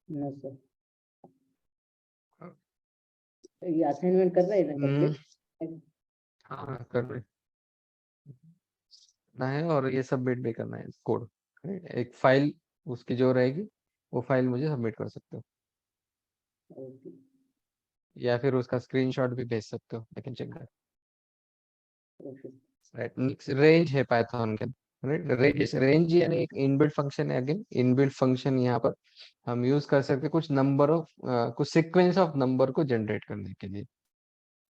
नो सर, ये असाइनमेंट कर रहे हैं ना कंप्लीट? हाँ कर रहे ना है, और ये सबमिट भी करना है कोड, एक फाइल उसकी जो रहेगी वो फाइल मुझे सबमिट कर सकते हो, ओके या फिर उसका स्क्रीनशॉट भी भेज सकते हो, I can check that, okay. Right. Range है पाइथन के, राइट। रेंज यानी एक इनबिल्ट फंक्शन है। अगेन इनबिल्ट फंक्शन यहाँ पर हम यूज कर सकते हैं कुछ नंबर ऑफ कुछ सीक्वेंस ऑफ नंबर को जनरेट करने के लिए,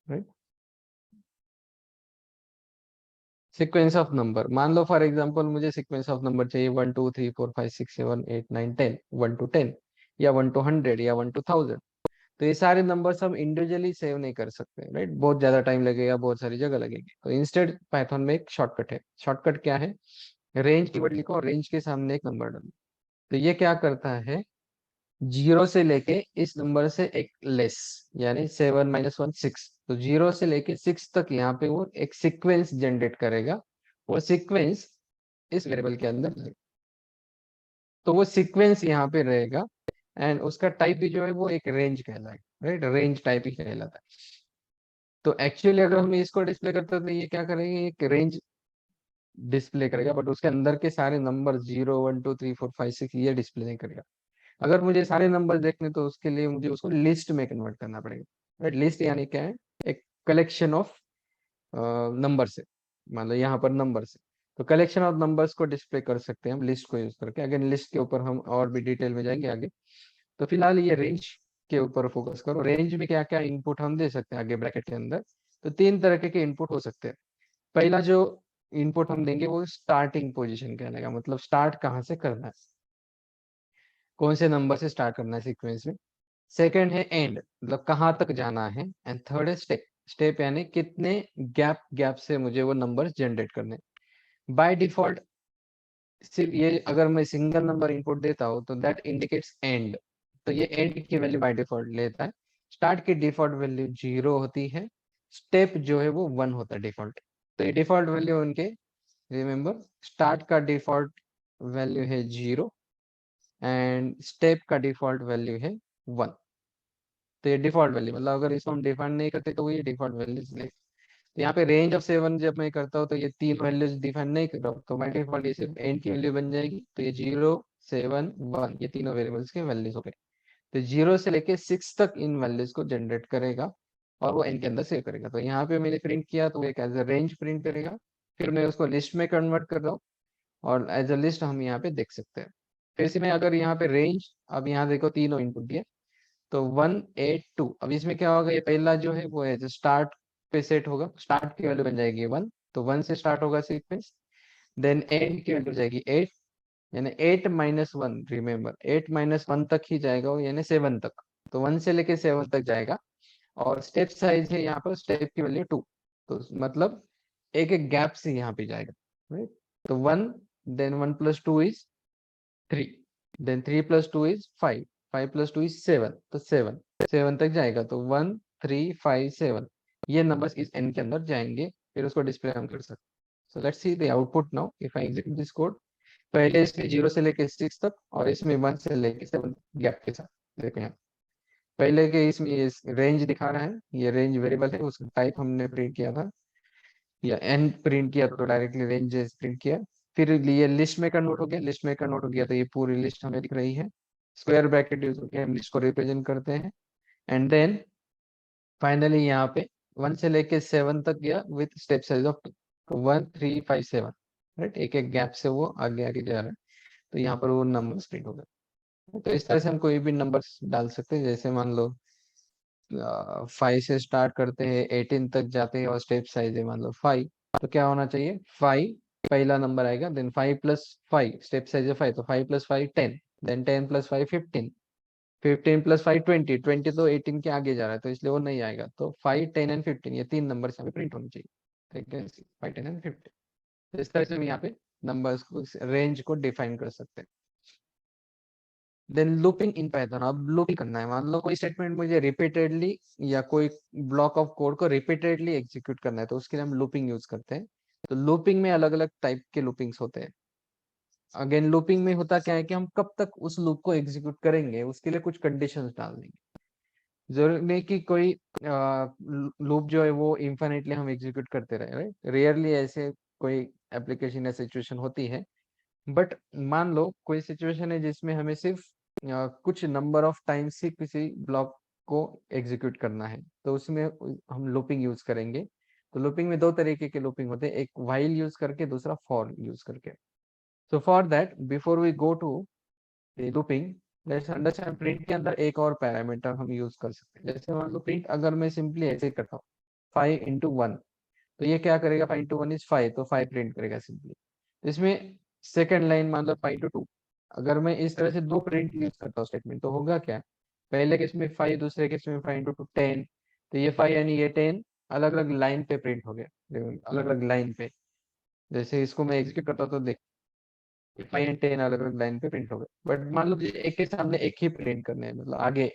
राइट। सीक्वेंस ऑफ नंबर, मान लो फॉर एग्जांपल मुझे सीक्वेंस ऑफ नंबर चाहिए 1 2 3 4 5 6 7 8 9 10, 1 to 10 या 1 to 100 या 1 to 1000। तो ये सारे नंबर्स हम इंडिविजुअली सेव नहीं कर सकते, राइट। बहुत ज्यादा टाइम लगेगा, बहुत सारी जगह लगेगी। तो इंस्टेड पाइथन में एक शॉर्टकट है। शॉर्टकट क्या है? रेंज कीवर्ड लिखो और रेंज के सामने एक नंबर डालो। तो ये क्या करता है, 0 से लेके इस नंबर से एक लेस, यानी 7 - 1 6। तो 0 से लेके 6 तक यहाँ पे वो एक सीक्वेंस जनरेट करेगा। वो सीक्वेंस इस वेरिएबल के अंदर रहेगा। तो वो सीक्वेंस यहाँ पे रहेगा एंड उसका टाइप भी जो है वो एक रेंज कहलाएगा, राइट। रेंज टाइप ही कहलाता है। तो एक्चुअली अगर हम इसको डिस्प्ले करते हैं तो ये क्या करेंगे, एक रेंज डिस्प्ले करेगा, बट उसके अंदर के सारे नंबर 0 1 2 3 4 5 6 ये डिस्प्ले नहीं करेगा। अगर मुझे सारे नंबर देखने तो उसके लिए मुझे उसको लिस्ट में कन्वर्ट करना पड़ेगा, राइट। लिस्ट यानी क्या है, एक कलेक्शन ऑफ नंबर से। मान लो यहाँ पर नंबर से, तो कलेक्शन ऑफ नंबर्स को डिस्प्ले कर सकते हैं हम लिस्ट को यूज करके। अगेन लिस्ट के ऊपर हम और भी डिटेल में जाएंगे आगे। तो फिलहाल ये रेंज के ऊपर फोकस करो। रेंज में क्या क्या इनपुट हम दे सकते हैं आगे ब्रैकेट के अंदर। तो 3 तरह के इनपुट हो सकते हैं। पहला जो इनपुट हम देंगे वो स्टार्टिंग पोजीशन कहने का मतलब स्टार्ट कहाँ से करना है, कौन से नंबर से स्टार्ट करना है सीक्वेंस में। सेकंड है एंड, मतलब कहाँ तक जाना है। एंड थर्ड है स्टेप। स्टेप यानी कितने गैप गैप से मुझे वो नंबर जनरेट करने। बाय डिफॉल्ट सिर्फ ये अगर मैं सिंगल नंबर इनपुट देता हूँ तो दैट इंडिकेट्स एंड। तो ये एंड की वैल्यू बाय डिफॉल्ट लेता है। स्टार्ट की डिफॉल्ट वैल्यू 0 होती है। स्टेप जो है वो 1 होता है डिफॉल्ट। तो ये डिफॉल्ट वैल्यू उनके, रिमेम्बर, स्टार्ट का डिफॉल्ट वैल्यू है 0 एंड स्टेप का डिफॉल्ट वैल्यू है 1। तो ये डिफॉल्ट वैल्यू, मतलब अगर इसको हम डिफाइन नहीं करते तो ये डिफॉल्ट वैल्यूज ले। तो यहाँ पे रेंज ऑफ 7 जब मैं करता हूँ तो ये 3 वैल्यूज डिफाइन नहीं कर रहा हूँ, तो बाई डिफॉल्ट ये सिर्फ एंड की वैल्यू बन जाएगी। तो ये 0 7 1 ये तीनों वेरिएबल्स के वैल्यूज हो गए। तो 0 से लेके 6 तक इन वैल्यूज को जनरेट करेगा और वो एन के अंदर सेव करेगा। तो यहाँ पे मैंने प्रिंट किया तो एक एज अ रेंज प्रिंट करेगा। फिर मैं उसको लिस्ट में कन्वर्ट कर रहा हूँ और एज अ लिस्ट हम यहाँ पे देख सकते हैं। फिर से मैं अगर यहाँ पे रेंज, अब यहाँ देखो तीनों इनपुट दिए। तो 1 8 2, अब इसमें क्या होगा, ये पहला जो है वो है जो स्टार्ट पे सेट होगा। स्टार्ट की वैल्यू बन जाएगी 1। तो 1 से स्टार्ट होगा सीक्वेंस। देन एंड की वैल्यू जाएगी 8, यानी 8 - 1। रिमेम्बर 8 - 1 तक ही जाएगा वो, यानी 7 तक। तो 1 से लेके 7 तक जाएगा। और स्टेप साइज है यहाँ पर, स्टेप की वैल्यू 2। तो मतलब एक एक गैप से यहाँ पे जाएगा, राइट। तो 1, देन 1 + 2 = 3, देन 3 + 2 = 5, 5 + 2 = 7। तो 7 तक जाएगा। तो 1 3 5 7 ये नंबर्स इस एन के अंदर जाएंगे। फिर उसको डिस्प्ले हम कर सकते हैं। So let's see the output now if I execute this code. पहले इसमें 0 से लेके 6 तक और इसमें 1 से लेके 7 गैप के साथ। देखो यहाँ पहले के इसमें ये रेंज दिखा रहा है, ये रेंज वेरिएबल है, उसका टाइप हमने प्रिंट किया था या एन प्रिंट किया तो डायरेक्टली रेंज प्रिंट किया। फिर ये लिस्ट में कन्वर्ट हो गया, लिस्ट में कन्वर्ट हो गया तो ये पूरी लिस्ट हमें दिख रही है। स्क्वायर ब्रैकेट यूज करके हम लिस्ट को रिप्रेजेंट करते हैं। एंड देन फाइनली यहाँ पे 1 से लेके 7 तक गया विथ स्टेप साइज ऑफ 2। तो 1 3 5 7, राइट। एक एक गैप से वो आगे आगे जा रहा है। तो यहाँ पर वो नंबर प्रिंट हो गए। तो इस तरह से हम कोई भी नंबर्स डाल सकते हैं। जैसे मान लो 5 से स्टार्ट करते हैं 18 तक जाते हैं और स्टेप साइज है मान लो 5। तो क्या होना चाहिए, 5 पहला नंबर आएगा, देन 5 + 5 स्टेप साइज है 5, तो 5 + 5 10, देन 10 + 5 15, 15 + 5 20, 20 तो 18 के आगे जा रहा है तो इसलिए वो नहीं आएगा। तो 5 10 एंड 15 ये 3 नंबर हमें प्रिंट होने चाहिए, ठीक है। 5 10 एंड 15। तो इस तरह से हम यहाँ पे नंबर्स को, रेंज को डिफाइन कर सकते हैं। देन लूपिंग इन पाइथन, अब लूपिंग करना है। मान लो कोई स्टेटमेंट मुझे रिपीटेडली या कोई ब्लॉक ऑफ कोड को रिपीटेडली एग्जीक्यूट करना है तो उसके लिए हम लूपिंग यूज करते हैं। तो लूपिंग में अलग अलग टाइप के लूपिंग्स होते हैं। अगेन लूपिंग में होता क्या है कि हम कब तक उस लूप को एग्जीक्यूट करेंगे उसके लिए कुछ कंडीशंस डाल देंगे। जरूरी नहीं कि कोई लूप जो है वो इन्फिनिटली हम एग्जीक्यूट करते रहे, राइट। रेयरली ऐसे कोई एप्लीकेशन या सिचुएशन होती है। बट मान लो कोई सिचुएशन है जिसमें हमें सिर्फ कुछ नंबर ऑफ टाइम्स ही किसी ब्लॉक को एग्जीक्यूट करना है तो उसमें हम लूपिंग यूज करेंगे। तो लूपिंग में दो तरीके के लूपिंग होते हैं, एक व्हाइल यूज करके, दूसरा फॉर यूज करके। So for that before we go to looping, let's understand print के अंदर एक और पैरामीटर हम यूज कर सकते हैं। जैसे मान लो प्रिंट अगर मैं सिंपली ऐसे ही करता हूँ 5 × 1, तो ये क्या करेगा, 5 × 1 = 5, तो 5 प्रिंट करेगा सिंपली। इसमें सेकंड लाइन मान लो 5 × 2, अगर मैं इस तरह से दो प्रिंट यूज करता हूँ स्टेटमेंट, तो होगा क्या, पहले केस में 5, दूसरे केस में 5 × 2 10, तो ये 5 यानी ये 10 अलग अलग लाइन पे प्रिंट हो गया, अलग अलग लाइन पे। जैसे इसको मैं एग्जीक्यूट करता हूँ तो देख 5 एंड 10 अलग अलग लाइन पे प्रिंट हो गए। बट मान लो मुझे एक के सामने एक ही प्रिंट करने हैं, मतलब आगे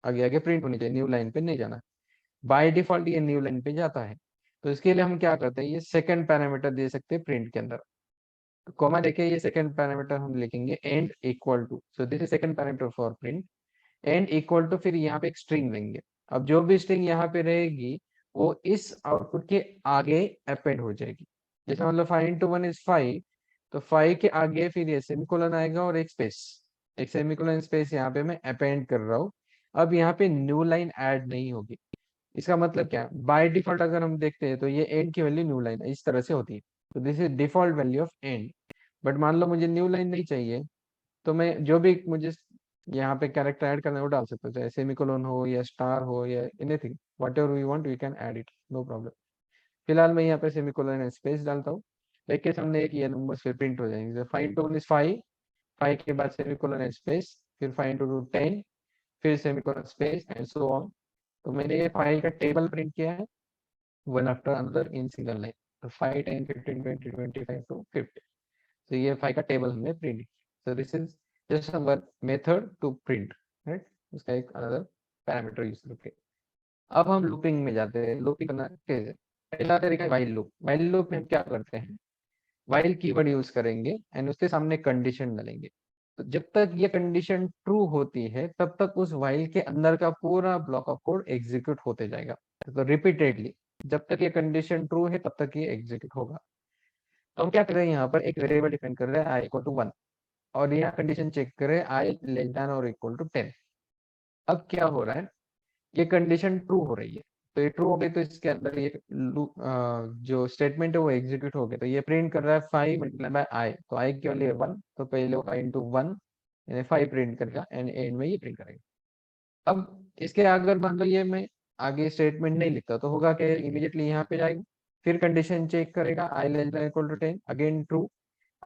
आगे आगे प्रिंट होनी चाहिए, न्यू लाइन पे नहीं जाना। बाय डिफॉल्ट ये न्यू लाइन पे जाता है, तो इसके लिए हम क्या करते हैं, ये सेकंड पैरामीटर दे सकते हैं प्रिंट के अंदर। तो कॉमा देखिए, ये सेकंड पैरामीटर हम लिखेंगे end equal to, so this is second parameter for print, end equal to, फिर यहाँ पे एक स्ट्रिंग लेंगे। अब जो भी स्ट्रिंग यहाँ पे रहेगी वो इस आउटपुट के आगे अपेंड हो जाएगी। जैसे मतलब 5 × 1 = 5, तो 5 के आगे फिर ये सेमीकोलन आएगा और एक स्पेस, एक सेमीकोलन स्पेस यहाँ पे मैं अपेंड कर रहा हूँ। अब यहाँ पे न्यू लाइन ऐड नहीं होगी। इसका मतलब क्या है, बाय डिफॉल्ट अगर हम देखते हैं तो ये एंड की वैल्यू न्यू लाइन इस तरह से होती है, तो this is default value of and. But मान लो मुझे न्यू लाइन नहीं चाहिए, तो मैं जो भी मुझे यहाँ पे कैरेक्टर ऐड करना है वो डाल सकता हूँ, चाहे सेमीकोलन हो या स्टार हो या anything, whatever we want we can add it, no problem. फिलहाल मैं यहाँ पे सेमीकोलन एंड स्पेस डालता हूँ, एक के सामने एक ये नंबर फिर प्रिंट हो जाएंगे। 5 × 1 = 5, 5 के बाद सेमीकोलन एंड स्पेस, फिर 5 × 2 = 10, फिर semicolon space and so on. तो मैंने ये 5 का टेबल प्रिंट किया है, one after another in single line. तो 5 10 15 20 25 to 50, तो ये 5 का टेबल हमने प्रिंट किया। So this is just one method to print, right, उसका एक अनदर पैरामीटर यूज करके। अब हम लूपिंग में जाते हैं। लूपिंग करना कैसे, पहला तरीका है व्हाइल लूप। व्हाइल लूप में हम क्या करते हैं, व्हाइल कीवर्ड यूज करेंगे एंड उसके सामने कंडीशन डालेंगे। तो जब तक ये कंडीशन ट्रू होती है तब तक उस व्हाइल के अंदर का पूरा ब्लॉक ऑफ कोड एग्जीक्यूट होते जाएगा, तो रिपीटेडली जब तक ये कंडीशन ट्रू है तब तक ये एग्जीक्यूट होगा। तो हम क्या कर रहे हैं, यहाँ पर एक वेरिएबल डिफाइन कर रहे हैं i = 1, और यहाँ कंडीशन चेक करें i <= 10। अब क्या हो रहा है, ये कंडीशन ट्रू हो रही है, तो ये ट्रू हो गई तो इसके अंदर ये जो स्टेटमेंट है वो एग्जीक्यूट हो गया। तो ये प्रिंट कर रहा है 5 × i, तो i की वैल्यू 1, तो पहले वो 5 × 1 यानी 5 प्रिंट करेगा एंड एंड में ये प्रिंट करेगा। अब इसके अगर मान लो ये मैं आगे स्टेटमेंट नहीं लिखता तो होगा कि इमीडिएटली यहाँ पे जाएगा, फिर कंडीशन चेक करेगा i <= 10, अगेन ट्रू,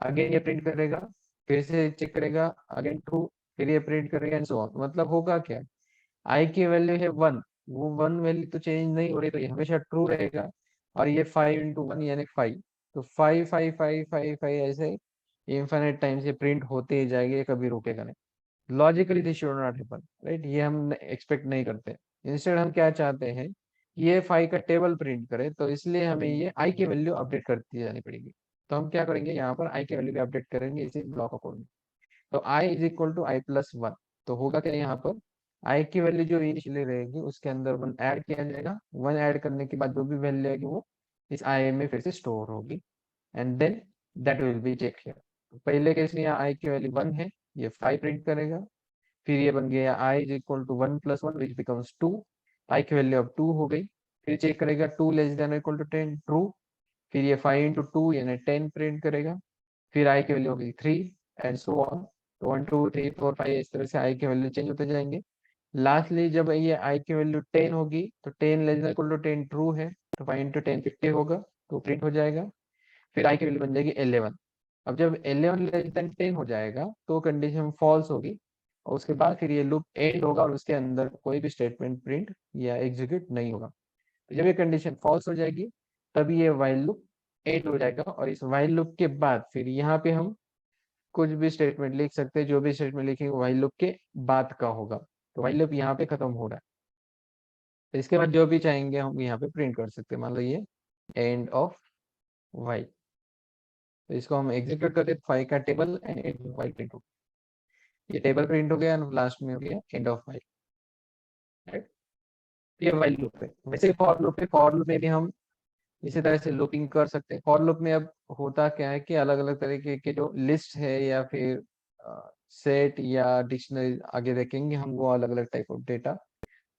अगेन ये प्रिंट करेगा, फिर से चेक करेगा, अगेन ट्रू, फिर ये प्रिंट करेगा एंड सो ऑन। मतलब होगा क्या, आई की वैल्यू है 1, वो 1 वैल्यू तो चेंज नहीं हो रही, तो ये हमेशा ट्रू रहेगा। और ये 5 × 1 यानी 5, तो 5 5 5 5 5 ऐसे इनफाइनाइट टाइम से प्रिंट होते ही जाएंगे, कभी रुकेगा नहीं। Logically this should not happen, right, ये हम एक्सपेक्ट नहीं करते। इंस्टेड हम क्या चाहते हैं, ये 5 का टेबल प्रिंट करे, तो इसलिए हमें ये आई की वैल्यू अपडेट करती जानी पड़ेगी। तो हम क्या करेंगे, यहाँ पर आई की वैल्यू भी अपडेट करेंगे इसी ब्लॉक अकाउंट। तो i = i+1, तो होगा क्या, यहाँ पर i की वैल्यू जो इनिशियली रहेगी उसके अंदर 1 ऐड किया जाएगा। 1 ऐड करने के बाद जो भी वैल्यू आएगी वो इस i में फिर से स्टोर होगी, and then that will be check here. पहले केस में यहाँ i की वैल्यू 1 है, ये 5 प्रिंट करेगा, फिर ये बन गया i = 1 + 1 विच बिकम्स 2, i की वैल्यू अब 2 हो गई, फिर चेक करेगा 2 <= 10, ट्रू, फिर ये 5 × 2 यानी 10 प्रिंट करेगा, फिर i की वैल्यू होगी 3 एंड सो ऑन। तो 1 2 3 4 5 इस तरह से i की वैल्यू चेंज होते जाएंगे। लास्टली जब ये i की वैल्यू 10 होगी तो 10 <= 10 ट्रू है, तो 5 × 10 50 होगा, तो प्रिंट हो जाएगा। फिर i की वैल्यू बन जाएगी 11। अब जब 11 <= 10 हो जाएगा तो कंडीशन फॉल्स होगी, और उसके बाद फिर ये लूप एंड होगा और उसके अंदर कोई भी स्टेटमेंट प्रिंट या एग्जीक्यूट नहीं होगा। तो जब ये कंडीशन फॉल्स हो जाएगी तभी ये व्हाइल लूप एंड हो जाएगा, और इस व्हाइल लूप के बाद फिर यहाँ पे हम कुछ भी स्टेटमेंट लिख सकते हैं, जो भी स्टेटमेंट लिखेंगे व्हाइल लूप के बाद का होगा। तो व्हाइल लूप यहाँ पे खत्म हो रहा है, तो इसके बाद जो भी चाहेंगे हम यहाँ पे प्रिंट कर सकते हैं। मान लो ये एंड ऑफ व्हाइल, तो इसको हम एग्जीक्यूट करते 5 का table and end of while print हो, ये टेबल प्रिंट हो गया एंड लास्ट में हो गया एंड ऑफ व्हाइल, राइट। ये व्हाइल लूप है। वैसे फॉर लूप है, फॉर लूप में भी हम इसी तरह से लूपिंग कर सकते हैं। फॉर लूप में अब होता क्या है कि अलग अलग तरीके के जो लिस्ट है या फिर सेट या डिक्शनरी आगे देखेंगे हम, वो अलग अलग टाइप ऑफ डेटा।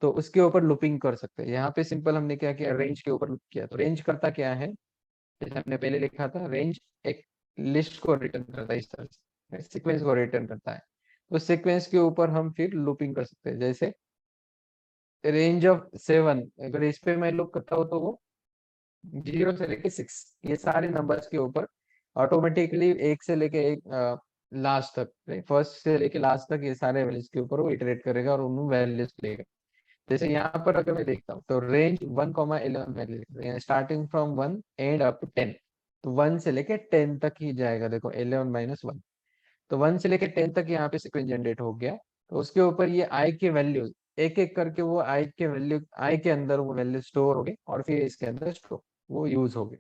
तो उसके ऊपर लूपिंग कर सकते हैं। यहाँ पे सिंपल हमने क्या किया, रेंज के ऊपर लूप किया। तो रेंज करता क्या है, जैसे हमने पहले लिखा था, रेंज एक लिस्ट को रिटर्न करता है, इस तरह से सीक्वेंस को रिटर्न करता है। उस सीक्वेंस के ऊपर हम फिर लूपिंग कर सकते हैं। जैसे रेंज ऑफ 7, अगर इस पे मैं लूप करता हूँ तो वो 0 से लेके 6, ये सारे नंबर्स के ऊपर ऑटोमेटिकली एक से लेके एक लास्ट तक, फर्स्ट से लेके लास्ट तक ये सारे वैल्यूज के ऊपर वो इटरेट करेगा और उन वैल्यूज लेगा। जैसे यहाँ पर अगर मैं देखता हूँ तो range 1,11 value, starting from 1 and up to 10। तो 1 से लेके 10 तक ही जाएगा। देखो 11 - 1, तो 1 से लेके 10 तक यहाँ पे सीक्वेंस जनरेट हो गया। तो उसके ऊपर ये आई के वैल्यूज एक एक करके, वो आई के वैल्यू, आई के अंदर वो वैल्यू स्टोर हो गई और फिर इसके अंदर स्टोर वो यूज हो गई।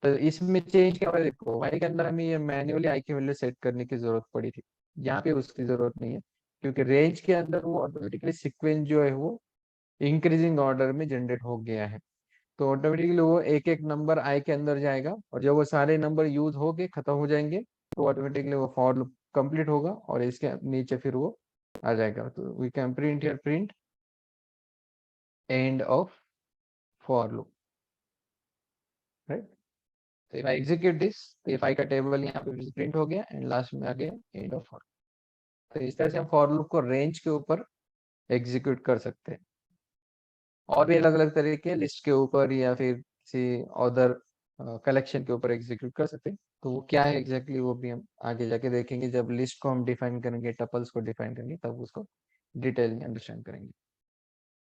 तो इसमें चेंज क्या हुआ, देखो वाई के अंदर हमें ये मैन्युअली आई की वैल्यू सेट करने की जरूरत पड़ी थी, यहाँ पे उसकी जरूरत नहीं है, क्योंकि रेंज के अंदर वो ऑटोमेटिकली सीक्वेंस जो है वो इंक्रीजिंग ऑर्डर में जनरेट हो गया है। तो ऑटोमेटिकली वो एक एक नंबर आई के अंदर जाएगा, और जब वो सारे नंबर यूज हो के खत्म हो जाएंगे तो ऑटोमेटिकली वो फॉर लूप कंप्लीट होगा और इसके नीचे फिर वो आ जाएगा। तो we can print here, print end of for loop, right. तो इफ आई एग्जीक्यूट दिस, तो इफ आई का टेबल यहाँ पे प्रिंट हो गया एंड लास्ट में आ गया एंड ऑफ फॉर। तो इस तरह से हम फॉर लूप को रेंज के ऊपर एग्जीक्यूट कर सकते हैं। और भी अलग अलग तरीके लिस्ट के ऊपर या फिर किसी अदर कलेक्शन के ऊपर एग्जीक्यूट कर सकते हैं। तो वो क्या है एग्जैक्टली वो भी हम आगे जाके देखेंगे, जब लिस्ट को हम डिफाइन करेंगे, टपल्स को डिफाइन करेंगे, तब उसको डिटेल में अंडरस्टैंड करेंगे।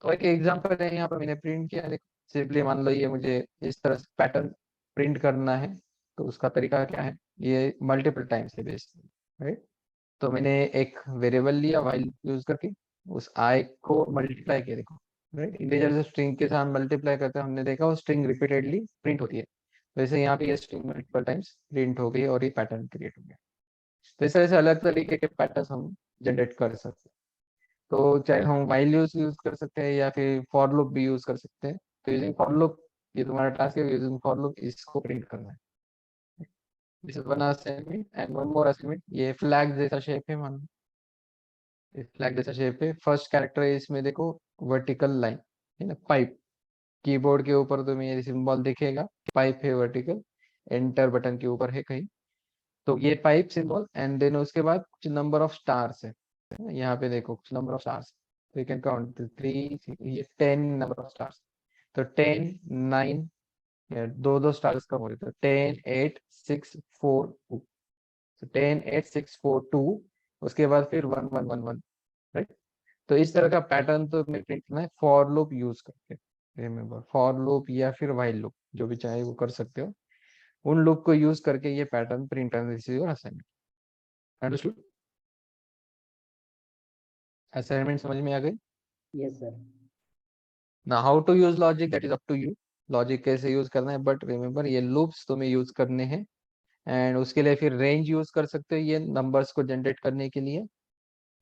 तो एक एग्जांपल है, यहाँ पर मैंने प्रिंट किया, सिंपली मान लो ये मुझे इस तरह से पैटर्न प्रिंट करना है। तो उसका तरीका क्या है, ये मल्टीपल टाइम्स है बेस्ड, राइट। तो मैंने एक वेरिएबल लिया वाइल यूज करके, उस आई को मल्टीप्लाई किया, देखो राइट, इंटीजर से स्ट्रिंग के साथ मल्टीप्लाई करते हैं, हमने देखा वो स्ट्रिंग रिपीटेडली प्रिंट होती है। वैसे यहाँ पे ये स्ट्रिंग मल्टीपल टाइम्स प्रिंट हो गई और ये पैटर्न क्रिएट हो गया। तो इस तरह से अलग तरीके के पैटर्न हम जनरेट कर सकते हैं। तो चाहे हम वाइल यूज कर सकते हैं या फिर फॉर लूप भी यूज कर सकते हैं। तो यूजिंग फॉर लूप, ये तुम्हारा टास्क है, यूजिंग फॉर लूप इसको प्रिंट करना है। This is one assignment and one more assignment. ये फ्लैग जैसा शेप है, मान फ्लैग जैसा शेप है। फर्स्ट कैरेक्टर है इसमें, देखो वर्टिकल लाइन है ना, पाइप। कीबोर्ड के ऊपर तो ये सिंबल दिखेगा, पाइप है वर्टिकल, एंटर बटन के ऊपर है कहीं। तो ये पाइप सिंबल, एंड देन उसके बाद कुछ नंबर ऑफ स्टार्स है ना? यहाँ पे देखो कुछ नंबर ऑफ स्टार्स, तो यू कैन काउंट 3, ये 10 नंबर ऑफ स्टार्स। तो 10, 9, दो दो स्टार्स का हो रहा है, तो 10, 8, 6, 4, 2। तो 10, 8, 6, 4, 2, उसके बाद फिर 1, 1, 1, 1, राइट। तो इस तरह का पैटर्न तो मैं प्रिंट करना है फॉर लूप यूज करके। रिमेम्बर, फॉर लूप या फिर व्हाइल लूप, जो भी चाहे वो कर सकते हो। उन लूप को यूज करके ये पैटर्न प्रिंट करना, this is your assignment. Understood? Assignment समझ में आ गई? Yes sir. ना how to use logic, that is up to you. Logic कैसे यूज करना है, बट रिमेम्बर ये लूप्स तुम्हें यूज करने हैं। एंड उसके लिए फिर रेंज यूज कर सकते हो ये नंबर्स को जनरेट करने के लिए।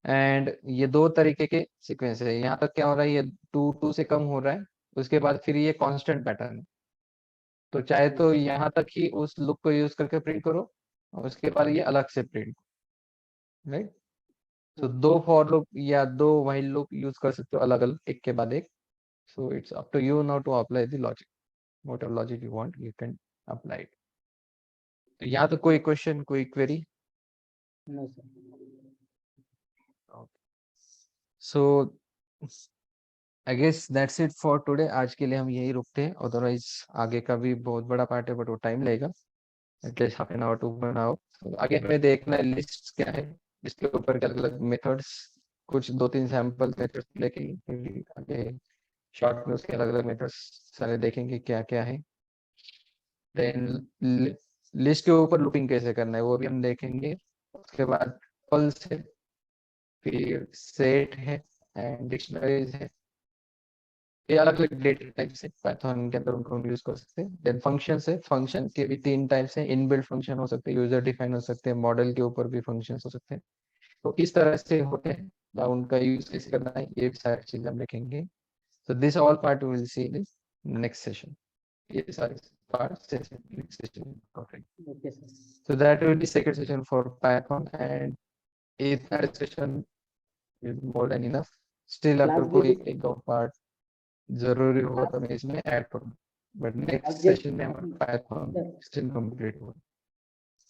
एंड ये दो तरीके के सीक्वेंस है। यहाँ तक क्या हो रहा है, ये 2 से कम हो रहा है, उसके बाद फिर ये कांस्टेंट पैटर्न है। तो चाहे तो यहाँ तक ही उस लुक को यूज करके प्रिंट करो, और उसके बाद ये अलग से प्रिंट, राइट। तो दो फॉर लूप या दो व्हाइल लूप यूज कर सकते हो अलग अलग, एक के बाद एक। So it's up to you now to apply the logic, whatever logic you want you can apply it. तो यहाँ तो कोई क्वेश्चन, कोई query? No sir. So I guess that's it for today. आज के लिए हम यही रुकते हैं, अदरवाइज आगे का भी बहुत बड़ा पार्ट है, बट वो टाइम लगेगा, at least half an hour to 1 hour. तो आगे हमें देखना है लिस्ट क्या है, इसके ऊपर अलग अलग मेथड्स, कुछ 2-3 सैंपल मेथड्स लेके फिर आगे शॉर्ट में उसके अलग अलग मेथड्स सारे देखेंगे क्या क्या है। देन लिस्ट के ऊपर लूपिंग कैसे करना है वो भी हम देखेंगे। उसके बाद पल्स है, फिर सेट है एंड डिक्शनरीज है। ये अलग अलग डेटा टाइप्स है पाइथन के अंदर, उनको हम यूज कर सकते हैं। देन फंक्शन है, फंक्शन के भी 3 टाइप्स हैं, इनबिल्ट फंक्शन हो सकते हैं, यूजर डिफाइन हो सकते हैं, मॉडल के ऊपर भी फंक्शन हो सकते हैं। तो इस तरह से होते हैं, या उनका यूज कैसे करना है, ये भी सारी चीजें हम देखेंगे। So this all part we will see in this next session. Yes, sorry, part session, next session. Perfect. Okay sir. So that will be second session for Python, and if that session is more than enough. Still अगर Class कोई basic एक part जरूरी होगा तो मैं इसमें add करूँगा, but next object session में हमारा पाइथन sir, स्टिल कंप्लीट होगा।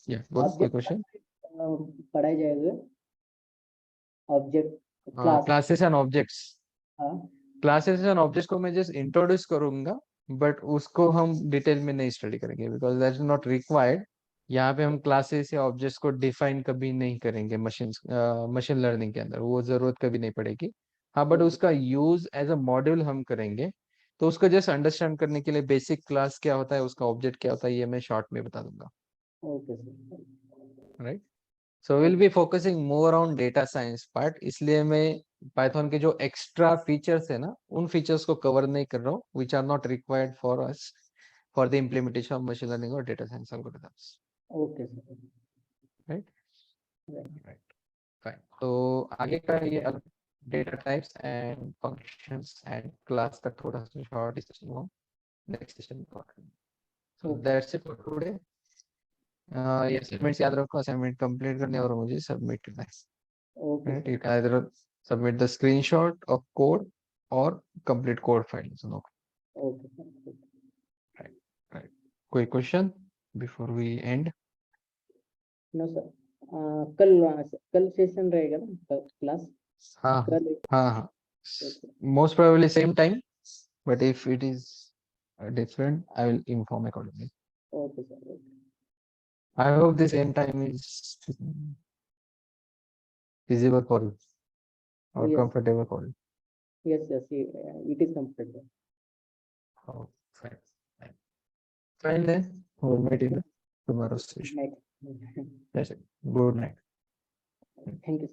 या बोलो कोई object क्वेश्चन। पढ़ाया जाएगा object class. Classes and objects, हाँ क्लासेस एंड ऑब्जेक्ट्स को मैं जस्ट इंट्रोड्यूस करूंगा, बट उसको हम डिटेल में नहीं स्टडी करेंगे because that is not required. यहाँ पे हम क्लासेस या ऑब्जेक्ट्स को डिफाइन कभी नहीं करेंगे मशीन लर्निंग के अंदर, वो जरूरत कभी नहीं पड़ेगी। हाँ, बट ओके उसका यूज एज अ मॉड्यूल हम करेंगे, तो उसको जस्ट अंडरस्टैंड करने के लिए बेसिक क्लास क्या होता है, उसका ऑब्जेक्ट क्या होता है, ये मैं शॉर्ट में बता दूंगा, okay sir. Right. So will be focusing more on data science part, इसलिए मैं पाइथन के जो एक्स्ट्रा फीचर्स है ना, उन फीचर्स को कवर नहीं कर रहा हूँ, which are not required for us for the implementation of machine learning और data science algorithms, okay sir. Right. Right, fine. तो आगे का ये data types and functions and class का थोड़ा सा शॉर्ट डिस्कशन हुआ, नेक्स्ट सेशन में बात करेंगे। So that's it for today. ये असाइनमेंट्स याद रखो, असाइनमेंट कंप्लीट करने और मुझे सबमिट करना है, okay right? Sir. You can either submit the screenshot of code or complete code files. No. Okay sir. Right. Right. कोई question before we end? No sir, कल सेशन रहेगा ना क्लास हाँ कल? हाँ हाँ, okay most probably same time, but if it is different, I will inform accordingly. Okay sir. Okay I hope the same time is feasible for you or yes comfortable for you. Yes yes, it is comfortable. Oh, fine. Fine. Fine then, we'll meet in the tomorrow's good session. Night. That's it. Good night. Thank you.